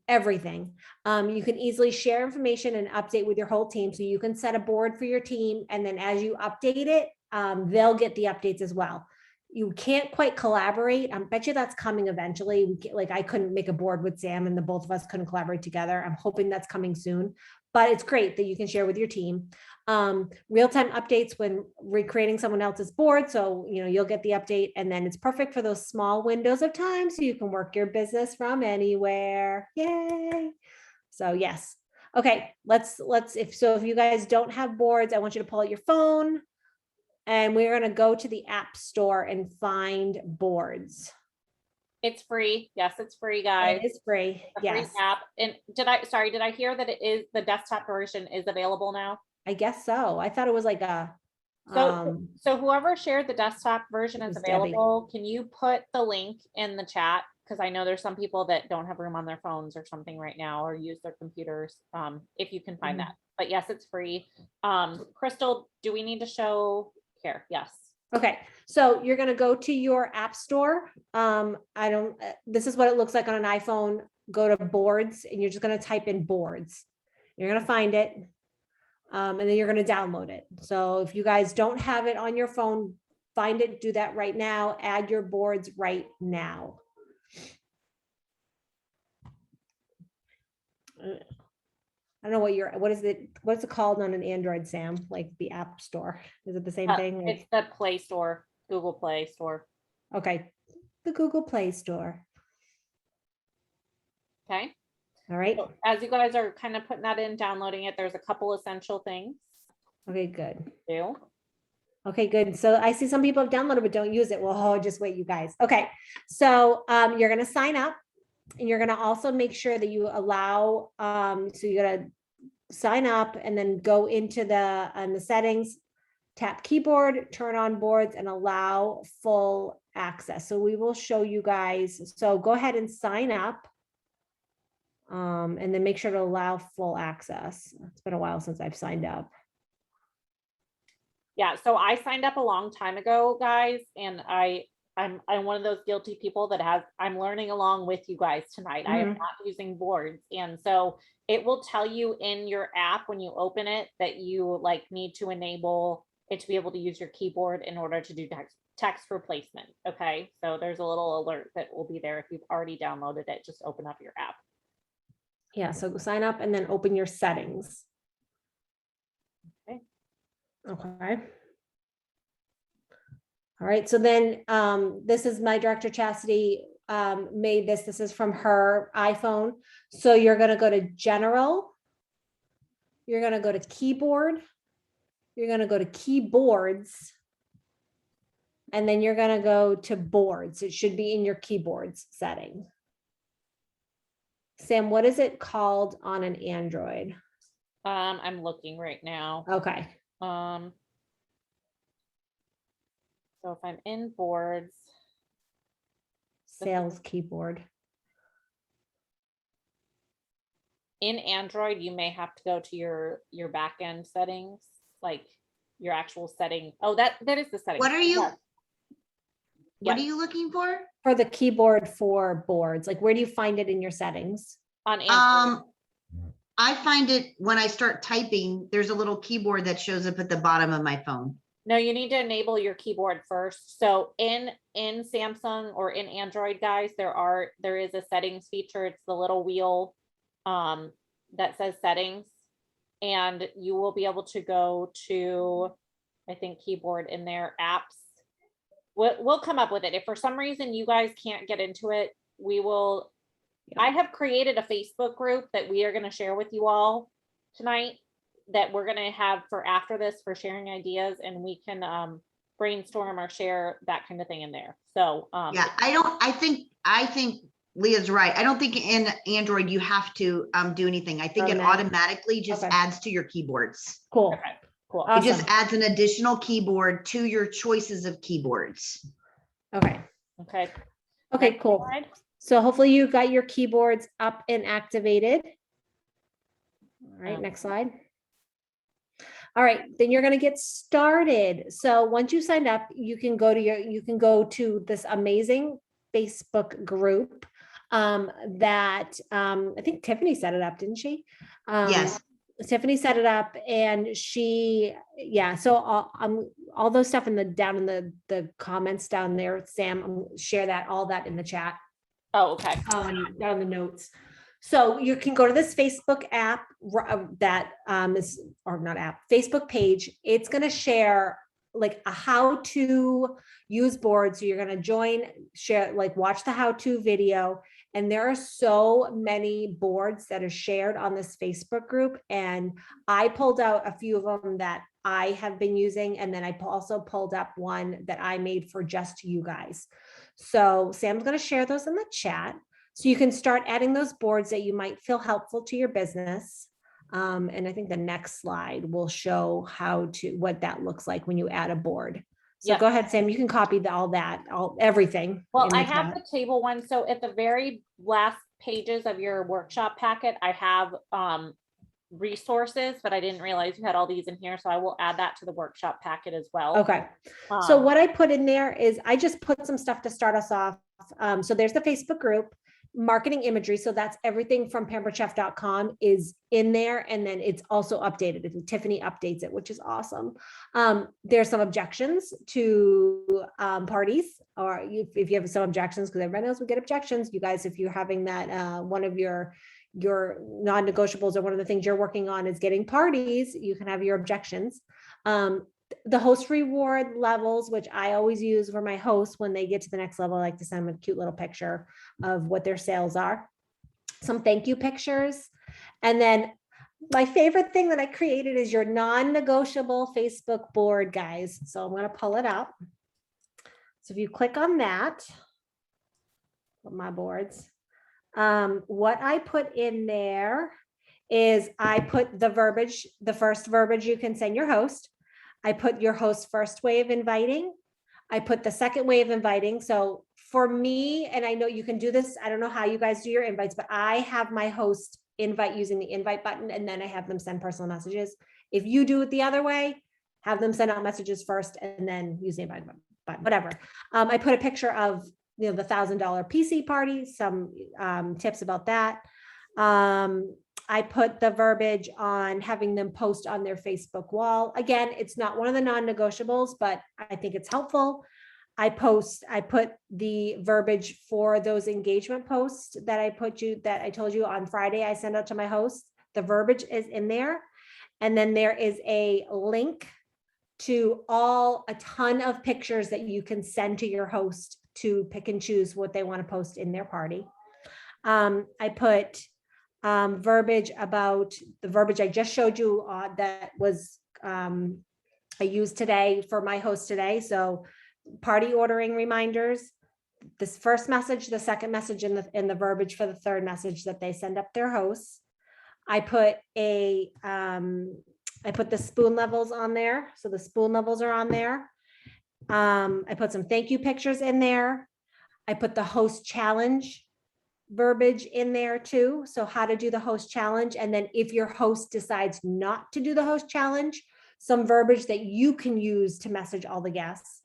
everything. You can easily share information and update with your whole team. So you can set a board for your team. And then as you update it, they'll get the updates as well. You can't quite collaborate. I bet you that's coming eventually. I couldn't make a board with Sam and the both of us couldn't collaborate together. I'm hoping that's coming soon, but it's great that you can share with your team. Real-time updates when recreating someone else's board. So, you'll get the update and then it's perfect for those small windows of time so you can work your business from anywhere. Yay. So yes. Okay, if you guys don't have boards, I want you to pull out your phone and we're going to go to the App Store and find boards. It's free. Yes, it's free, guys. It is free. A free Yes. app. And did I hear that the desktop version is available now? I guess so. I thought it was like a, So whoever shared the desktop version It is was Debbie. available. Can you put the link in the chat? Because I know there's some people that don't have room on their phones or something right now or use their computers. If you can find Mhm. that. But yes, it's free. Crystal, do we need to show here? Yes. Okay, so you're going to go to your App Store. This is what it looks like on an iPhone. Go to boards and you're just going to type in boards. You're going to find it. And then you're going to download it. So if you guys don't have it on your phone, find it, do that right now, add your boards right now. I don't know what's it called on an Android, Sam? Like the App Store? Is it the same thing? Like, It's the Play Store, Google Play Store. okay, the Google Play Store. Okay. All right. So as you guys are kind of putting that in, downloading it, there's a couple essential things Okay, good. to do. Okay, good. So I see some people have downloaded but don't use it. Well, just wait, you guys. Okay, so you're going to sign up and you're going to also make sure that you allow, so you got to sign up and then go into the settings, tap keyboard, turn on boards and allow full access. So we will show you guys. So go ahead and sign up. And then make sure to allow full access. It's been a while since I've signed up. Yeah, so I signed up a long time ago, guys, and I'm one of those guilty people that I'm learning along with you guys tonight. I am Mhm. not using boards. And so it will tell you in your app when you open it that you like need to enable it to be able to use your keyboard in order to do text replacement. Okay, so there's a little alert that will be there if you've already downloaded it. Just open up your app. Yeah, so sign up and then open your settings. Okay. Okay. All right, so then this is my director Chastity made this. This is from her iPhone. So you're gonna go to General. You're gonna go to Keyboard. You're gonna go to Keyboards. And then you're gonna go to Boards. It should be in your keyboards setting. Sam, what is it called on an Android? I'm looking right now. Okay. So if I'm in boards, Sales keyboard. in Android, you may have to go to your back end settings, like your actual setting. Oh, that is the setting. What are you? Yes. What Yep. are you looking for? For the keyboard for boards, like where do you find it in your settings? On Android? I find it when I start typing, there's a little keyboard that shows up at the bottom of my phone. No, you need to enable your keyboard first. So in Samsung or in Android, guys, there is a settings feature. It's the little wheel that says settings, and you will be able to go to, I think, keyboard in their apps. We'll come up with it. If for some reason you guys can't get into it, we will. Yeah. I have created a Facebook group that we are going to share with you all tonight, that we're going to have for after this for sharing ideas, and we can brainstorm or share that kind of thing in there. So Yeah, I think Leah's right. I don't think in Android you have to do anything. I think it automatically just Okay. adds to your keyboards. Cool. okay, cool. It Awesome. just adds an additional keyboard to your choices of keyboards. Okay. Okay. Okay, Next cool. slide. So hopefully you got your keyboards up and activated. All right, next slide. All right, then you're going to get started. So once you signed up, you can go to this amazing Facebook group that I think Tiffany set it up, didn't she? Yes. Tiffany set it up, and so all those stuff down in the comments down there, Sam, share all that in the chat. Oh, okay. Down in the notes. So you can go to this Facebook app that Facebook page. It's going to share like a how to use boards. So you're going to share, like watch the how to video. And there are so many boards that are shared on this Facebook group. And I pulled out a few of them that I have been using. And then I also pulled up one that I made for just you guys. So Sam's going to share those in the chat. So you can start adding those boards that you might feel helpful to your business. And I think the next slide will show what that looks like when you add a board. So Yes. Go ahead, Sam, you can copy everything. Well, I have the table one. So at the very last pages of your workshop packet, I have resources, but I didn't realize you had all these in here. So I will add that to the workshop packet as well. Okay. So what I put in there is I just put some stuff to start us off. So there's the Facebook group. Marketing imagery. So that's everything from pamperedchef.com is in there. And then it's also updated. And Tiffany updates it, which is awesome. There's some objections to parties, or if you have some objections, because everybody knows we get objections. You guys, if you're having that, one of your non-negotiables or one of the things you're working on is getting parties, you can have your objections. The host reward levels, which I always use for my hosts when they get to the next level, I like to send them a cute little picture of what their sales are. Some thank you pictures. And then my favorite thing that I created is your non-negotiable Facebook board, guys. So I'm going to pull it up. So if you click on that, my boards, what I put in there is I put the verbiage, the first verbiage you can send your host. I put your host's first way of inviting. I put the second way of inviting. So for me, and I know you can do this, I don't know how you guys do your invites, but I have my host invite using the invite button, and then I have them send personal messages. If you do it the other way, have them send out messages first and then use the invite button, whatever. I put a picture of, the $1,000 PC party, some tips about that. I put the verbiage on having them post on their Facebook wall. Again, it's not one of the non-negotiables, but I think it's helpful. I put the verbiage for those engagement posts that I told you on Friday, I sent out to my hosts. The verbiage is in there. And then there is a link to a ton of pictures that you can send to your host to pick and choose what they want to post in their party. I put verbiage about the verbiage I just showed you that was I used today for my host today. So party ordering reminders, this first message, the second message, in the verbiage for the third message that they send up their hosts. I put I put the spoon levels on there. So the spoon levels are on there. I put some thank you pictures in there. I put the host challenge verbiage in there too. So how to do the host challenge. And then if your host decides not to do the host challenge, some verbiage that you can use to message all the guests.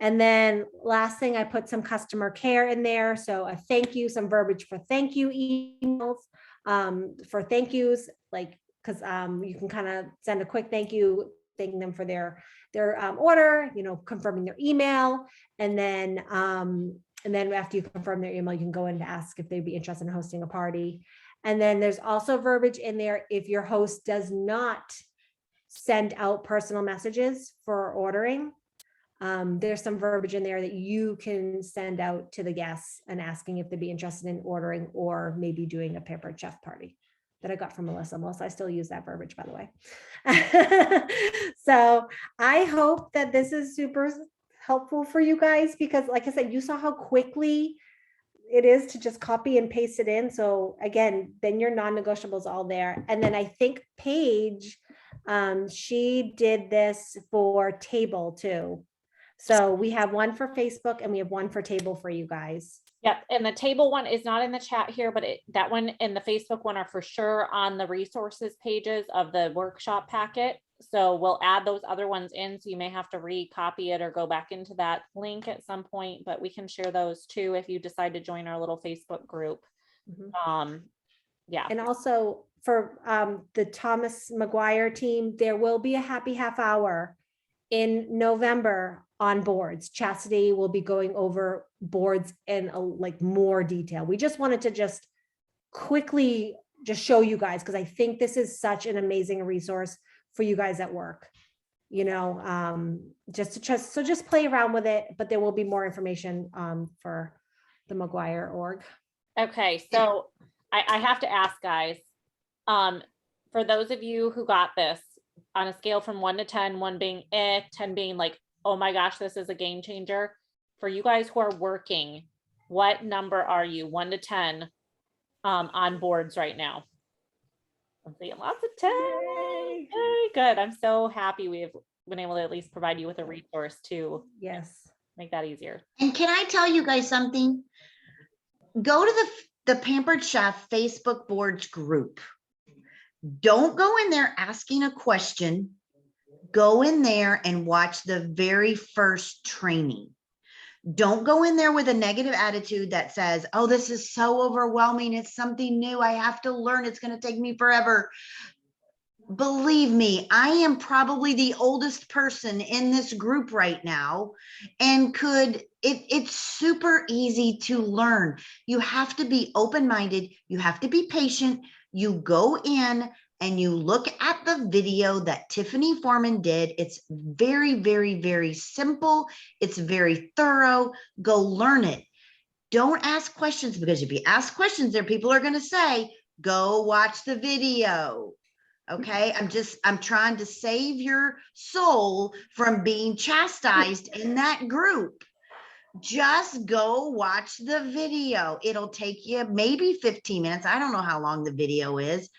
And then last thing, I put some customer care in there. So a thank you, some verbiage for thank you emails, for thank yous, like, because you can kind of send a quick thank you, thanking them for their order, confirming their email. And then after you confirm their email, you can go in to ask if they'd be interested in hosting a party. And then there's also verbiage in there if your host does not send out personal messages for ordering. There's some verbiage in there that you can send out to the guests and asking if they'd be interested in ordering or maybe doing a pampered chef party that I got from Melissa. Melissa, I still use that verbiage, by the way. So I hope that this is super helpful for you guys, because like I said, you saw how quickly it is to just copy and paste it in. So again, then your non-negotiables all there. And then I think Paige, she did this for table too. So we have one for Facebook and we have one for table for you guys. Yep, and the table one is not in the chat here, but that one and the Facebook one are for sure on the resources pages of the workshop packet. So we'll add those other ones in, so you may have to recopy it or go back into that link at some point, but we can share those too if you decide to join our little Facebook group. Yeah. And also for the Thomas McGuire team, there will be a happy half hour in November on boards. Chastity will be going over boards in like more detail. We just wanted to just quickly just show you guys, because I think this is such an amazing resource for you guys at work, just play around with it, but there will be more information for the McGuire org. Okay, so I have to ask, guys, for those of you who got this on a scale from 1 to 10, 1 being 10 being like, oh my gosh, this is a game changer. For you guys who are working, what number are you, 1 to 10, on boards right now? I'm seeing lots of 10. Yay, good. I'm so happy we've been able to at least provide you with a resource to make that easier. And can I tell you guys something? Go to the Pampered Chef Facebook boards group. Don't go in there asking a question. Go in there and watch the very first training. Don't go in there with a negative attitude that says, oh, this is so overwhelming. It's something new. I have to learn. It's going to take me forever. Believe me, I am probably the oldest person in this group right now, and it's super easy to learn. You have to be open-minded. You have to be patient. You go in and you look at the video that Tiffany Foreman did. It's very, very, very simple. It's very thorough. Go learn it. Don't ask questions, because if you ask questions, there people are going to say, go watch the video. Okay, I'm trying to save your soul from being chastised in that group. Just go watch the video. It'll take you maybe 15 minutes. I don't know how long the video is.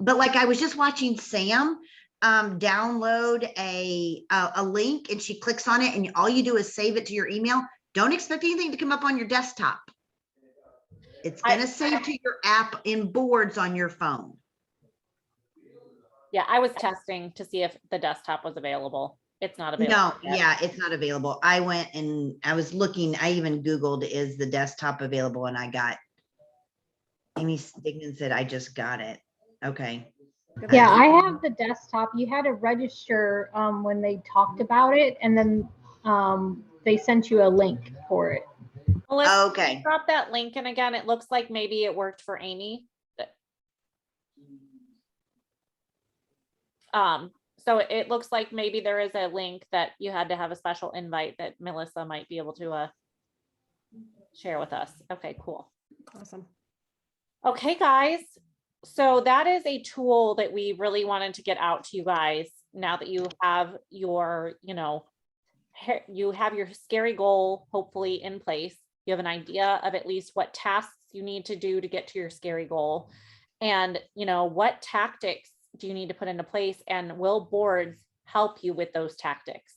but like I was just watching Sam download a link, and she clicks on it, and all you do is save it to your email. Don't expect anything to come up on your desktop. It's going to save to your app in boards on your phone. Yeah, I was testing to see if the desktop was available. It's not available. No, yet. yeah, it's not available. I went and I was looking, I even Googled, is the desktop available? And I got, Amy Stignan said, I just got it. Okay. Yeah, I have the desktop. You had to register when they talked about it, and then they sent you a link for it. Melissa, Okay. drop that link in again. It looks like maybe it worked for Amy. So it looks like maybe there is a link that you had to have a special invite that Melissa might be able to share with us. Okay, cool. Awesome. Okay, guys. So that is a tool that we really wanted to get out to you guys now that you have your, you have your scary goal hopefully in place. You have an idea of at least what tasks you need to do to get to your scary goal. And, what tactics do you need to put into place, and will boards help you with those tactics?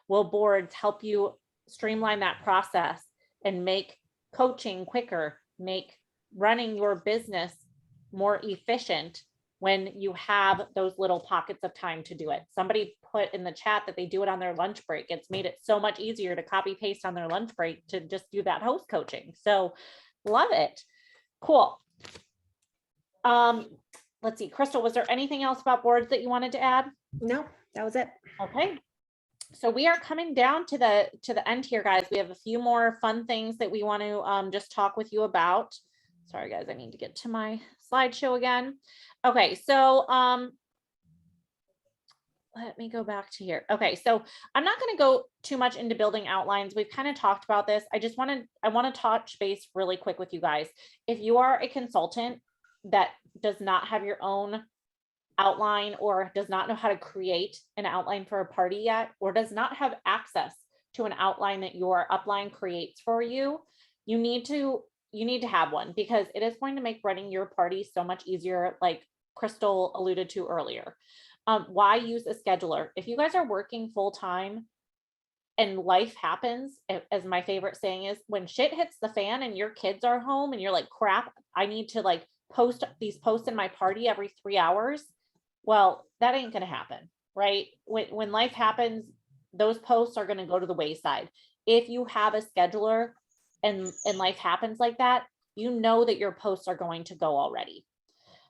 Will boards help you streamline that process and make coaching quicker, make running your business more efficient when you have those little pockets of time to do it? Somebody put in the chat that they do it on their lunch break. It's made it so much easier to copy paste on their lunch break to just do that host coaching. So love it. Cool. Let's see, Crystal, was there anything else about boards that you wanted to add? No, that was it. Okay. So we are coming down to the end here, guys. We have a few more fun things that we want to just talk with you about. Sorry, guys, I need to get to my slideshow again. Okay, so let me go back to here. Okay, so I'm not going to go too much into building outlines. We've kind of talked about this. I want to touch base really quick with you guys. If you are a consultant that does not have your own outline, or does not know how to create an outline for a party yet, or does not have access to an outline that your upline creates for you, you need to have one, because it is going to make running your party so much easier, like Crystal alluded to earlier. Why use a scheduler? If you guys are working full time and life happens, as my favorite saying is, when shit hits the fan and your kids are home and you're like, crap, I need to like post these posts in my party every 3 hours. Well, that ain't going to happen, right? When life happens, those posts are going to go to the wayside. If you have a scheduler and life happens like that, you know that your posts are going to go already.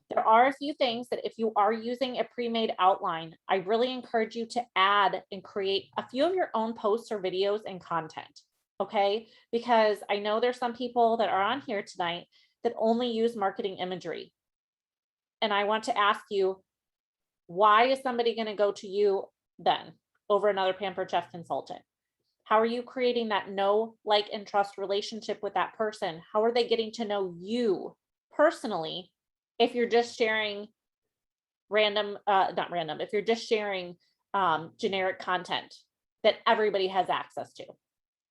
There are a few things that if you are using a pre-made outline, I really encourage you to add and create a few of your own posts or videos and content, okay? Because I know there's some people that are on here tonight that only use marketing imagery. And I want to ask you, why is somebody going to go to you then over another Pampered Chef consultant? How are you creating that know, like, and trust relationship with that person? How are they getting to know you personally if you're just sharing if you're just sharing generic content that everybody has access to?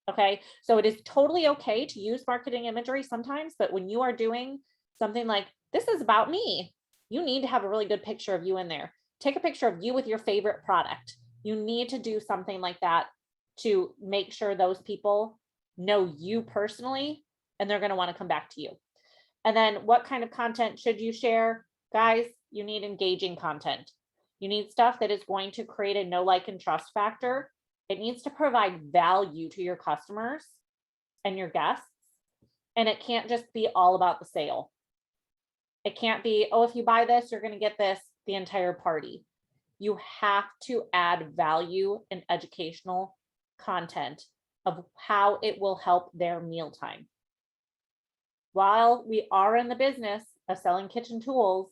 Okay, so it is totally okay to use marketing imagery sometimes, but when you are doing something like, this is about me, you need to have a really good picture of you in there. Take a picture of you with your favorite product. You need to do something like that to make sure those people know you personally, and they're going to want to come back to you. And then what kind of content should you share? Guys, you need engaging content. You need stuff that is going to create a know, like, and trust factor. It needs to provide value to your customers and your guests. And it can't just be all about the sale. It can't be, oh, if you buy this, you're going to get this the entire party. You have to add value and educational content of how it will help their mealtime. While we are in the business of selling kitchen tools,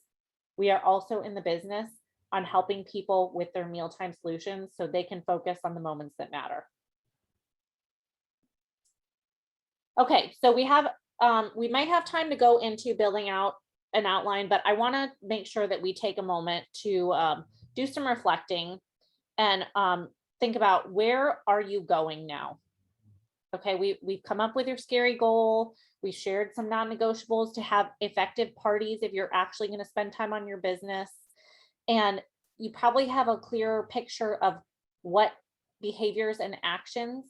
we are also in the business on helping people with their mealtime solutions so they can focus on the moments that matter. Okay, so we might have time to go into building out an outline, but I want to make sure that we take a moment to do some reflecting and think about, where are you going now? Okay, we've come up with your scary goal. We shared some non-negotiables to have effective parties if you're actually going to spend time on your business. And you probably have a clearer picture of what behaviors and actions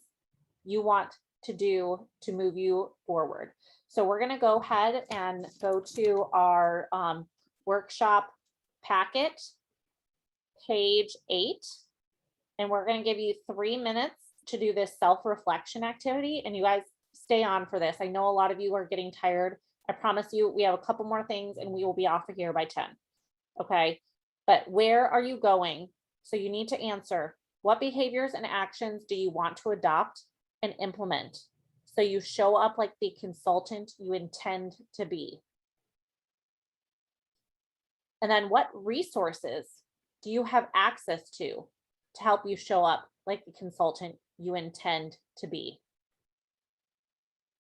you want to do to move you forward. So we're going to go ahead and go to our workshop packet, page 8. And we're going to give you 3 minutes to do this self-reflection activity. And you guys stay on for this. I know a lot of you are getting tired. I promise you, we have a couple more things and we will be off of here by 10. Okay. But where are you going? So you need to answer, what behaviors and actions do you want to adopt and implement so you show up like the consultant you intend to be? And then what resources do you have access to help you show up like the consultant you intend to be?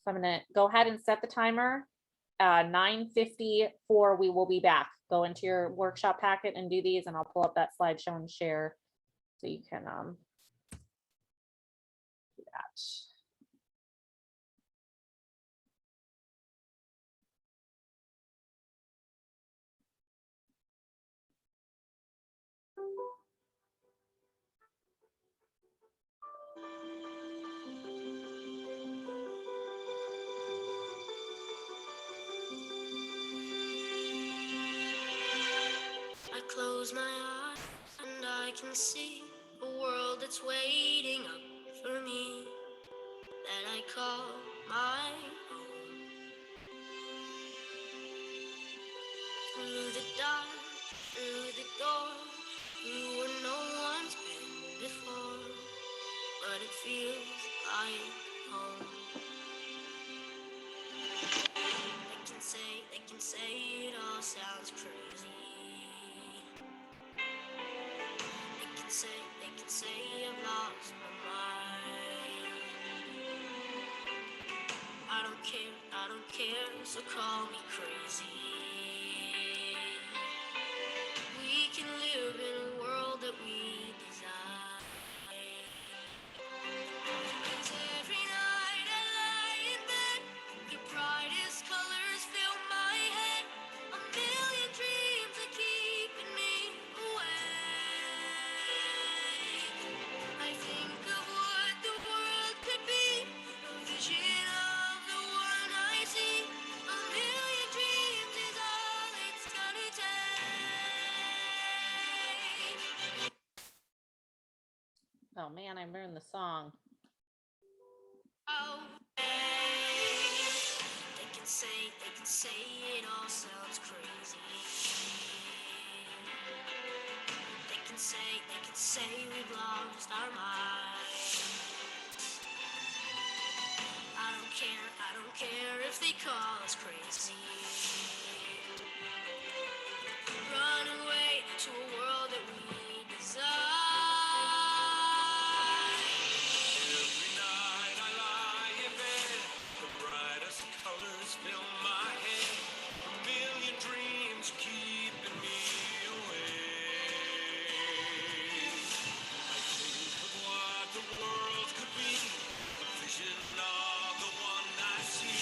So I'm going to go ahead and set the timer. 9:54, we will be back. Go into your workshop packet and do these, and I'll pull up that slideshow and share so you can do that. I close my eyes and I can see a world that's waiting up for me that I call my own. Through the dark, through the door, through where no one's been before, but it feels like home. They can say it all sounds crazy. They can say I've lost my mind. I don't care, so call me crazy. We can live in a world that we design. 'Cause every night I lie in bed, your brightest colors fill my head. A million dreams are keeping me awake. I think of what the world could be, a vision of the one I see. A million dreams is all it's gonna take. Oh man, I learned the song. They can say it all sounds crazy. They can say we've lost our minds. I don't care if they call us crazy. Run away to a world that we design. Every night I lie in bed, the brightest colors fill my head. A million dreams keeping me awake. I think of what the world could be, a vision of the one I see.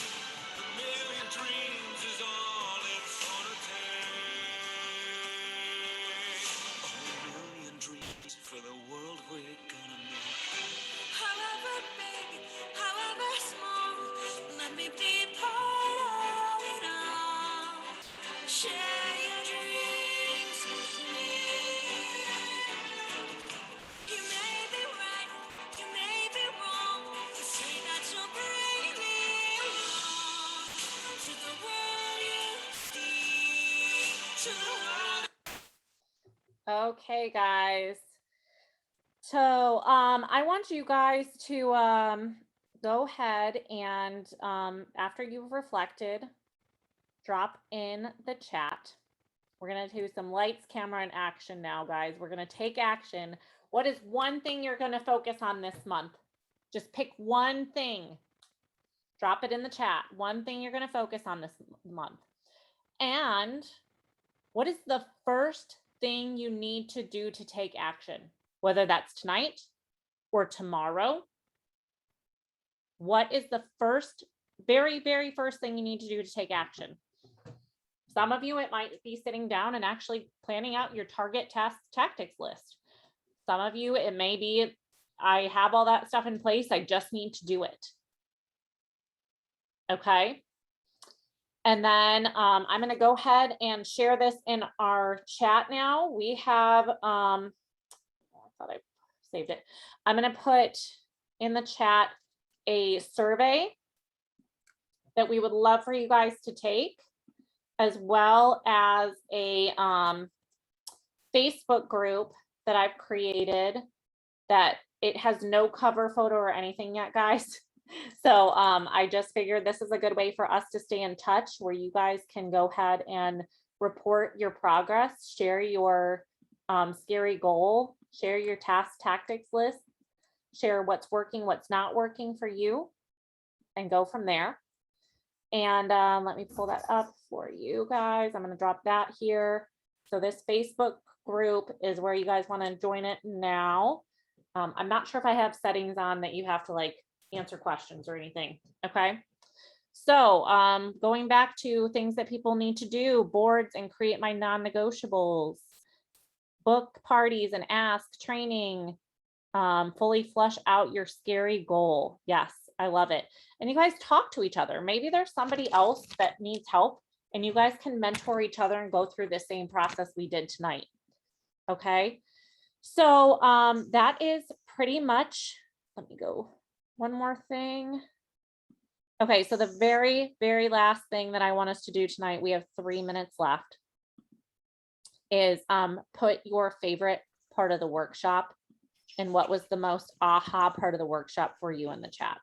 A million dreams is all it's gonna take. A million dreams for the world we're gonna make. However big, however small, let me be part of it all. Share your dreams with me. You may be right, you may be wrong. You say that you'll bring me along to the world you see, to the world. Okay, guys. So I want you guys to go ahead and after you've reflected, drop in the chat. We're going to do some lights, camera, and action now, guys. We're going to take action. What is one thing you're going to focus on this month? Just pick one thing. Drop it in the chat. One thing you're going to focus on this month. And what is the first thing you need to do to take action? Whether that's tonight or tomorrow. What is the first very, very first thing you need to do to take action. Some of you, it might be sitting down and actually planning out your target task tactics list. Some of you, it may be, I have all that stuff in place, I just need to do it. Okay. And then I'm going to go ahead and share this in our chat now. We have, I thought I saved it. I'm going to put in the chat a survey that we would love for you guys to take, as well as a Facebook group that I've created that it has no cover photo or anything yet, guys. So I just figured this is a good way for us to stay in touch, where you guys can go ahead and report your progress, share your scary goal, share your task tactics list, share what's working, what's not working for you, and go from there. And let me pull that up for you guys. I'm going to drop that here. So this Facebook group is where you guys want to join it now. I'm not sure if I have settings on that you have to like answer questions or anything. Okay. So going back to things that people need to do, boards and create my non-negotiables, book parties and ask, training, fully flush out your scary goal. Yes, I love it. And you guys talk to each other. Maybe there's somebody else that needs help and you guys can mentor each other and go through the same process we did tonight. Okay. So that is pretty much, let me go one more thing. Okay, so the very, very last thing that I want us to do tonight, we have 3 minutes left, is put your favorite part of the workshop and what was the most aha part of the workshop for you in the chat.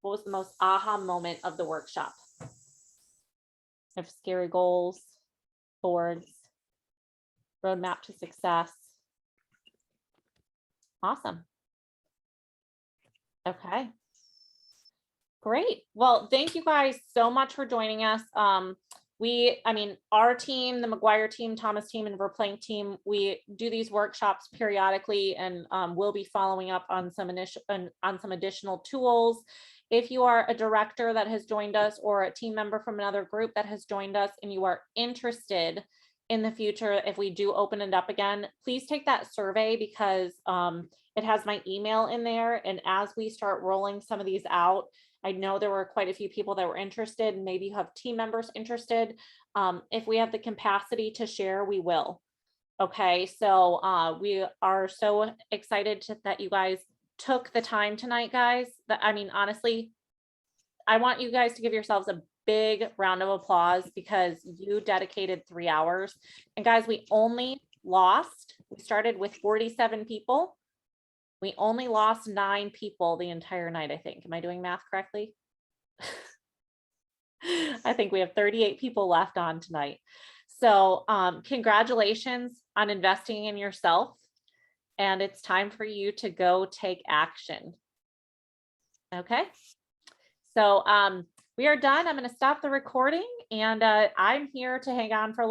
What was the most aha moment of the workshop? Of scary goals, boards, roadmap to success. Awesome. Okay. Great. Well, thank you guys so much for joining us. Our team, the McGuire team, Thomas team, and Verplank team, we do these workshops periodically, and we'll be following up on some additional tools. If you are a director that has joined us or a team member from another group that has joined us and you are interested in the future, if we do open it up again, please take that survey, because it has my email in there. And as we start rolling some of these out, I know there were quite a few people that were interested, and maybe you have team members interested. If we have the capacity to share, we will. Okay, so we are so excited that you guys took the time tonight, guys. Honestly, I want you guys to give yourselves a big round of applause, because you dedicated 3 hours. And guys, we started with 47 people. We only lost 9 people the entire night, I think. Am I doing math correctly? I think we have 38 people left on tonight. So congratulations on investing in yourself. And it's time for you to go take action. Okay. So we are done. I'm going to stop the recording, and I'm here to hang on for a little